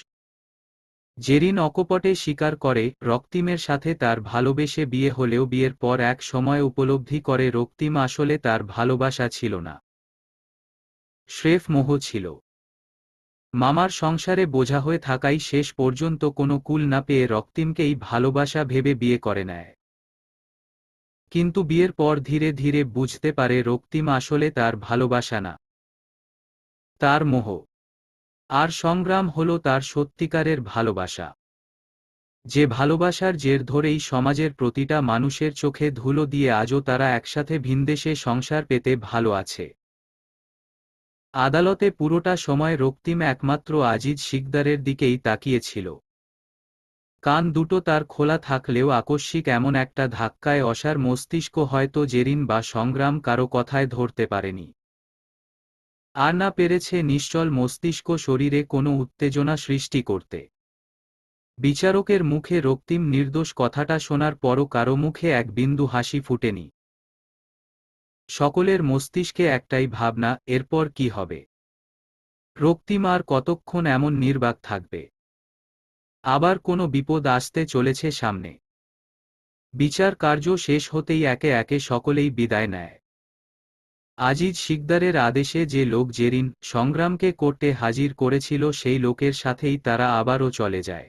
জেরিন অকপটে স্বীকার করে রক্তিমের সাথে তার ভালোবেসে বিয়ে হলেও বিয়ের পর এক সময় উপলব্ধি করে রক্তিম আসলে তার ভালোবাসা ছিল না, স্রেফ মোহ ছিল। মামার সংসারে বোঝা হয়ে থাকাই শেষ পর্যন্ত কোনো কুল না পেয়ে রক্তিমকেই ভালোবাসা ভেবে বিয়ে করে নেয়। কিন্তু বিয়ের পর ধীরে ধীরে বুঝতে পারে রক্তিম আসলে তার ভালোবাসা না, তার মোহ। আর সংগ্রাম হল তার সত্যিকারের ভালোবাসা, যে ভালোবাসার জের ধরেই সমাজের প্রতিটা মানুষের চোখে ধুলো দিয়ে আজও তারা একসাথে ভিনদেশে সংসার পেতে ভালো আছে। আদালতে পুরোটা সময় রক্তিম একমাত্র আজিজ শিকদারের দিকেই তাকিয়েছিল। কান দুটো তার খোলা থাকলেও আকস্মিক এমন একটা ধাক্কায় অসার মস্তিষ্ক হয়তো জেরিন বা সংগ্রাম কারো কথায় ধরতে পারেনি। আর না পেরেছে নিশ্চল মস্তিষ্ক শরীরে কোনো উত্তেজনা সৃষ্টি করতে। বিচারকের মুখে রক্তিম নির্দোষ কথাটা শোনার পরও কারো মুখে এক বিন্দু হাসি ফুটেনি। সকলের মস্তিষ্কে একটাই ভাবনা, এরপর কি হবে? রক্তিম আর কতক্ষণ এমন নির্বাক থাকবে? আবার কোনো বিপদ আসতে চলেছে সামনে। বিচার কার্য শেষ হতেই একে একে সকলেই বিদায় নেয়। আজিজ শিকদারের আদেশে যে লোক জেরিন সংগ্রামকে কোর্টে হাজির করেছিল সেই লোকের সাথেই তারা আবারও চলে যায়।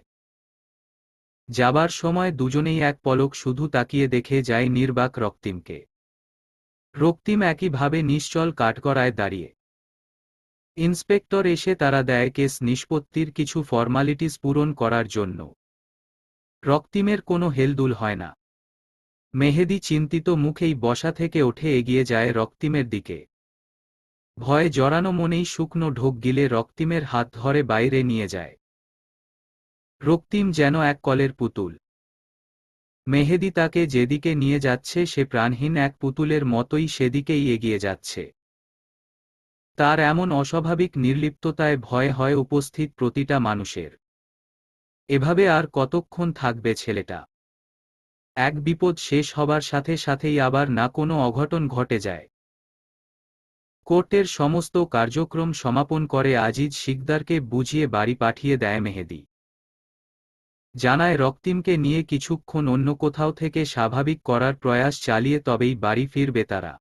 যাবার সময় দুজনেই এক পলক শুধু তাকিয়ে দেখে যায় নির্বাক রক্তিমকে। রক্তিম একইভাবে নিশ্চল কাঠগড়ায় দাঁড়িয়ে। ইন্সপেক্টর এসে তারা দেয় কেস নিষ্পত্তির কিছু ফর্মালিটিস পূরণ করার জন্য। রক্তিমের কোনো হেলদুল হয় না। মেহেদি চিন্তিত মুখেই বসা থেকে উঠে এগিয়ে যায় রক্তিমের দিকে। ভয়ে জড়ানো মনেই শুকনো ঢোক গিলে রক্তিমের হাত ধরে বাইরে নিয়ে যায়। রক্তিম যেন এক কলের পুতুল। মেহেদি তাকে যেদিকে নিয়ে যাচ্ছে সে প্রাণহীন এক পুতুলের মতোই সেদিকেই এগিয়ে যাচ্ছে। তার এমন অস্বাভাবিক নির্লিপ্ততায় ভয় হয় উপস্থিত প্রতিটা মানুষের। এভাবে আর কতক্ষণ থাকবে ছেলেটা? এক বিপদ শেষ হবার সাথে সাথেই আবার না কোনো অঘটন ঘটে যায়। কোর্টের সমস্ত কার্যক্রম সমাপন করে আজিজ শিকদারকে বুঝিয়ে বাড়ি পাঠিয়ে দেয় মেহেদি। জানায় রক্তিমকে নিয়ে কিছুক্ষণ অন্য কোথাও থেকে স্বাভাবিক করার প্রয়াস চালিয়ে তবেই বাড়ি ফিরবে তারা।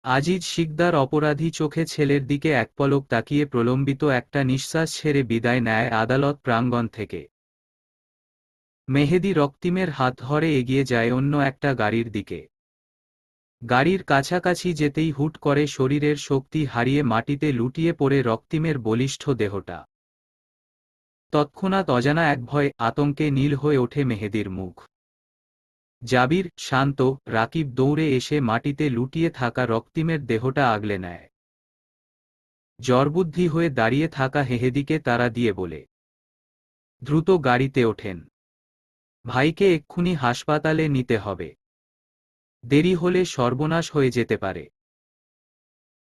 আজিজ শিকদার অপরাধী চোখে ছেলের দিকে এক পলক তাকিয়ে প্রলম্বিত একটা নিঃশ্বাস ছেড়ে বিদায় নেয় আদালত প্রাঙ্গণ থেকে। মেহেদি রক্তিমের হাত ধরে এগিয়ে যায় অন্য একটা গাড়ির দিকে। গাড়ির কাছাকাছি যেতেই হুট করে শরীরের শক্তি হারিয়ে মাটিতে লুটিয়ে পড়ে রক্তিমের বলিষ্ঠ দেহটা। তৎক্ষণাৎ অজানা এক ভয় আতঙ্কে নীল হয়ে ওঠে মেহেদির মুখ। জাবির, শান্ত, রাকিব দৌড়ে এসে মাটিতে লুটিয়ে থাকা রক্তিমের দেহটা আগলে নেয়। জ্বরবুদ্ধি হয়ে দাঁড়িয়ে থাকা মেহেদিকে তাড়া দিয়ে বলে, দ্রুত গাড়িতে ওঠেন। ভাইকে এক্ষুনি হাসপাতালে নিতে হবে। দেরি হলে সর্বনাশ হয়ে যেতে পারে।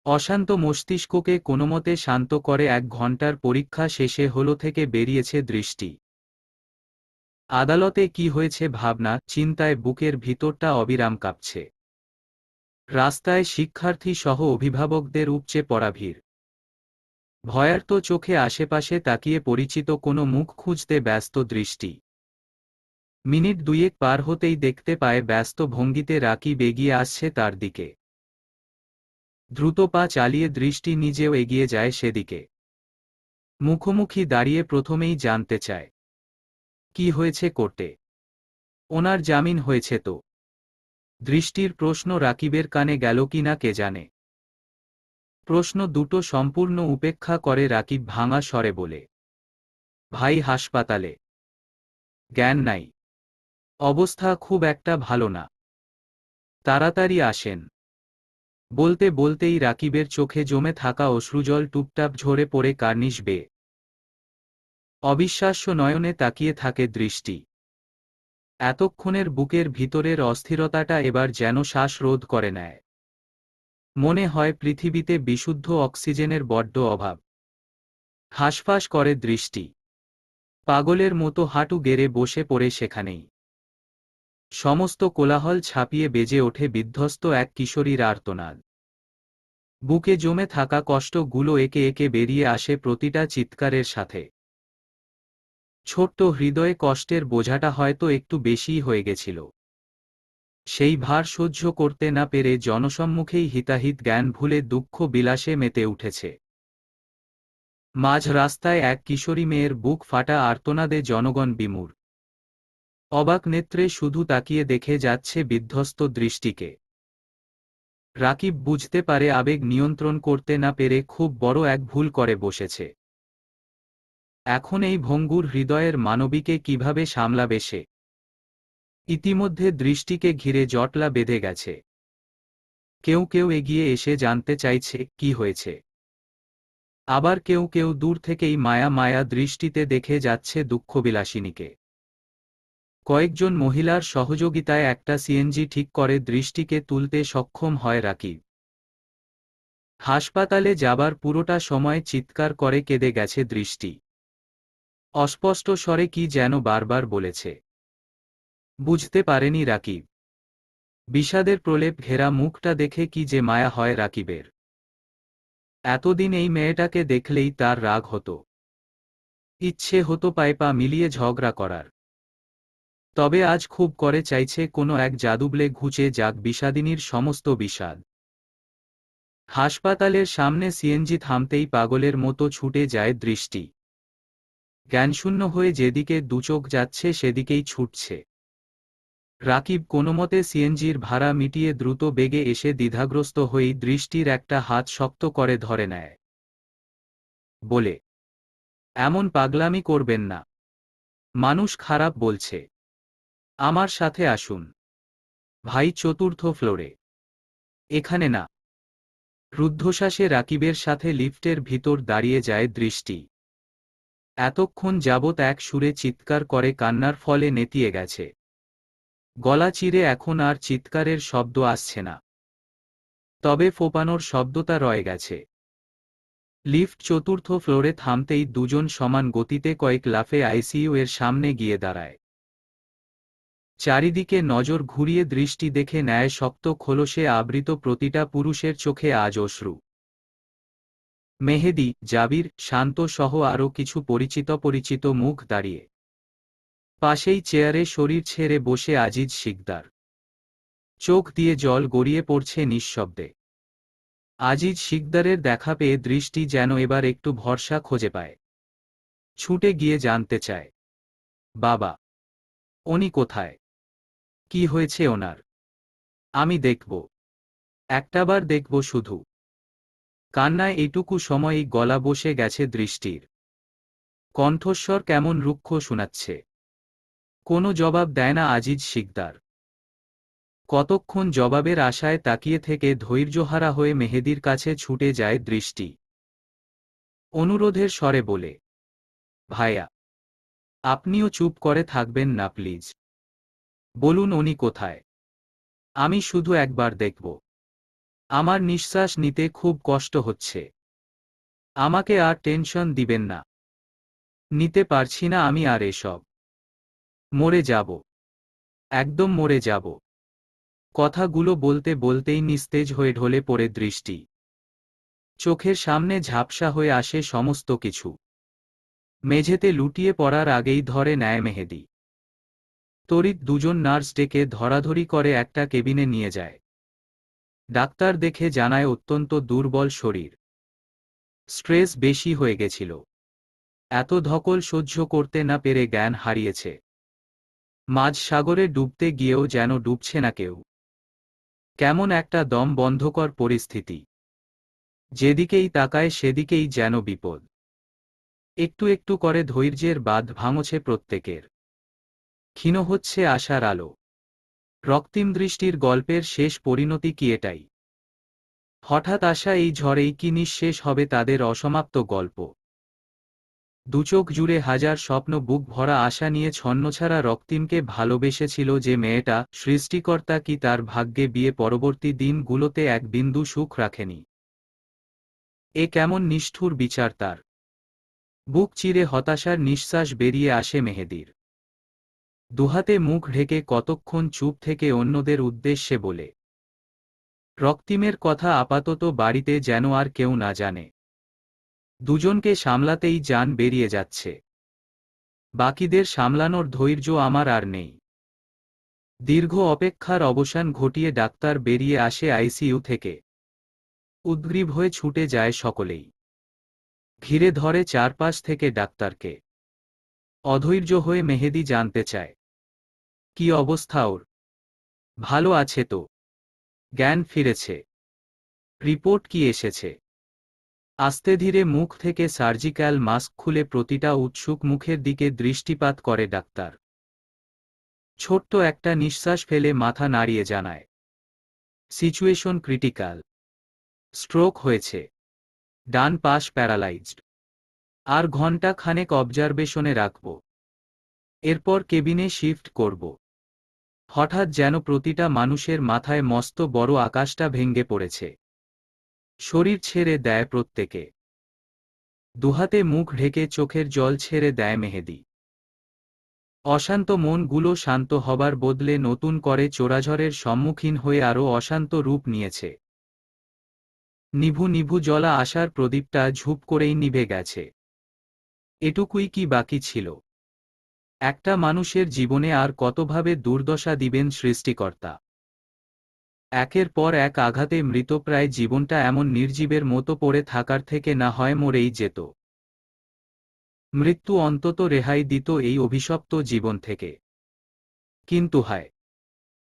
অশান্ত মস্তিষ্ককে কোনোমতে শান্ত করে 1 ঘন্টার পরীক্ষা শেষে হলো থেকে বেরিয়েছে দৃষ্টি। আদালতে কি হয়েছে ভাবনা চিন্তায় বুকের ভিতরটা অবিরাম কাঁপছে। রাস্তায় শিক্ষার্থী সহ অভিভাবকদের উপচে পড়া ভিড়। ভয়ার্ত চোখে আশেপাশে তাকিয়ে পরিচিত কোনো মুখ খুঁজতে ব্যস্ত দৃষ্টি। মিনিট 2 পার হতেই দেখতে পায় ব্যস্ত ভঙ্গিতে রাকিব এগিয়ে আসছে তার দিকে। দ্রুত পা চালিয়ে দৃষ্টি নিজেও এগিয়ে যায় সেদিকে। মুখোমুখি দাঁড়িয়ে প্রথমেই জানতে চায়, কি হয়েছে কোর্টে? ওনার জামিন হয়েছে তো? দৃষ্টির প্রশ্ন রাকিবের কানে গেল কিনা কে জানে। প্রশ্ন দুটো সম্পূর্ণ উপেক্ষা করে রাকিব ভাঙা স্বরে বলে, ভাই হাসপাতালে। জ্ঞান নাই। অবস্থা খুব একটা ভালো না। তাড়াতাড়ি আসেন। বলতে বলতেই রাকিবের চোখে জমে থাকা অশ্রুজল টুপটাপ ঝরে পড়ে কার্নিশ বেয়ে। অবিশ্বাস্য নয়নে তাকিয়ে থাকে দৃষ্টি। এতক্ষণের বুকের ভিতরের অস্থিরতাটা এবার যেন শ্বাস রোধ করে নেয়। মনে হয় পৃথিবীতে বিশুদ্ধ অক্সিজেনের বড্ড অভাব। হাঁসফাঁস করে দৃষ্টি। পাগলের মতো হাঁটু গেড়ে বসে পড়ে সেখানেই। সমস্ত কোলাহল ছাপিয়ে বেজে ওঠে বিধ্বস্ত এক কিশোরীর আর্তনাদ। বুকে জমে থাকা কষ্টগুলো একে একে বেরিয়ে আসে প্রতিটা চিৎকারের সাথে। ছোট্ট হৃদয়ে কষ্টের বোঝাটা হয়তো একটু বেশিই হয়ে গেছিল। সেই ভার সহ্য করতে না পেরে জনসম্মুখেই হিতাহিত জ্ঞান ভুলে দুঃখ বিলাসে মেতে উঠেছে। মাঝ রাস্তায় এক কিশোরী মেয়ের বুক ফাটা আর্তনাদে জনগণ বিমূঢ়। অবাক নেত্রে শুধু তাকিয়ে দেখে যাচ্ছে বিধ্বস্ত দৃষ্টিকে। রাকিব বুঝতে পারে আবেগ নিয়ন্ত্রণ করতে না পেরে খুব বড় এক ভুল করে বসেছে। এখন এই ভঙ্গুর হৃদয়ের মানবীকে কিভাবে সামলাবে সে? ইতিমধ্যে দৃষ্টিকে ঘিরে জটলা বেঁধে গেছে। কেউ কেউ এগিয়ে এসে জানতে চাইছে কি হয়েছে। আবার কেউ কেউ দূর থেকেই মায়া মায়া দৃষ্টিতে দেখে যাচ্ছে দুঃখবিলাসিনীকে। কয়েকজন মহিলার সহযোগিতায় একটা সিএনজি ঠিক করে দৃষ্টিকে তুলতে সক্ষম হয় রাকিব। হাসপাতালে যাবার পুরোটা সময় চিৎকার করে কেঁদে গেছে দৃষ্টি। অস্পষ্ট স্বরে কি যেন বারবার বলেছে। বুঝতে পারেনি রাকিব। বিষাদের প্রলেপ ঘেরা মুখটা দেখে কি যে মায়া হয় রাকিবের। এতদিন এই মেয়েটাকে দেখলেই তার রাগ হতো। ইচ্ছে হতো পায়ে পা মিলিয়ে ঝগড়া করার। তবে আজ খুব করে চাইছে কোনো এক জাদুবলে ঘুচে যাক বিষাদিনীর সমস্ত বিষাদ। হাসপাতালের সামনে সিএনজি থামতেই পাগলের মতো ছুটে যায় দৃষ্টি। জ্ঞানশূন্য হয়ে যেদিকে দুচোখ যাচ্ছে সেদিকেই ছুটছে। রাকিব কোনোমতে সিএনজির ভাড়া মিটিয়ে দ্রুত বেগে এসে দ্বিধাগ্রস্ত হয়েই দৃষ্টির একটা হাত শক্ত করে ধরে নেয়। বলে, এমন পাগলামি করবেন না। মানুষ খারাপ বলছে। আমার সাথে আসুন। ভাই চতুর্থ ফ্লোরে। এখানে না। রুদ্ধশ্বাসে রাকিবের সাথে লিফটের ভিতর দাঁড়িয়ে যায় দৃষ্টি। এতক্ষণ যাবৎ এক সুরে চিৎকার করে কান্নার ফলে নেতিয়ে গেছে। গলা চিরে এখন আর চিৎকারের শব্দ আসছে না। তবে ফোপানোর শব্দটা রয়ে গেছে। লিফট চতুর্থ ফ্লোরে থামতেই দুজন সমান গতিতে কয়েক লাফে আইসিইউ এর সামনে গিয়ে দাঁড়ায়। চারিদিকে নজর ঘুরিয়ে দৃষ্টি দেখে নেয় শক্ত খোলসে আবৃত প্রতিটা পুরুষের চোখে আজ অশ্রু। মেহেদী, জাবির, শান্ত সহ আরও কিছু পরিচিত মুখ দাঁড়িয়ে। পাশেই চেয়ারে শরীর ছেড়ে বসে আজিজ শিকদার। চোখ দিয়ে জল গড়িয়ে পড়ছে নিঃশব্দে। আজিজ শিকদারের দেখা পেয়ে দৃষ্টি যেন এবার একটু ভরসা খুঁজে পায়। ছুটে গিয়ে জানতে চায়, বাবা, উনি কোথায়? কি হয়েছে ওনার? আমি দেখব। একটাবার দেখব শুধু। কান্নায় এইটুকু সময়ই গলা বসে গেছে দৃষ্টির। কণ্ঠস্বর কেমন রুক্ষ শোনাচ্ছে। কোনো জবাব দেয় না আজিজ শিকদার। কতক্ষণ জবাবের আশায় তাকিয়ে থেকে ধৈর্যহারা হয়ে মেহেদীর কাছে ছুটে যায় দৃষ্টি। অনুরোধের স্বরে বলে, ভাইয়া, আপনিও চুপ করে থাকবেন না প্লিজ। বলুন উনি কোথায়। আমি শুধু একবার দেখব। আমার নিঃশ্বাস নিতে খুব কষ্ট হচ্ছে। আমাকে আর টেনশন দিবেন না। নিতে পারছি না আমি আর এসব। মরে যাব। একদম মরে যাব। কথাগুলো বলতে বলতেই নিস্তেজ হয়ে ঢলে পড়ে দৃষ্টি। চোখের সামনে ঝাপসা হয়ে আসে সমস্ত কিছু। মেঝেতে লুটিয়ে পড়ার আগেই ধরে নেয় মেহেদী। তড়িৎ দুজন নার্স ডেকে ধরাধরি করে একটা কেবিনে নিয়ে যায়। ডাক্তার দেখে জানায় অত্যন্ত দুর্বল শরীর। স্ট্রেস বেশি হয়ে গেছিল। এত ধকল সহ্য করতে না পেরে জ্ঞান হারিয়েছে। মাঝ সাগরে ডুবতে গিয়েও যেন ডুবছে না কেউ। কেমন একটা দম বন্ধকর পরিস্থিতি। যেদিকেই তাকায় সেদিকেই যেন বিপদ। একটু একটু করে ধৈর্যের বাঁধ ভাঙছে প্রত্যেকের। ক্ষীণ হচ্ছে আশার আলো। রক্তিম দৃষ্টির গল্পের শেষ পরিণতি কি এটাই? হঠাৎ আসা এই ঝড়েই কি নিঃশেষ হবে তাদের অসমাপ্ত গল্প? দুচোখ জুড়ে হাজার স্বপ্ন, বুক ভরা আশা নিয়ে ছন্নছাড়া রক্তিমকে ভালোবেসেছিল যে মেয়েটা, সৃষ্টিকর্তা কি তার ভাগ্যে বিয়ে পরবর্তী দিনগুলোতে এক বিন্দু সুখ রাখেনি? এ কেমন নিষ্ঠুর বিচার তার! বুক চিরে হতাশার নিঃশ্বাস বেরিয়ে আসে মেহেদীর। দুহাতে মুখ ঢেকে কতক্ষণ চুপ থেকে অন্যদের উদ্দেশ্যে বলে, রক্তিমের কথা আপাতত বাড়িতে যেন আর কেউ না জানে। দুজনকে সামলাতেই জান বেরিয়ে যাচ্ছে। বাকিদের সামলানোর ধৈর্য আমার আর নেই। দীর্ঘ অপেক্ষার অবসান ঘটিয়ে ডাক্তার বেরিয়ে আসে আইসিইউ থেকে। উদ্গ্রীব হয়ে ছুটে যায় সকলেই। ঘিরে ধরে চারপাশ থেকে ডাক্তারকে। অধৈর্য হয়ে মেহেদী জানতে চায়, কি অবস্থা ওর? ভালো আছে তো? জ্ঞান ফিরেছে? রিপোর্ট কি এসেছে? আস্তে ধীরে মুখ থেকে সার্জিক্যাল মাস্ক খুলে প্রতিটা উৎসুক মুখের দিকে দৃষ্টিপাত করে ডাক্তার। ছোট্ট একটা নিঃশ্বাস ফেলে মাথা নাড়িয়ে জানায়, সিচুয়েশন ক্রিটিক্যাল। স্ট্রোক হয়েছে। ডান পাশ প্যারালাইজড। আর ঘণ্টা খানেক অবজারভেশনে রাখব। এরপর কেবিনে শিফট করব। হঠাৎ যেন প্রতিটা মানুষের মাথায় মস্ত বড় আকাশটা ভেঙে পড়েছে। শরীর ছেড়ে দেয় প্রত্যেকে। দুহাতে মুখ ঢেকে চোখের জল ছেড়ে দেয় মেহেদী। অশান্ত মনগুলো শান্ত হবার বদলে নতুন করে চোরাঝড়ের সম্মুখীন হয়ে আরও অশান্ত রূপ নিয়েছে। নিভু নিভু জ্বলা আশার প্রদীপটা ঝুপ করেই নিভে গেছে। এটুকুই কি বাকি ছিল? একটা মানুষের জীবনে আর কতভাবে দুর্দশা দিবেন সৃষ্টিকর্তা? একের পর এক আঘাতে মৃতপ্রায় জীবনটা এমন নির্জীবের মতো পড়ে থাকার থেকে না হয় মরেই যেত। মৃত্যু অন্তত রেহাই দিত এই অভিশপ্ত জীবন থেকে। কিন্তু হায়,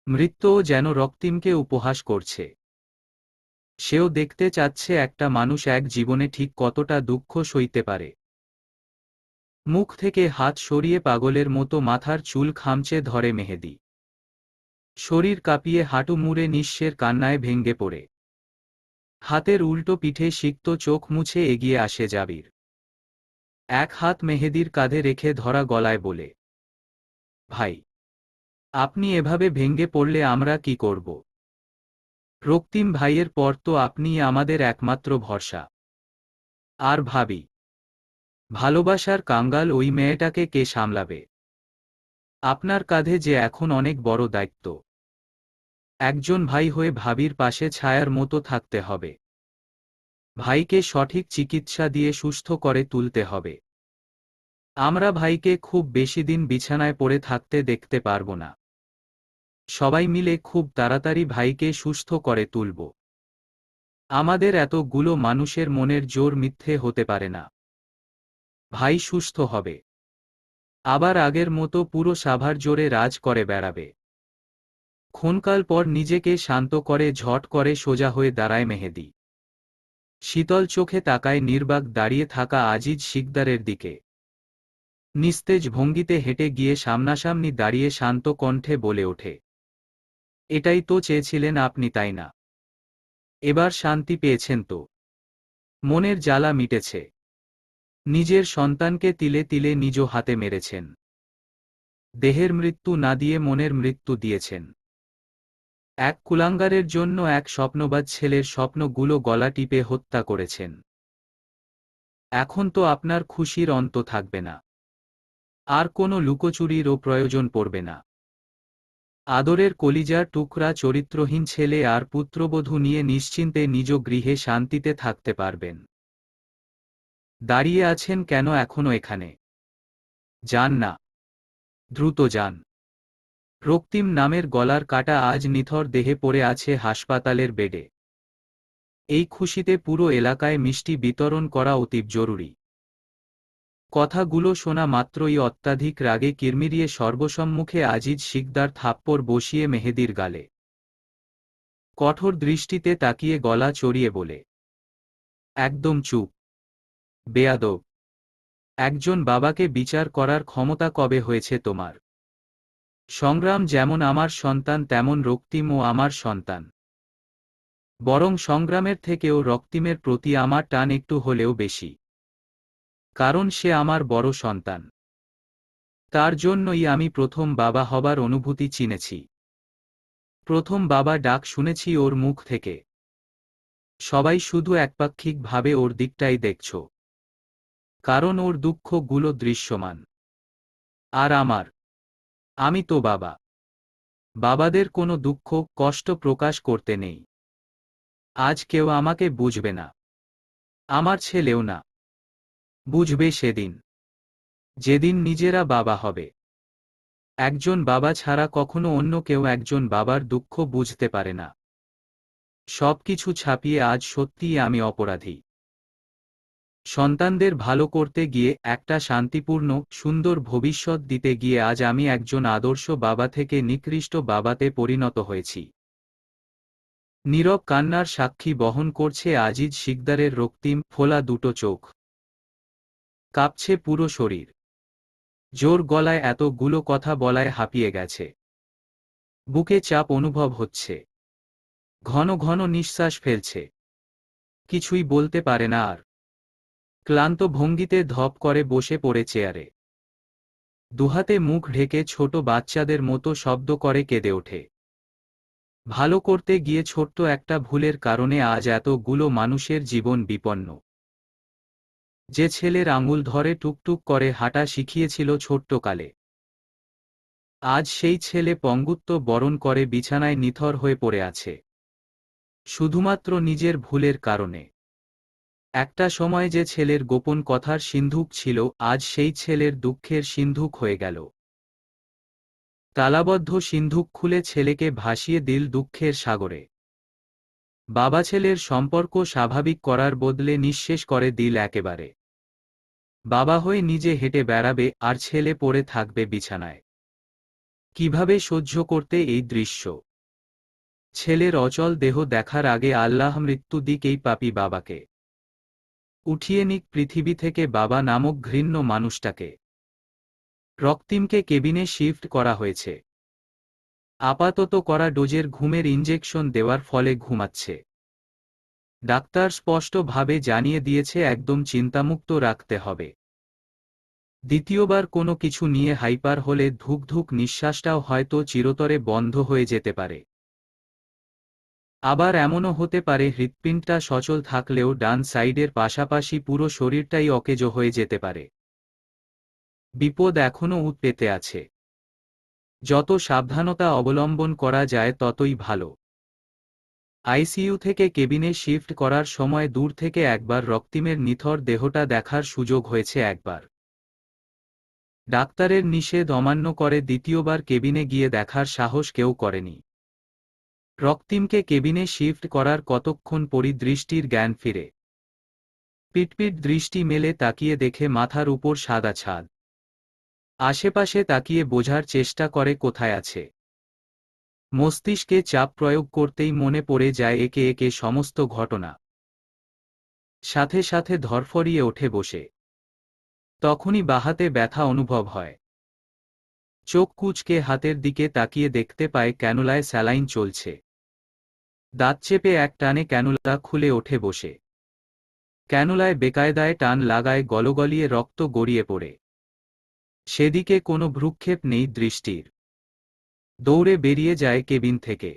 মৃত্যুও যেন রক্তিমকে উপহাস করছে। সেও দেখতে চাচ্ছে একটা মানুষ এক জীবনে ঠিক কতটা দুঃখ সইতে পারে। মুখ থেকে হাত সরিয়ে পাগলের মতো মাথার চুল খামচে ধরে মেহেদী। শরীর কাঁপিয়ে হাঁটু মুড়ে নিঃস্বের কান্নায় ভেঙে পড়ে। হাতের উল্টো পিঠে সিক্ত চোখ মুছে এগিয়ে আসে জাবির। এক হাত মেহেদীর কাঁধে রেখে ধরা গলায় বলে, ভাই, আপনি এভাবে ভেঙে পড়লে আমরা কি করব? রক্তিম ভাইয়ের পর তো আপনিই আমাদের একমাত্র ভরসা। আর ভাবি, ভালোবাসার কাঙ্গাল ওই মেয়েটাকে কে সামলাবে? আপনার কাঁধে যে এখন অনেক বড় দায়িত্ব। একজন ভাই হয়ে ভাবির পাশে ছায়ার মতো থাকতে হবে। ভাইকে সঠিক চিকিৎসা দিয়ে সুস্থ করে তুলতে হবে। আমরা ভাইকে খুব বেশি দিন বিছানায় পড়ে থাকতে দেখতে পারব না। সবাই মিলে খুব তাড়াতাড়ি ভাইকে সুস্থ করে তুলব। আমাদের এতগুলো মানুষের মনের জোর মিথ্যে হতে পারে না। ভাই সুস্থ হবে। আবার আগের মতো পুরো সাভার জোরে রাজ করে বেড়াবে। ক্ষণকাল পর নিজেকে শান্ত করে ঝট করে সোজা হয়ে দাঁড়ায় মেহেদী। শীতল চোখে তাকায় নির্বাক দাঁড়িয়ে থাকা আজিজ শিকদারের দিকে। নিস্তেজ ভঙ্গিতে হেঁটে গিয়ে সামনাসামনি দাঁড়িয়ে শান্ত কণ্ঠে বলে ওঠে, এটাই তো চেয়েছিলেন আপনি, তাই না? এবার শান্তি পেয়েছেন তো? মনের জ্বালা মিটেছে? নিজের সন্তানকে তিলে তিলে নিজ হাতে মেরেছেন। দেহের মৃত্যু না দিয়ে মনের মৃত্যু দিয়েছেন। এক কুলাঙ্গারের জন্য এক স্বপ্নবাজ ছেলের স্বপ্নগুলো গলা টিপে হত্যা করেছেন। এখন তো আপনার খুশির অন্ত থাকবে না। আর কোনো লুকোচুরিরও প্রয়োজন পড়বে না। আদরের কলিজার টুকরা চরিত্রহীন ছেলে আর পুত্রবধূ নিয়ে নিশ্চিন্তে নিজ গৃহে শান্তিতে থাকতে পারবেন। দাঁড়িয়ে আছেন কেন এখনো এখানে? যান না, দ্রুত যান। রক্তিম নামের গলার কাটা আজ নিথর দেহে পড়ে আছে হাসপাতালের বেডে। এই খুশিতে পুরো এলাকায় মিষ্টি বিতরণ করা অতীব জরুরি। কথাগুলো শোনা মাত্রই অত্যাধিক রাগে কিরমিরিয়ে সর্বসম্মুখে আজিজ শিকদার থাপ্পড় বসিয়ে মেহেদীর গালে। কঠোর দৃষ্টিতে তাকিয়ে গলা চড়িয়ে বলে, একদম চুপ, বেয়াদব। একজন বাবাকে বিচার করার ক্ষমতা কবে হয়েছে তোমার? সংগ্রাম যেমন আমার সন্তান তেমন রক্তিমও আমার সন্তান। বরং সংগ্রামের থেকেও রক্তিমের প্রতি আমার টান একটু হলেও বেশি। কারণ সে আমার বড় সন্তান। তার জন্যই আমি প্রথম বাবা হবার অনুভূতি চিনেছি। প্রথম বাবা ডাক শুনেছি ওর মুখ থেকে। সবাই শুধু একপাক্ষিকভাবে ওর দিকটাই দেখছ। কারণ ওর দুঃখগুলো দৃশ্যমান। আর আমি তো বাবা। বাবাদের কোনো দুঃখ কষ্ট প্রকাশ করতে নেই। আজ কেউ আমাকে বুঝবে না। আমার ছেলেও না। বুঝবে সেদিন, যেদিন নিজেরা বাবা হবে। একজন বাবা ছাড়া কখনো অন্য কেউ একজন বাবার দুঃখ বুঝতে পারে না। সবকিছু ছাপিয়ে আজ সত্যিই আমি অপরাধী। সন্তানদের ভালো করতে গিয়ে, একটা শান্তিপূর্ণ সুন্দর ভবিষ্যৎ দিতে গিয়ে আজ আমি একজন আদর্শ বাবা থেকে নিকৃষ্ট বাবাতে পরিণত হয়েছি। নীরব কান্নার সাক্ষী বহন করছে আজিজ শিকদারের রক্তিম ফোলা দুটো চোখ। কাঁপছে পুরো শরীর। জোর গলায় এতগুলো কথা বলায় হাঁপিয়ে গেছে। বুকে চাপ অনুভব হচ্ছে। ঘন ঘন নিঃশ্বাস ফেলছে। কিছুই বলতে পারে না আর। ক্লান্ত ভঙ্গিতে ধপ করে বসে পড়ে চেয়ারে। দুহাতে মুখ ঢেকে ছোট বাচ্চাদের মতো শব্দ করে কেঁদে ওঠে। ভালো করতে গিয়ে ছোট্ট একটা ভুলের কারণে আজ এতগুলো মানুষের জীবন বিপন্ন। যে ছেলের আঙুল ধরে টুকটুক করে হাঁটা শিখিয়েছিল ছোট্টকালে, আজ সেই ছেলে পঙ্গুত্ব বরণ করে বিছানায় নিথর হয়ে পড়ে আছে। শুধুমাত্র নিজের ভুলের কারণে। একটা সময় যে ছেলের গোপন কথার সিন্ধুক ছিল, আজ সেই ছেলের দুঃখের সিন্ধুক হয়ে গেল। তালাবদ্ধ সিন্ধুক খুলে ছেলেকে ভাসিয়ে দিল দুঃখের সাগরে। বাবা ছেলের সম্পর্ক স্বাভাবিক করার বদলে নিঃশেষ করে দিল একেবারে। বাবা হয়ে নিজে হেঁটে বেড়াবে আর ছেলে পড়ে থাকবে বিছানায়। কিভাবে সহ্য করতে এই দৃশ্য? ছেলের অচল দেহ দেখার আগে আল্লাহ মৃত্যু দিক এই পাপী বাবাকে। উঠিয়ে নিক পৃথিবী থেকে বাবা নামক ঘৃণ্য মানুষটাকে। রক্তিমকে কেবিনে শিফট করা হয়েছে। আপাতত করা ডোজের ঘুমের ইনজেকশন দেওয়ার ফলে ঘুমাচ্ছে। ডাক্তার স্পষ্টভাবে জানিয়ে দিয়েছে একদম চিন্তামুক্ত রাখতে হবে। দ্বিতীয়বার কোনো কিছু নিয়ে হাইপার হলে ধুক ধুক নিঃশ্বাসটাও হয়তো চিরতরে বন্ধ হয়ে যেতে পারে। আবার এমনও হতে পারে হৃৎপিণ্ডটা সচল থাকলেও ডান সাইডের পাশাপাশি পুরো শরীরটাই অকেজো হয়ে যেতে পারে। বিপদ এখনও উত পেতে আছে। যত সাবধানতা অবলম্বন করা যায় ততই ভালো। আইসিইউ থেকে কেবিনে শিফট করার সময় দূর থেকে একবার রক্তিমের নিথর দেহটা দেখার সুযোগ হয়েছে একবার। ডাক্তারের নিষেধ অমান্য করে দ্বিতীয়বার কেবিনে গিয়ে দেখার সাহস কেউ করেনি। রক্তিমকে কেবিনে শিফট করার কতক্ষণ পরই দৃষ্টির জ্ঞান ফিরে। পিটপিট দৃষ্টি মেলে তাকিয়ে দেখে মাথার উপর সাদা ছাদ। আশেপাশে তাকিয়ে বোঝার চেষ্টা করে কোথায় আছে। মস্তিষ্কে চাপ প্রয়োগ করতেই মনে পড়ে যায় একে একে সমস্ত ঘটনা। সাথে সাথে ধরফরিয়ে ওঠে বসে। তখনই বাহাতে ব্যথা অনুভব হয়। চোখ কুঁচকে হাতের দিকে তাকিয়ে দেখতে পায় ক্যানুলায় স্যালাইন চলছে। দাঁত চেপে এক টানে ক্যানুলা খুলে ওঠে বসে। ক্যানুলায় বেকায়দায় টান লাগায় গলগলিয়ে রক্ত গড়িয়ে পড়ে। সেদিকে কোনো ভ্রুক্ষেপ নেই দৃষ্টির। দৌড়ে বেরিয়ে যায় কেবিন থেকে।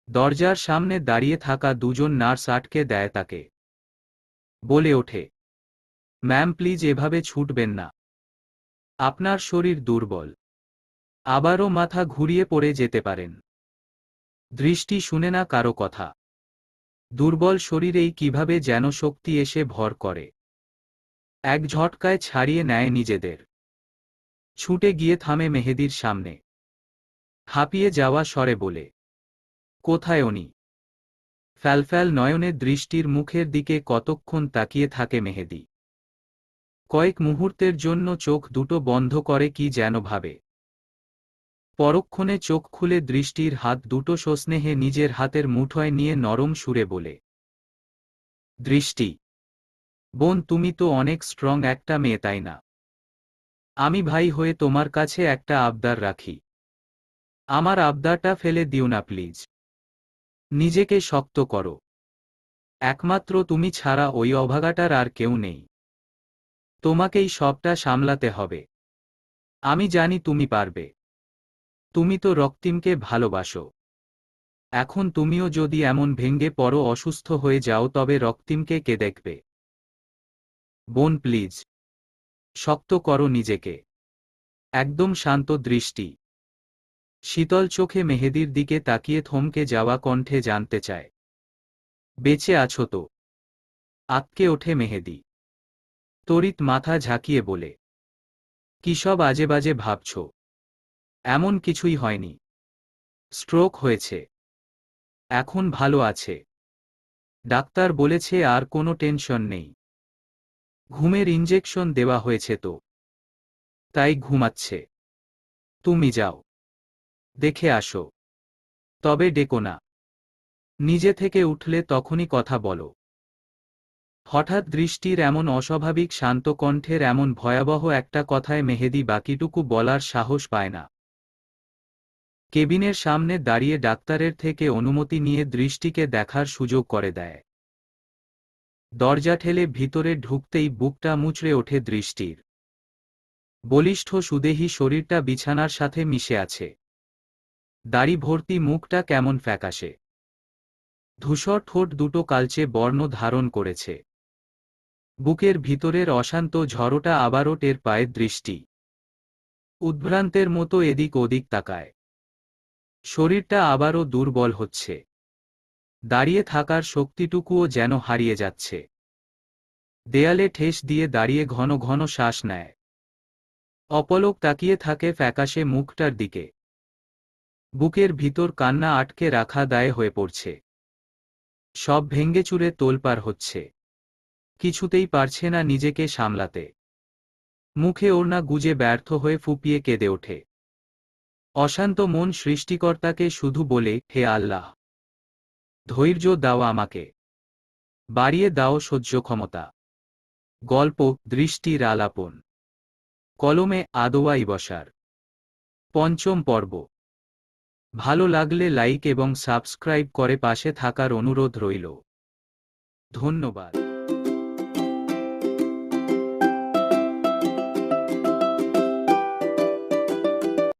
দরজার সামনে দাঁড়িয়ে থাকা দুজন নার্স আটকে দেয় তাকে। বলে ওঠে, ম্যাম প্লিজ এভাবে ছুটবেন না। আপনার শরীর দুর্বল। আবারও মাথা ঘুরিয়ে পড়ে যেতে পারেন। দৃষ্টি শুনে না কারো কথা। দুর্বল শরীরেই কিভাবে যেন শক্তি এসে ভর করে। এক ঝটকায় ছাড়িয়ে নেয় নিজেদের। ছুটে গিয়ে থামে মেহেদীর সামনে। হাঁপিয়ে যাওয়া স্বরে বলে, কোথায় উনি? ফ্যালফ্যাল নয়নে দৃষ্টির মুখের দিকে কতক্ষণ তাকিয়ে থাকে মেহেদী। কয়েক মুহূর্তের জন্য চোখ দুটো বন্ধ করে কি যেন ভাবে। পরক্ষণে চোখ খুলে দৃষ্টির হাত দুটো সস্নেহে নিজের হাতের মুঠোয় নিয়ে নরম সুরে বলে, দৃষ্টি, বোন তুমি তো অনেক স্ট্রং একটা মেয়ে তাই না? আমি ভাই হয়ে তোমার কাছে একটা আবদার রাখি। আমার আবদারটা ফেলে দিও না প্লিজ। নিজেকে শক্ত করো। একমাত্র তুমি ছাড়া ওই অভাগাটার আর কেউ নেই। তোমাকেই সবটা সামলাতে হবে। আমি জানি তুমি পারবে। তুমি তো রক্তিমকে ভালোবাসো। এখন তুমিও যদি এমন ভেঙে পড়ো অসুস্থ হয়ে যাও তবে রক্তিমকে কে দেখবে? বোন প্লিজ, শক্ত করো নিজেকে। একদম শান্ত দৃষ্টি। শীতল চোখে মেহেদীর দিকে তাকিয়ে থমকে যাওয়া কণ্ঠে জানতে চায়, বেঁচে আছো তো? আঁতকে ওঠে মেহেদী। তড়িৎ মাথা ঝাঁকিয়ে বলে, কি সব আজেবাজে ভাবছ? এমন কিছুই হয়নি। স্ট্রোক হয়েছে। এখন ভালো আছে। ডাক্তার বলেছে আর কোনো টেনশন নেই। ঘুমের ইনজেকশন দেওয়া হয়েছে তো, তাই ঘুমাচ্ছে। তুমি যাও, দেখে আসো। তবে ডেকো না। নিজে থেকে উঠলে তখনই কথা বলো। হঠাৎ দৃষ্টির এমন অস্বাভাবিক শান্ত কণ্ঠের এমন ভয়াবহ একটা কথায় মেহেদী বাকিটুকু বলার সাহস পায় না। কেবিনের সামনে দাঁড়িয়ে ডাক্তারের থেকে অনুমতি নিয়ে দৃষ্টিকে দেখার সুযোগ করে দেয়। দরজা ঠেলে ভিতরে ঢুকতেই বুকটা মুচড়ে ওঠে দৃষ্টির। বলিষ্ঠ সুদেহী শরীরটা বিছানার সাথে মিশে আছে। দাড়ি ভর্তি মুখটা কেমন ফ্যাকাশে। ধূসর ঠোঁট দুটো কালচে বর্ণ ধারণ করেছে। বুকের ভিতরের অশান্ত ঝড়োটা আবারও টের পায় দৃষ্টি। উদ্ভ্রান্তের মতো এদিক ওদিক তাকায়। শরীরটা আবারও দুর্বল হচ্ছে। দাঁড়িয়ে থাকার শক্তিটুকুও যেন হারিয়ে যাচ্ছে। দেয়ালে ঠেস দিয়ে দাঁড়িয়ে ঘন ঘন শ্বাস নেয়। অপলক তাকিয়ে থাকে ফ্যাকাশে মুখটার দিকে। বুকের ভিতর কান্না আটকে রাখা দায় হয়ে পড়ছে। সব ভেঙ্গেচুরে তোলপাড় হচ্ছে। কিছুতেই পারছে না নিজেকে সামলাতে। মুখে ওড়না গুজে ব্যর্থ হয়ে ফুঁপিয়ে কেঁদে ওঠে। অশান্ত মন সৃষ্টিকর্তাকে শুধু বলে, হে আল্লাহ, ধৈর্য দাও আমাকে। বাড়িয়ে দাও সহ্য ক্ষমতা। গল্প দৃষ্টির আলাপন। কলমে আদোয়া ইবসার। পঞ্চম পর্ব। ভালো লাগলে লাইক এবং সাবস্ক্রাইব করে পাশে থাকার অনুরোধ রইল। ধন্যবাদ।